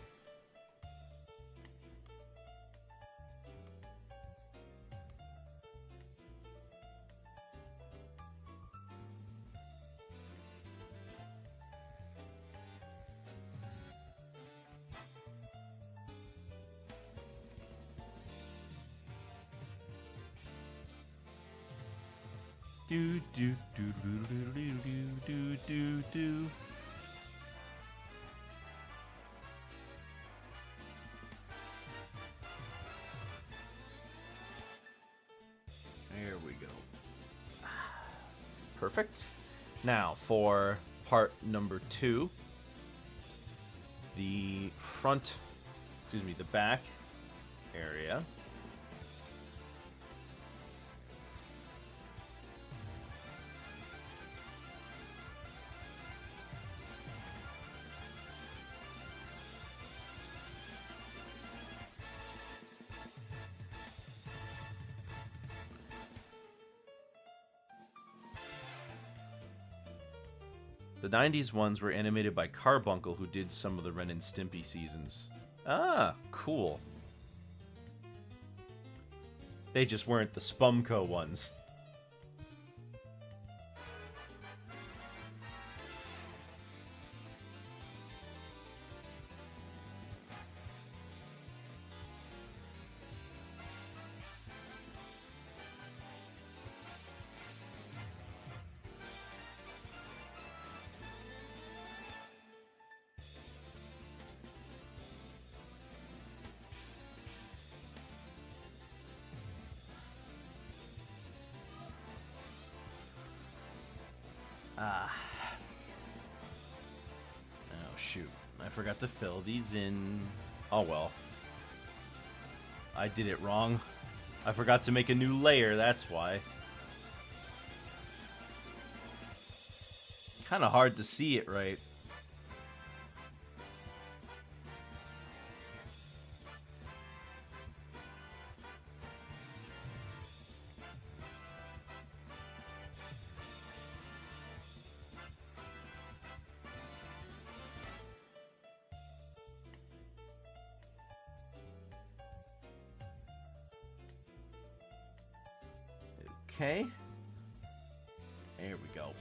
Do do do do do do do do do. There we go. Perfect. Now for part number 2, the front, excuse me, the back area. The 90s ones were animated by Carbuncle, who did some of the Ren and Stimpy seasons. Ah, cool. They just weren't the Spumco ones. Oh, shoot. I forgot to fill these in. Oh, well. I did it wrong. I forgot to make a new layer, that's why. Kind of hard to see it right. Okay. There we go.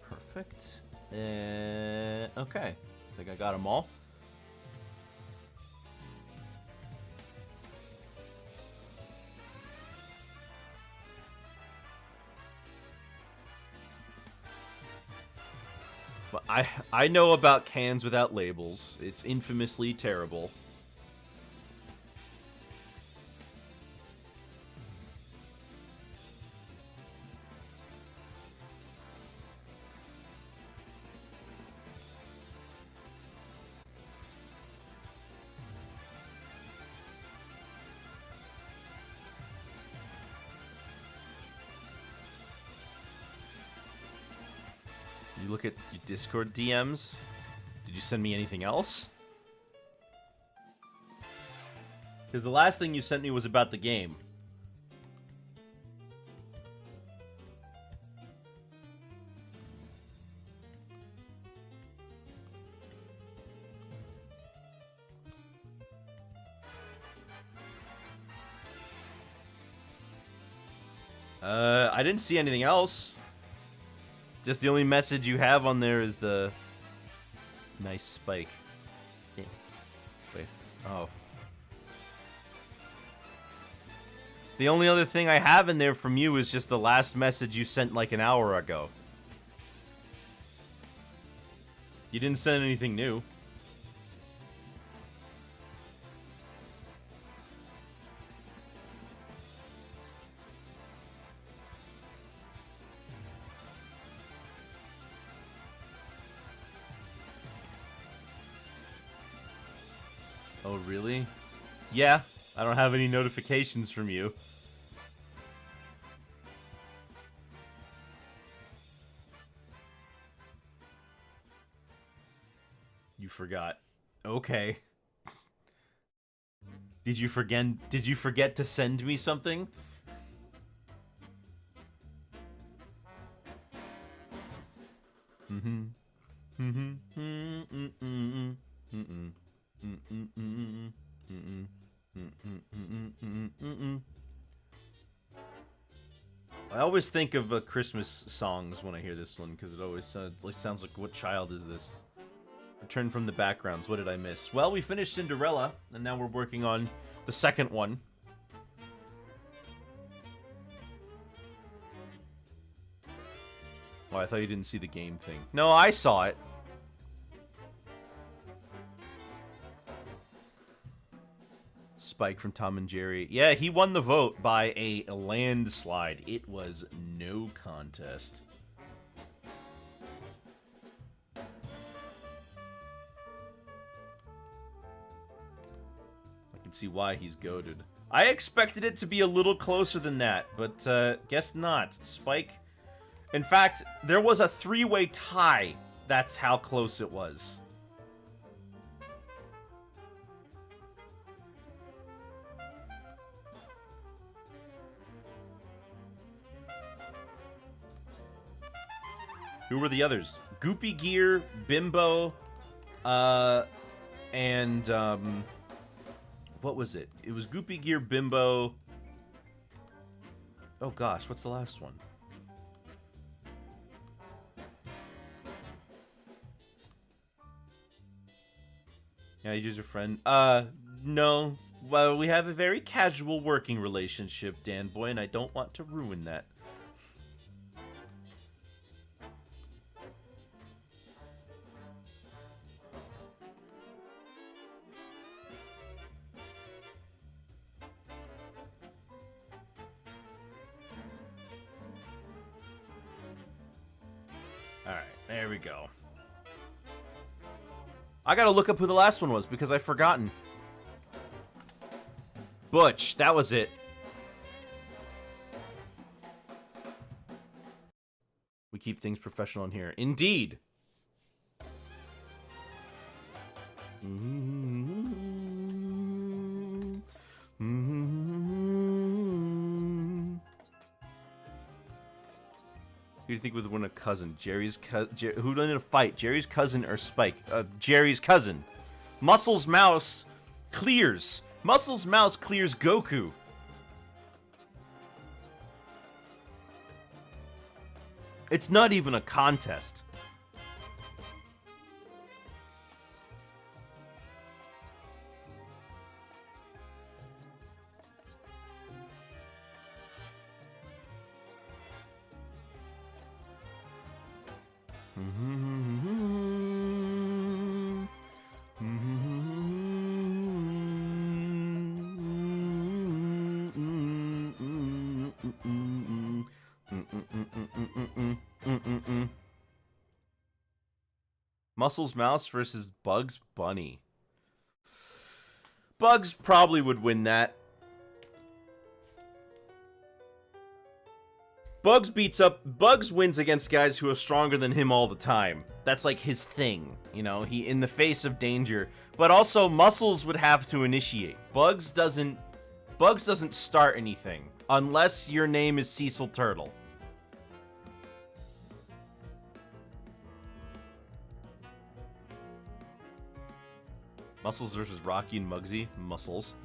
Perfect. Okay. I think I got them all. But I know about cans without labels. It's infamously terrible. You look at your Discord DMs. Did you send me anything else? Because the last thing you sent me was about the game. I didn't see anything else. Just the only message you have on there is the nice spike. Yeah. Wait. Oh. The only other thing I have in there from you is just the last message you sent like an hour ago. You didn't send anything new. Oh, really? Yeah, I don't have any notifications from you. You forgot. Okay. Did you forget to send me something? I always think of Christmas songs when I hear this one because it always sounds like, what child is this? Return from the backgrounds. What did I miss? Well, we finished Cinderella, and now we're working on the second one. Oh, I thought you didn't see the game thing. No, I saw it. Spike from Tom and Jerry. Yeah, he won the vote by a landslide. It was no contest. I can see why he's goated. I expected it to be a little closer than that, but guess not. Spike. In fact, there was a three-way tie. That's how close it was. Who were the others? Goopy Gear, Bimbo, and, what was it? It was Goopy Gear, Bimbo. Oh gosh, what's the last one? Yeah, you use your friend. No. Well, we have a very casual working relationship, Dan Boy, and I don't want to ruin that. Alright, there we go. I gotta look up who the last one was because I've forgotten. Butch, that was it. We keep things professional in here. Indeed. Who do you think would win a cousin? Who would win a fight? Jerry's cousin or Spike? Jerry's cousin. Muscles Mouse clears. Muscles Mouse clears Goku. It's not even a contest. Muscles Mouse versus Bugs Bunny. Bugs probably would win that. Bugs wins against guys who are stronger than him all the time. That's like his thing, you know, he in the face of danger. But also Muscles would have to initiate. Bugs doesn't start anything unless your name is Cecil Turtle. Muscles versus Rocky and Muggsy. Muscles.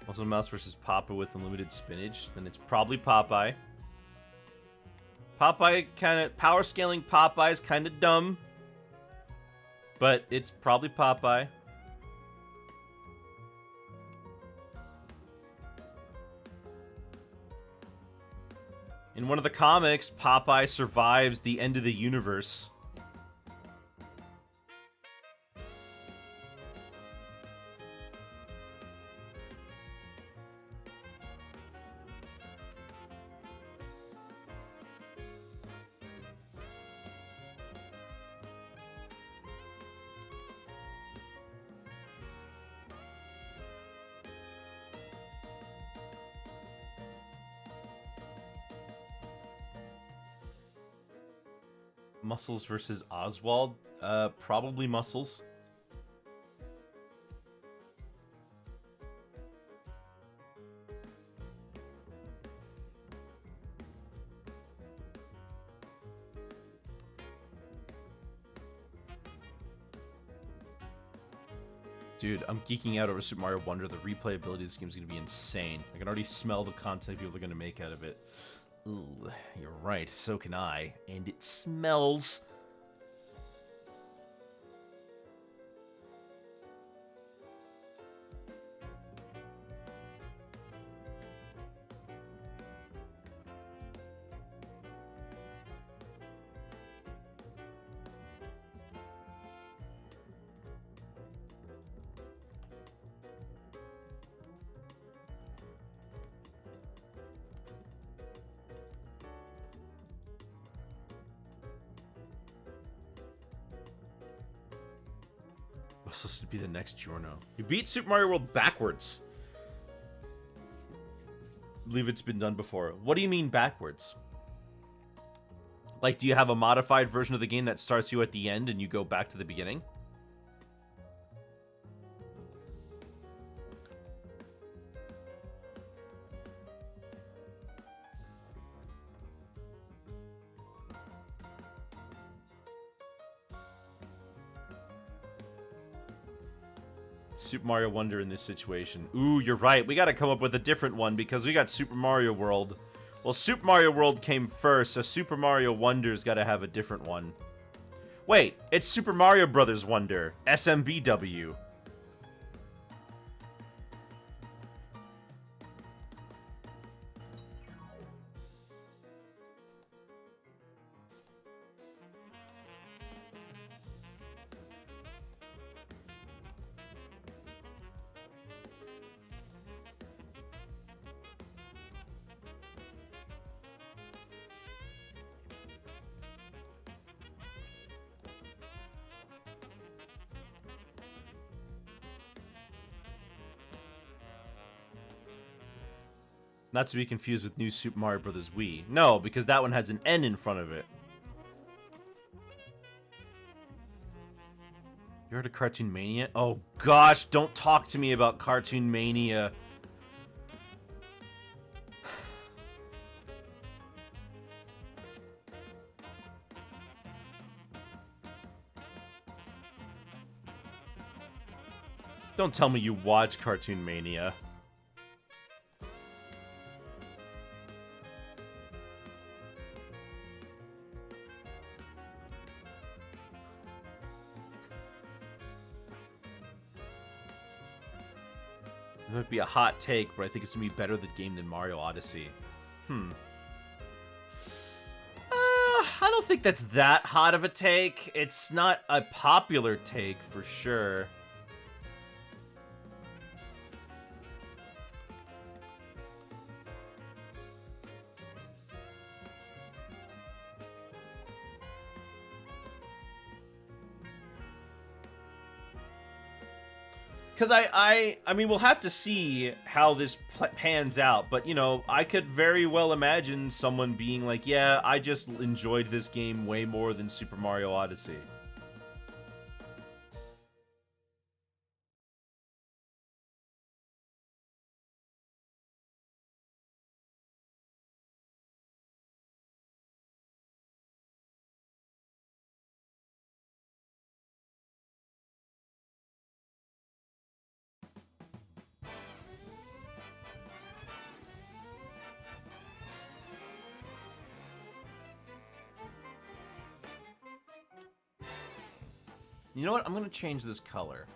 Muscle Mouse versus Papa with unlimited spinach. Then it's probably Popeye. Popeye kind of... Power scaling Popeye is kind of dumb. But it's probably Popeye. In one of the comics, Popeye survives the end of the universe. Muscles versus Oswald. Probably Muscles. Dude, I'm geeking out over Super Mario Wonder. The replayability of this game is going to be insane. I can already smell the content people are going to make out of it. Ooh, you're right, so can I. And it smells. What's supposed to be the next Giorno? You beat Super Mario World backwards. I believe it's been done before. What do you mean backwards? Like, do you have a modified version of the game that starts you at the end and you go back to the beginning? Super Mario Wonder in this situation. Ooh, you're right. We gotta come up with a different one because we got Super Mario World. Well, Super Mario World came first, so Super Mario Wonder's gotta have a different one. Wait, it's Super Mario Brothers Wonder. SMBW. Not to be confused with New Super Mario Bros. Wii. No, because that one has an N in front of it. You heard of Cartoon Mania? Oh gosh, don't talk to me about Cartoon Mania. Don't tell me you watch Cartoon Mania. It might be a hot take, but I think it's gonna be better the game than Mario Odyssey. I don't think that's that hot of a take. It's not a popular take for sure. Because I mean, we'll have to see how this pans out, but, you know, I could very well imagine someone being like, yeah, I just enjoyed this game way more than Super Mario Odyssey. You know what? I'm going to change this color.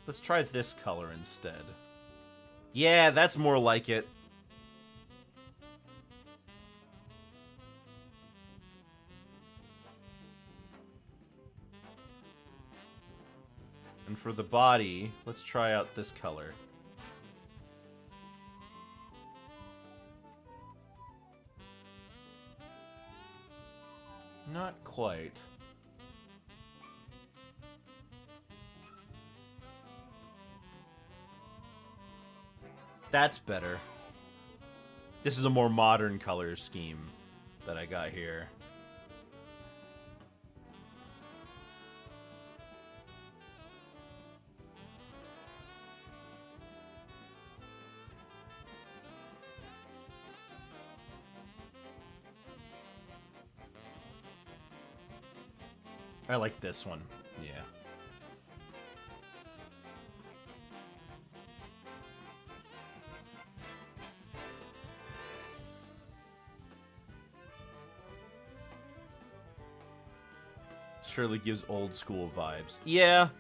Let's try this color instead. Yeah, that's more like it. And for the body, let's try out this color. Not quite. That's better. This is a more modern color scheme that I got here. I like this one. Yeah. Surely gives old school vibes. Yeah.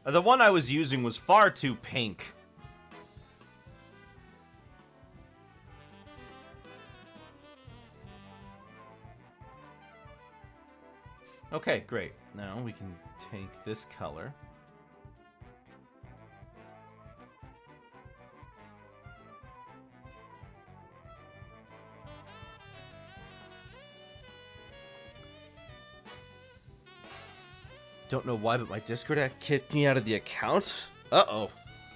The one I was using was far too pink. Okay, great. Now we can take this color. Don't know why, but my Discord app kicked me out of the account. Uh-oh.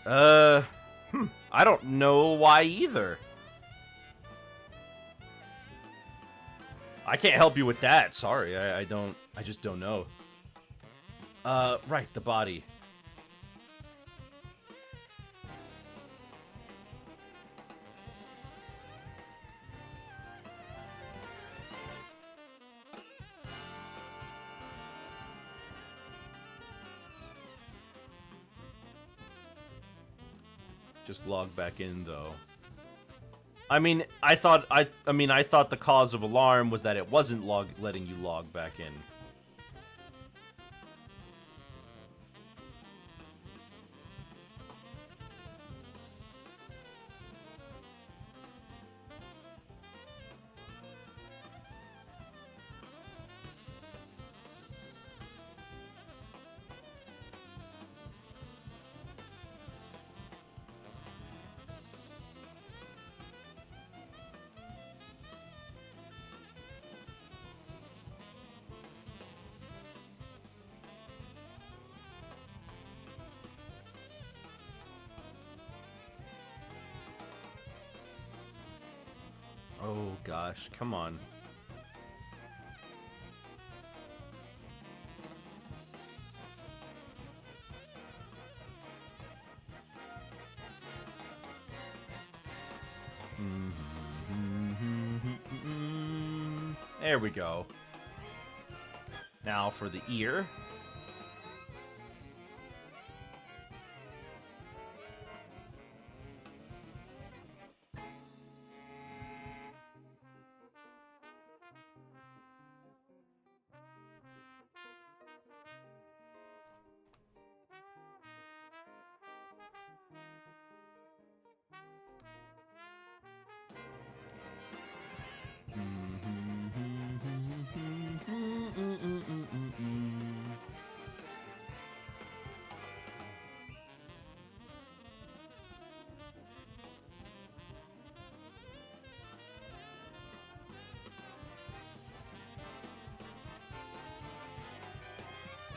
I don't know why either. I can't help you with that. Sorry, I just don't know. Right, the body. Just log back in, though. I mean, I thought the cause of alarm was that it wasn't letting you log back in. Oh gosh, come on. There we go. Now for the ear.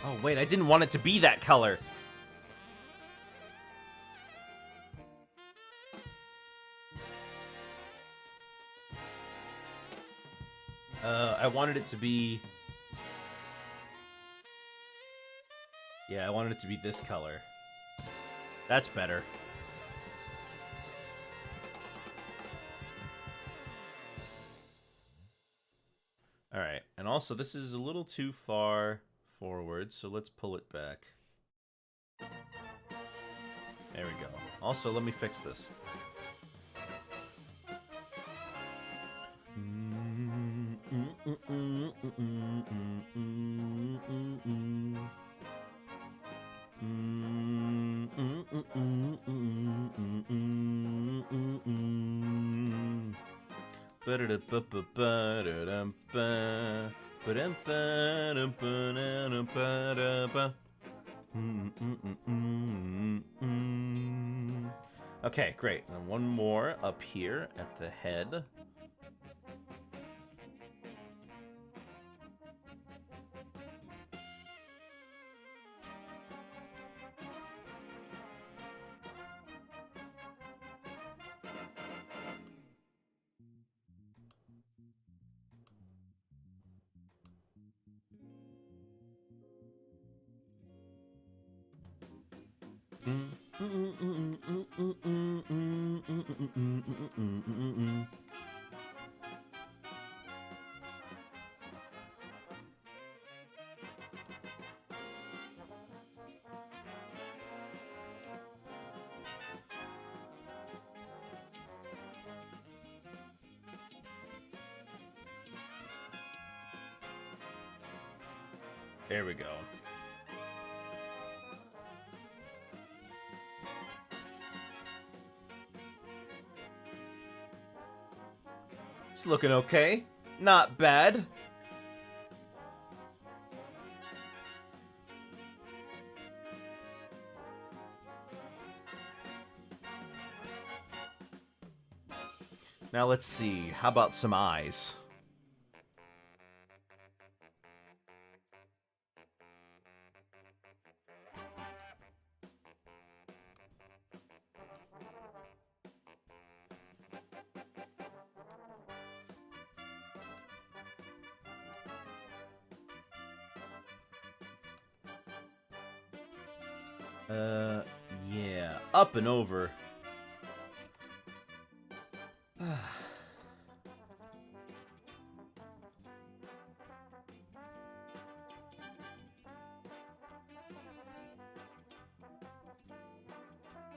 Oh, wait, I didn't want it to be that color. I wanted it to be... Yeah, I wanted it to be this color. That's better. Alright, and also this is a little too far forward, so let's pull it back. There we go. Also, let me fix this. Okay, great. And one more up here at the head. There we go. It's looking okay. Not bad. Now let's see. How about some eyes? Yeah. Up and over.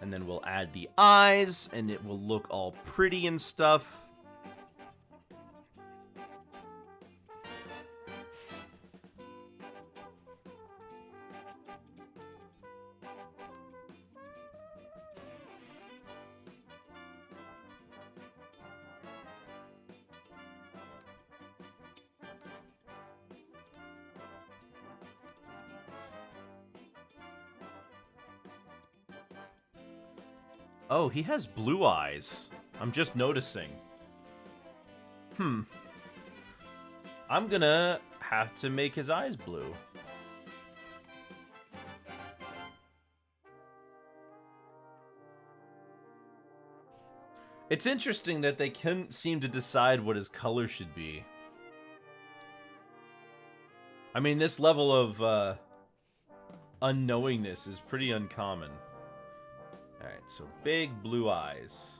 And then we'll add the eyes, and it will look all pretty and stuff. Oh, he has blue eyes. I'm just noticing. I'm gonna have to make his eyes blue. It's interesting that they couldn't seem to decide what his color should be. I mean, this level of unknowingness is pretty uncommon. Alright, so big blue eyes.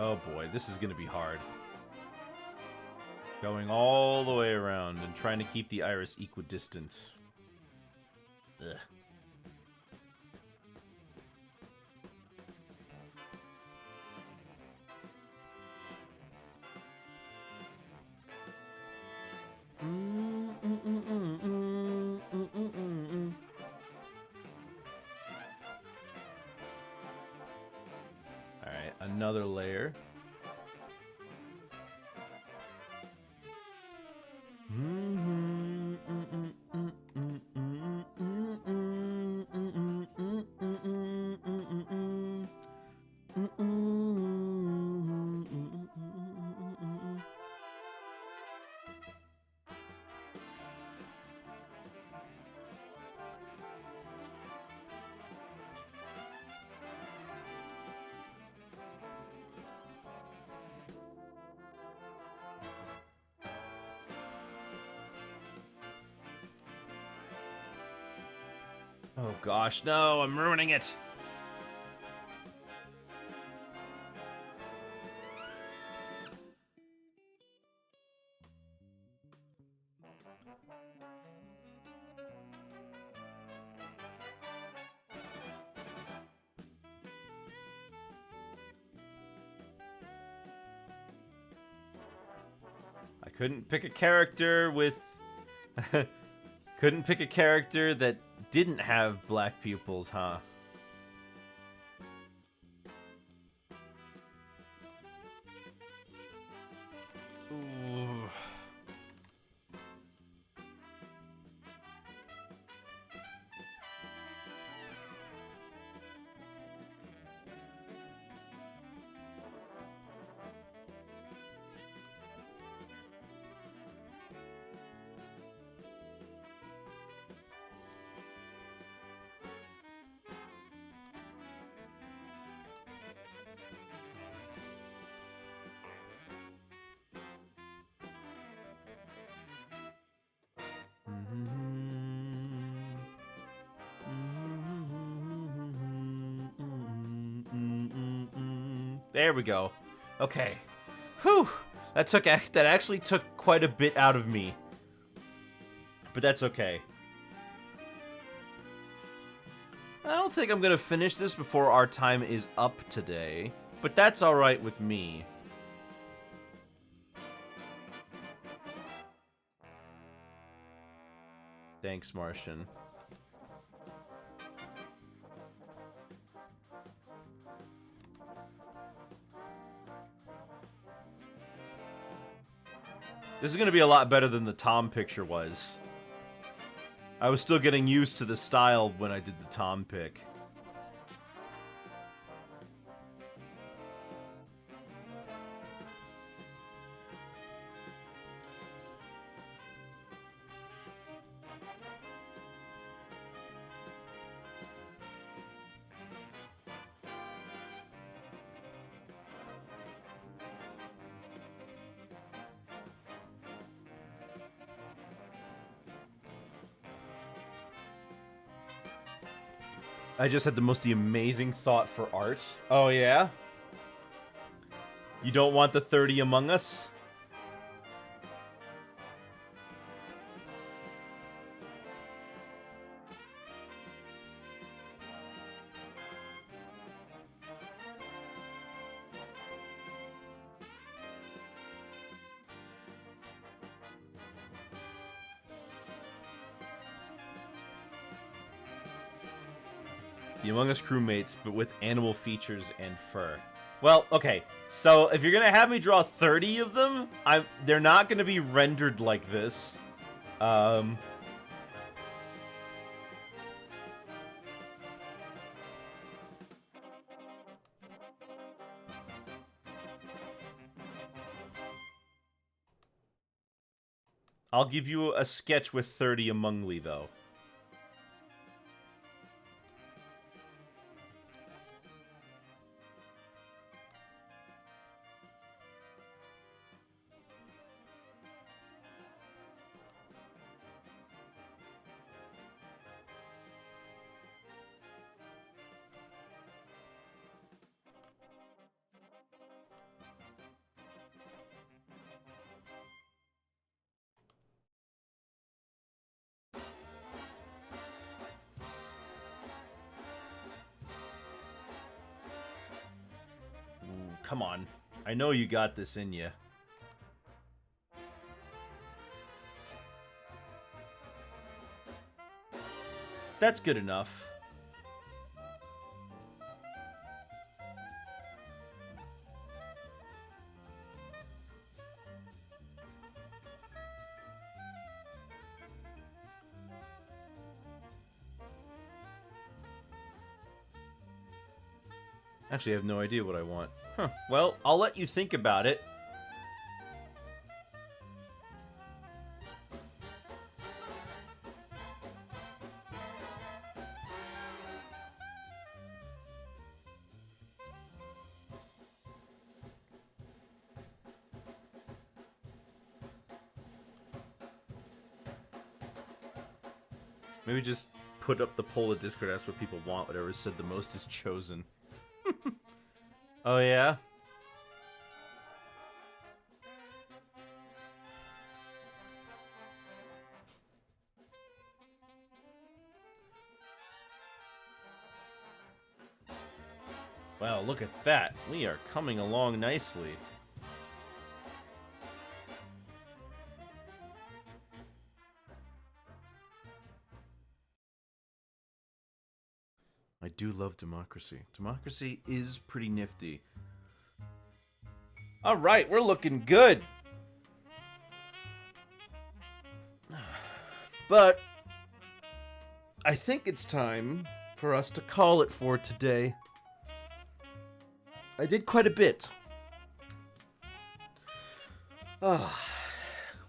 Oh boy, this is gonna be hard. Going all the way around and trying to keep the iris equidistant. Ugh. Alright, another layer. Oh gosh, no, I'm ruining it. I couldn't pick a character with... couldn't pick a character that didn't have black pupils, huh? Ooh. There we go. Okay. Whew. That actually took quite a bit out of me. But that's okay. I don't think I'm gonna finish this before our time is up today. But that's alright with me. Thanks, Martian. This is going to be a lot better than the Tom picture was. I was still getting used to the style when I did the Tom pick. I just had the most amazing thought for art. Oh, yeah? You don't want the 30 Among Us? The Among Us crewmates, but with animal features and fur. Well, okay. So if you're gonna have me draw 30 of them, they're not gonna be rendered like this. I'll give you a sketch with 30 Amongly, though. Come on. I know you got this in you. That's good enough. Actually, I have no idea what I want. Huh. Well, I'll let you think about it. Maybe just put up the poll of Discord, ask what people want, whatever is said the most is chosen. Oh, yeah? Wow, look at that. We are coming along nicely. I do love democracy. Democracy is pretty nifty. All right, we're looking good. But I think it's time for us to call it for today. I did quite a bit.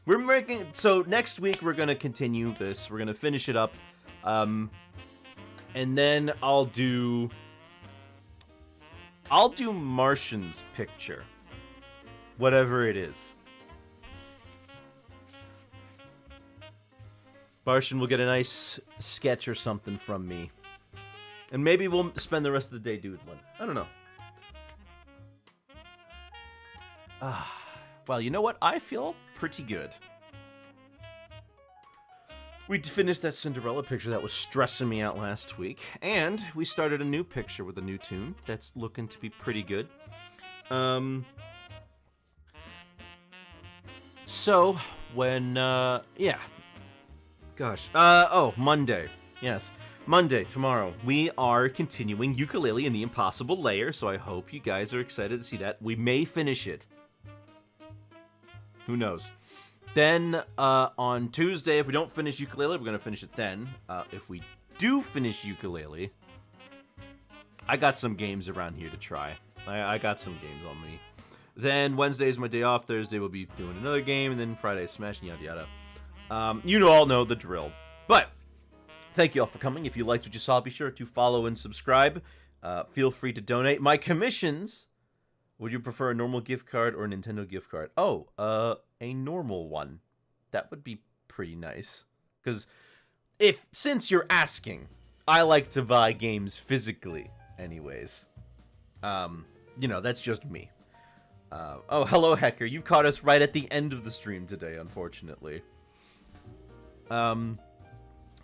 We're making so next week we're gonna continue this. We're gonna finish it up, and then I'll do Martian's picture, whatever it is. Martian will get a nice sketch or something from me, and maybe we'll spend the rest of the day doodling. I don't know. Well, you know what? I feel pretty good. We finished that Cinderella picture that was stressing me out last week, and we started a new picture with a new Toon that's looking to be pretty good. So, when, yeah. Gosh. Oh, Monday. Yes. Monday, tomorrow, we are continuing Yooka-Laylee and the Impossible Layer, so I hope you guys are excited to see that. We may finish it. Who knows? Then, on Tuesday, if we don't finish Yooka-Laylee, we're going to finish it then. If we do finish Yooka-Laylee, I got some games around here to try. I got some games on me. Then, Wednesday is my day off. Thursday, we'll be doing another game. And then Friday, Smash, yada yada. You all know the drill. But, thank you all for coming. If you liked what you saw, be sure to follow and subscribe. Feel free to donate. My commissions... Would you prefer a normal gift card or a Nintendo gift card? Oh, a normal one. That would be pretty nice. Because since you're asking, I like to buy games physically anyways. That's just me. Oh, hello, Hecker. You caught us right at the end of the stream today, unfortunately. Where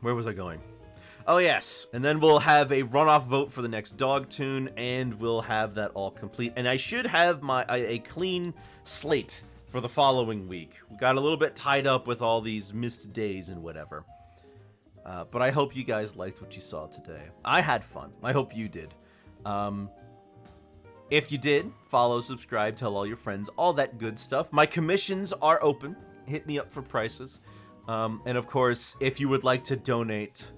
was I going? Oh, yes. And then we'll have a runoff vote for the next dog Toon, and we'll have that all complete. And I should have a clean slate for the following week. We got a little bit tied up with all these missed days and whatever. But I hope you guys liked what you saw today. I had fun. I hope you did. If you did, follow, subscribe, tell all your friends, all that good stuff. My commissions are open. Hit me up for prices. And of course, if you would like to donate...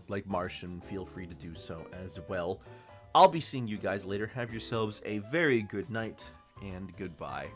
like Martian, feel free to do so as well. I'll be seeing you guys later. Have yourselves a very good night, and goodbye.